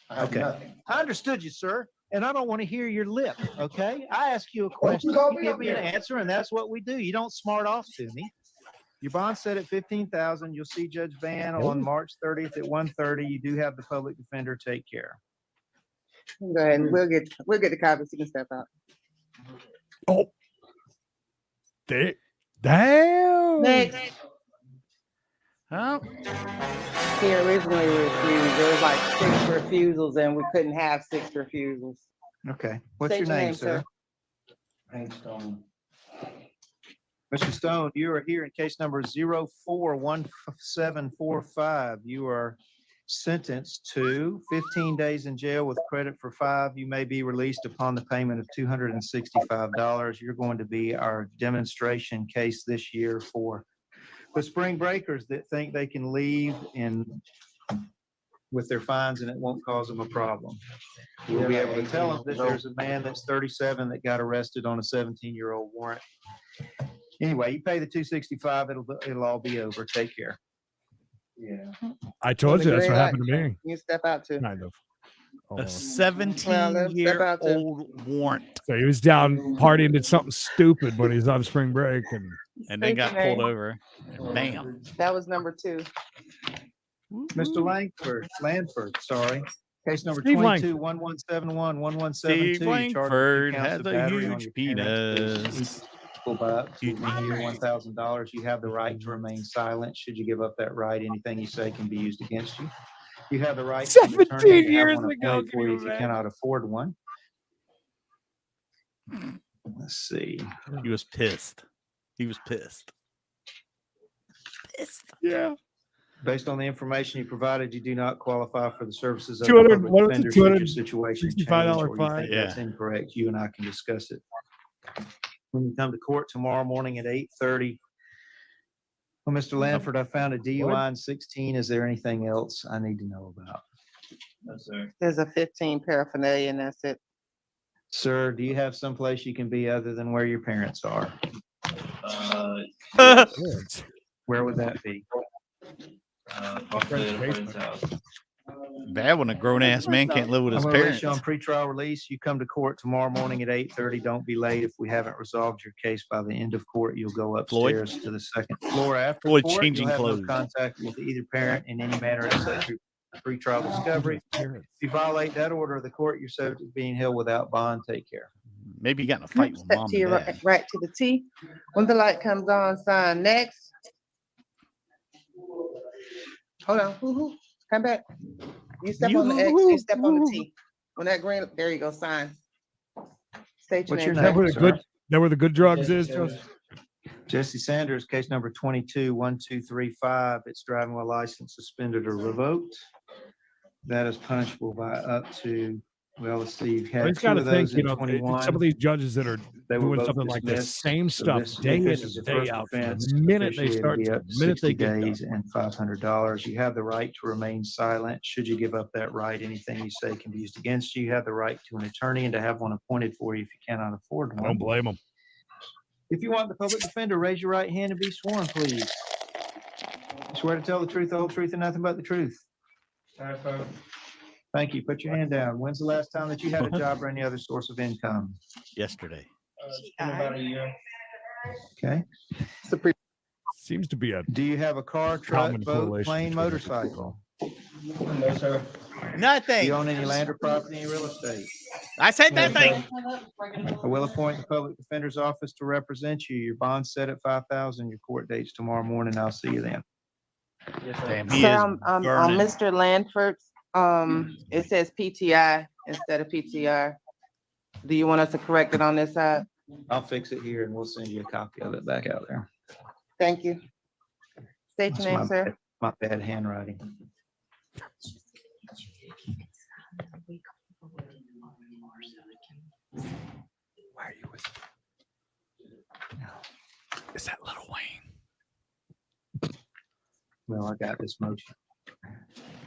[SPEAKER 6] I have
[SPEAKER 2] Okay.
[SPEAKER 6] nothing.
[SPEAKER 2] I understood you, sir, and I don't want to hear your lip, okay? I ask you a question,
[SPEAKER 6] call
[SPEAKER 2] you
[SPEAKER 6] me
[SPEAKER 2] give
[SPEAKER 6] up
[SPEAKER 2] me an
[SPEAKER 6] here.
[SPEAKER 2] answer, and that's what we do. You don't smart off to me. Your bond's set at $15,000. You'll see Judge Van on March 30th at 1:30. You do have the public defender. Take care.
[SPEAKER 23] Go ahead and we'll get the copies. You can step out.
[SPEAKER 7] Oh. Damn.
[SPEAKER 23] Next.
[SPEAKER 8] Huh?
[SPEAKER 23] He originally refused. There was like 6 refusals and we couldn't have 6 refusals.
[SPEAKER 2] Okay. What's
[SPEAKER 23] State
[SPEAKER 2] your name, sir?
[SPEAKER 6] Stone.
[SPEAKER 2] Mr. Stone, you are here in case number 041745. You are sentenced to 15 days in jail with credit for 5. You may be released upon the payment of $265. You're going to be our demonstration case this year for the spring breakers that think they can leave with their fines and it won't cause them a problem. We'll be able to tell them that there's a man that's 37 that got arrested on a 17-year-old warrant. Anyway, you pay the $265, it'll all be over. Take care.
[SPEAKER 6] Yeah.
[SPEAKER 7] I told you that's what happened to me.
[SPEAKER 23] You step out too.
[SPEAKER 7] Kind of.
[SPEAKER 8] A
[SPEAKER 23] step out too.
[SPEAKER 8] 17-year-old warrant.
[SPEAKER 7] So he was down partying, did something stupid when he was on spring break,
[SPEAKER 8] and then got
[SPEAKER 23] Thank you,
[SPEAKER 8] pulled over. And bam.
[SPEAKER 23] That was number 2.
[SPEAKER 2] Mr. Lanford, sorry. Case number
[SPEAKER 7] Steve
[SPEAKER 2] 22-1171, 1172.
[SPEAKER 8] Steve Langford has a huge penis.
[SPEAKER 2] By up to $1,000. You have the right to remain silent. Should you give up that right, anything you say can be used against you. You have the right to an attorney
[SPEAKER 7] 17
[SPEAKER 2] and
[SPEAKER 7] years
[SPEAKER 2] have one
[SPEAKER 7] ago,
[SPEAKER 2] appointed
[SPEAKER 7] can
[SPEAKER 2] for
[SPEAKER 7] you
[SPEAKER 2] you if you
[SPEAKER 7] imagine?
[SPEAKER 2] cannot afford one. Let's see.
[SPEAKER 8] He was pissed. He was pissed.
[SPEAKER 7] Yeah.
[SPEAKER 2] Based on the information you provided, you do not qualify for the services of
[SPEAKER 7] 200
[SPEAKER 2] the
[SPEAKER 7] what
[SPEAKER 2] public
[SPEAKER 7] was it,
[SPEAKER 2] defender. Should your situation change
[SPEAKER 7] $265
[SPEAKER 2] or you
[SPEAKER 7] fine?
[SPEAKER 2] think that's incorrect, you and I can discuss it. When you come to court tomorrow morning at 8:30. Well, Mr. Lanford, I found a DUI in 16. Is there anything else I need to know about?
[SPEAKER 6] No, sir.
[SPEAKER 23] There's a 15 paraphernalia and that's it.
[SPEAKER 2] Sir, do you have someplace you can be other than where your parents are? Where would that be?
[SPEAKER 6] Probably at a friend's house.
[SPEAKER 8] Bad when a grown ass man can't live with his
[SPEAKER 2] I'm gonna
[SPEAKER 8] parents.
[SPEAKER 2] let you on pretrial release. You come to court tomorrow morning at 8:30. Don't be late. If we haven't resolved your case by the end of court, you'll go upstairs to the second floor after
[SPEAKER 8] Floyd
[SPEAKER 2] court.
[SPEAKER 8] changing
[SPEAKER 2] You'll have
[SPEAKER 8] clothes.
[SPEAKER 2] no contact with either parent in any manner except through pretrial discovery. If you violate that order of the court, you're subject to being held without bond. Take care.
[SPEAKER 8] Maybe you got in a fight with
[SPEAKER 23] Step
[SPEAKER 8] mom
[SPEAKER 23] to your
[SPEAKER 8] and dad.
[SPEAKER 23] right to the T. When the light comes on, sign next. Hold on. Woo-hoo. Come back. You step on the X, you step on the T. When that green, there you go, sign. State your
[SPEAKER 2] What's
[SPEAKER 23] name.
[SPEAKER 2] your
[SPEAKER 7] That
[SPEAKER 2] name,
[SPEAKER 7] where the
[SPEAKER 2] sir?
[SPEAKER 7] good, that where the good drugs is, Joseph?
[SPEAKER 2] Jesse Sanders, case number 22-1235. It's driving while license suspended or revoked. That is punishable by up to, well, let's see, you've
[SPEAKER 7] I
[SPEAKER 2] had
[SPEAKER 7] just
[SPEAKER 2] 2
[SPEAKER 7] got to
[SPEAKER 2] of
[SPEAKER 7] think,
[SPEAKER 2] those in
[SPEAKER 7] some
[SPEAKER 2] 21.
[SPEAKER 7] of these judges that are
[SPEAKER 2] They were
[SPEAKER 7] doing
[SPEAKER 2] both
[SPEAKER 7] something like this
[SPEAKER 2] dismissed.
[SPEAKER 7] same
[SPEAKER 2] So
[SPEAKER 7] stuff
[SPEAKER 2] this-
[SPEAKER 7] day
[SPEAKER 2] if
[SPEAKER 7] in
[SPEAKER 2] this is
[SPEAKER 7] and
[SPEAKER 2] the
[SPEAKER 7] day
[SPEAKER 2] first
[SPEAKER 7] out, from
[SPEAKER 2] offense,
[SPEAKER 7] the minute they
[SPEAKER 2] officially it'll
[SPEAKER 7] start
[SPEAKER 2] be
[SPEAKER 7] to
[SPEAKER 2] up
[SPEAKER 7] the
[SPEAKER 2] to
[SPEAKER 7] minute they
[SPEAKER 2] 60
[SPEAKER 7] get done.
[SPEAKER 2] days and $500. You have the right to remain silent. Should you give up that right, anything you say can be used against you. You have the right to an attorney and to have one appointed for you if you cannot afford
[SPEAKER 7] I
[SPEAKER 2] one.
[SPEAKER 7] don't blame them.
[SPEAKER 2] If you want the public defender, raise your right hand and be sworn, please. Swear to tell the truth, the whole truth, and nothing but the truth. Thank you. Put your hand down. When's the last time that you had a job or any other source of income?
[SPEAKER 8] Yesterday.
[SPEAKER 6] About a year.
[SPEAKER 2] Okay.
[SPEAKER 7] Seems to be a
[SPEAKER 2] Do you have a car, truck,
[SPEAKER 7] common
[SPEAKER 2] boat,
[SPEAKER 7] correlation
[SPEAKER 2] plane,
[SPEAKER 7] between
[SPEAKER 2] motorcycle?
[SPEAKER 6] No, sir.
[SPEAKER 2] Do
[SPEAKER 8] Nothing.
[SPEAKER 2] you own any land or property, any real estate?
[SPEAKER 8] I said nothing.
[SPEAKER 2] I will appoint the public defender's office to represent you. Your bond's set at $5,000. Your court date's tomorrow morning. I'll see you then.
[SPEAKER 8] Damn, he
[SPEAKER 23] Sir,
[SPEAKER 8] is
[SPEAKER 23] on
[SPEAKER 8] burning.
[SPEAKER 23] Mr. Lanford's, it says PTI instead of PTR. Do you want us to correct it on this side?
[SPEAKER 2] I'll fix it here and we'll send you a copy of it back out there.
[SPEAKER 23] Thank you. State your name, sir.
[SPEAKER 2] My bad handwriting.
[SPEAKER 8] Why are you with me? Is that Little Wayne?
[SPEAKER 2] Well, I got this motion.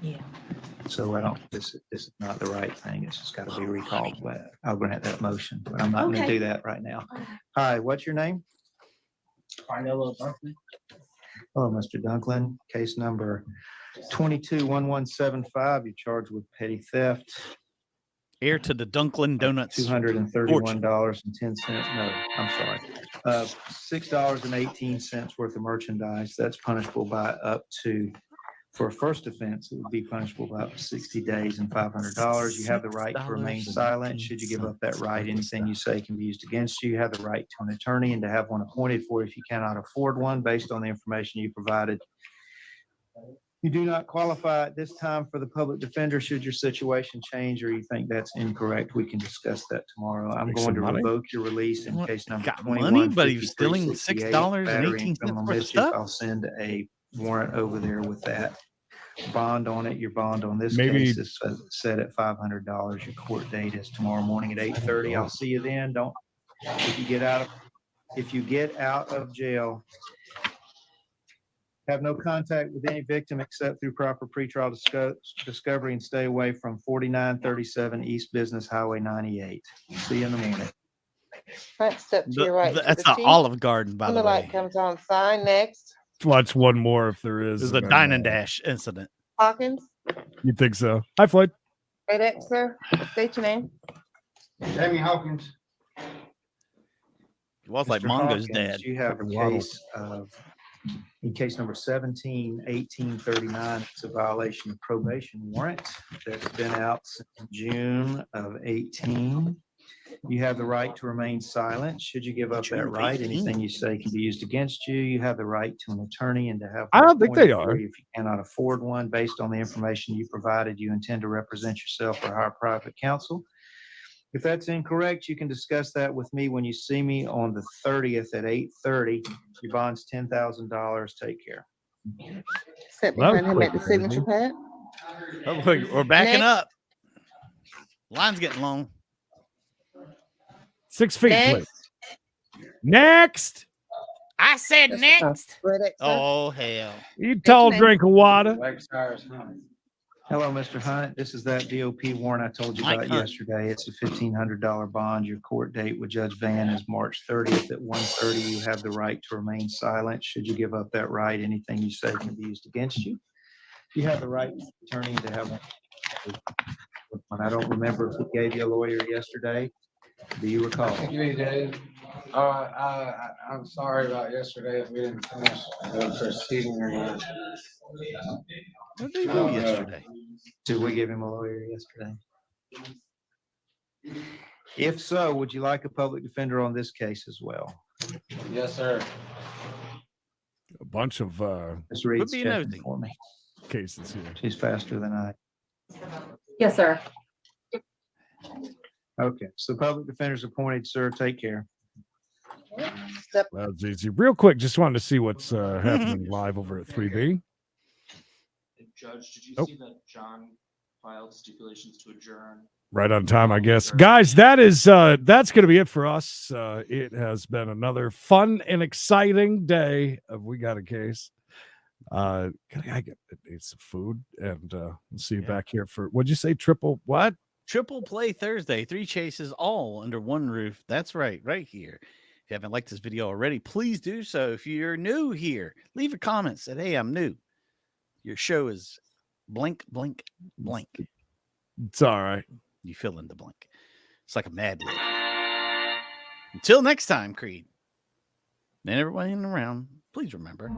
[SPEAKER 1] Yeah.
[SPEAKER 2] So I don't, this is not the right thing. It's just got to be recalled. But I'll grant that motion, but I'm not going to do that right now. Hi, what's your name?
[SPEAKER 6] Carnello Dunkley.
[SPEAKER 2] Hello, Mr. Dunklin. Case number 221175. You're charged with petty theft.
[SPEAKER 8] Heir to the Dunklin Donuts.
[SPEAKER 2] $231.10. No, I'm sorry. $6.18 worth of merchandise. That's punishable by up to, for a first offense, it would be punishable by up to 60 days and $500. You have the right to remain silent. Should you give up that right, anything you say can be used against you. You have the right to an attorney and to have one appointed for if you cannot afford one based on the information you provided. You do not qualify at this time for the public defender. Should your situation change or you think that's incorrect, we can discuss that tomorrow. I'm going to revoke your release in case number 21.
[SPEAKER 8] Money, but he was stealing $6.18 worth of stuff.
[SPEAKER 2] I'll send a warrant over there with that bond on it. Your bond on this
[SPEAKER 7] Maybe-
[SPEAKER 2] case is set at $500. Your court date is tomorrow morning at 8:30. I'll see you then. If you get out of jail, have no contact with any victim except through proper pretrial discovery and stay away from 4937 East Business Highway 98. See you in the morning.
[SPEAKER 23] Front step to your right.
[SPEAKER 8] That's the Olive Garden, by
[SPEAKER 23] When
[SPEAKER 8] the
[SPEAKER 23] the light
[SPEAKER 8] way.
[SPEAKER 23] comes on, sign next.
[SPEAKER 7] Watch one more if there is.
[SPEAKER 8] This is the
[SPEAKER 7] and
[SPEAKER 8] Dine
[SPEAKER 7] then,
[SPEAKER 8] and Dash incident.
[SPEAKER 23] Hawkins,
[SPEAKER 7] You think so? Hi, Floyd.
[SPEAKER 23] right X, sir. State your name.
[SPEAKER 6] Jamie Hawkins.
[SPEAKER 8] It was like
[SPEAKER 2] Mr.
[SPEAKER 8] Mongo's
[SPEAKER 2] Hawkins,
[SPEAKER 8] dad.
[SPEAKER 2] You have a case of, in case number 17-1839, it's a violation of probation warrant that's been out since June of 18. You have the right to remain silent. Should you give up
[SPEAKER 8] June
[SPEAKER 2] that
[SPEAKER 8] of
[SPEAKER 2] right,
[SPEAKER 8] 18.
[SPEAKER 2] anything you say can be used against you. You have the right to an attorney and to have.
[SPEAKER 7] I
[SPEAKER 2] one
[SPEAKER 7] don't think they
[SPEAKER 2] appointed for
[SPEAKER 7] are.
[SPEAKER 2] you If you cannot afford one, based on the information you provided, you intend to represent yourself or hire private counsel. If that's incorrect, you can discuss that with me when you see me on the 30th at 8:30. Your bond's $10,000. Take care.
[SPEAKER 23] Sit
[SPEAKER 7] Well,
[SPEAKER 23] behind him at the
[SPEAKER 7] quick,
[SPEAKER 23] signature pad.
[SPEAKER 8] Oh, we're backing
[SPEAKER 23] Next.
[SPEAKER 8] up. Line's getting long.
[SPEAKER 7] 6 feet,
[SPEAKER 23] Next.
[SPEAKER 7] please. Next.
[SPEAKER 8] I said next.
[SPEAKER 23] Right X, sir.
[SPEAKER 8] Oh, hell.
[SPEAKER 7] You tall
[SPEAKER 23] name?
[SPEAKER 7] drink of water.
[SPEAKER 2] Hello, Mr. Hunt. This is that DOP warrant I told you
[SPEAKER 8] Mike
[SPEAKER 2] about
[SPEAKER 8] Hunt.
[SPEAKER 2] yesterday. It's a $1,500 bond. Your court date with Judge Van is March 30th at 1:30. You have the right to remain silent. Should you give up that right, anything you say can be used against you. You have the right attorney to have one. I don't remember if we gave you a lawyer yesterday. Do you recall?
[SPEAKER 6] You did. I'm sorry about yesterday if we didn't finish the proceeding or not.
[SPEAKER 8] What did they do yesterday?
[SPEAKER 2] Did we give him a lawyer yesterday? If so, would you like a public defender on this case as well?
[SPEAKER 6] Yes, sir.
[SPEAKER 7] A bunch of
[SPEAKER 2] Ms. Reed's
[SPEAKER 8] be
[SPEAKER 2] checking
[SPEAKER 8] nosy.
[SPEAKER 2] for me.
[SPEAKER 7] cases here.
[SPEAKER 2] She's faster than I.
[SPEAKER 19] Yes, sir.
[SPEAKER 2] Okay, so public defender's appointed, sir. Take care.
[SPEAKER 7] That's easy. Real quick, just wanted to see what's happening live over at 3B.
[SPEAKER 3] Judge, did you
[SPEAKER 7] Oh.
[SPEAKER 3] see that John filed stipulations to adjourn?
[SPEAKER 7] Right on time, I guess. Guys, that's going to be it for us. It has been another fun and exciting day of We Got a Case. I need some food, and we'll see you back here for, what'd you say, triple what?
[SPEAKER 8] Triple Play Thursday, 3 chases all under one roof. That's right here. If you haven't liked this video already, please do so. If you're new here, leave a comment. Say, hey, I'm new. Your show is blank, blank, blank.
[SPEAKER 7] It's all right.
[SPEAKER 8] You fill in the blank. It's like a Mad Lib. Until next time, Creed. And everyone around, please remember.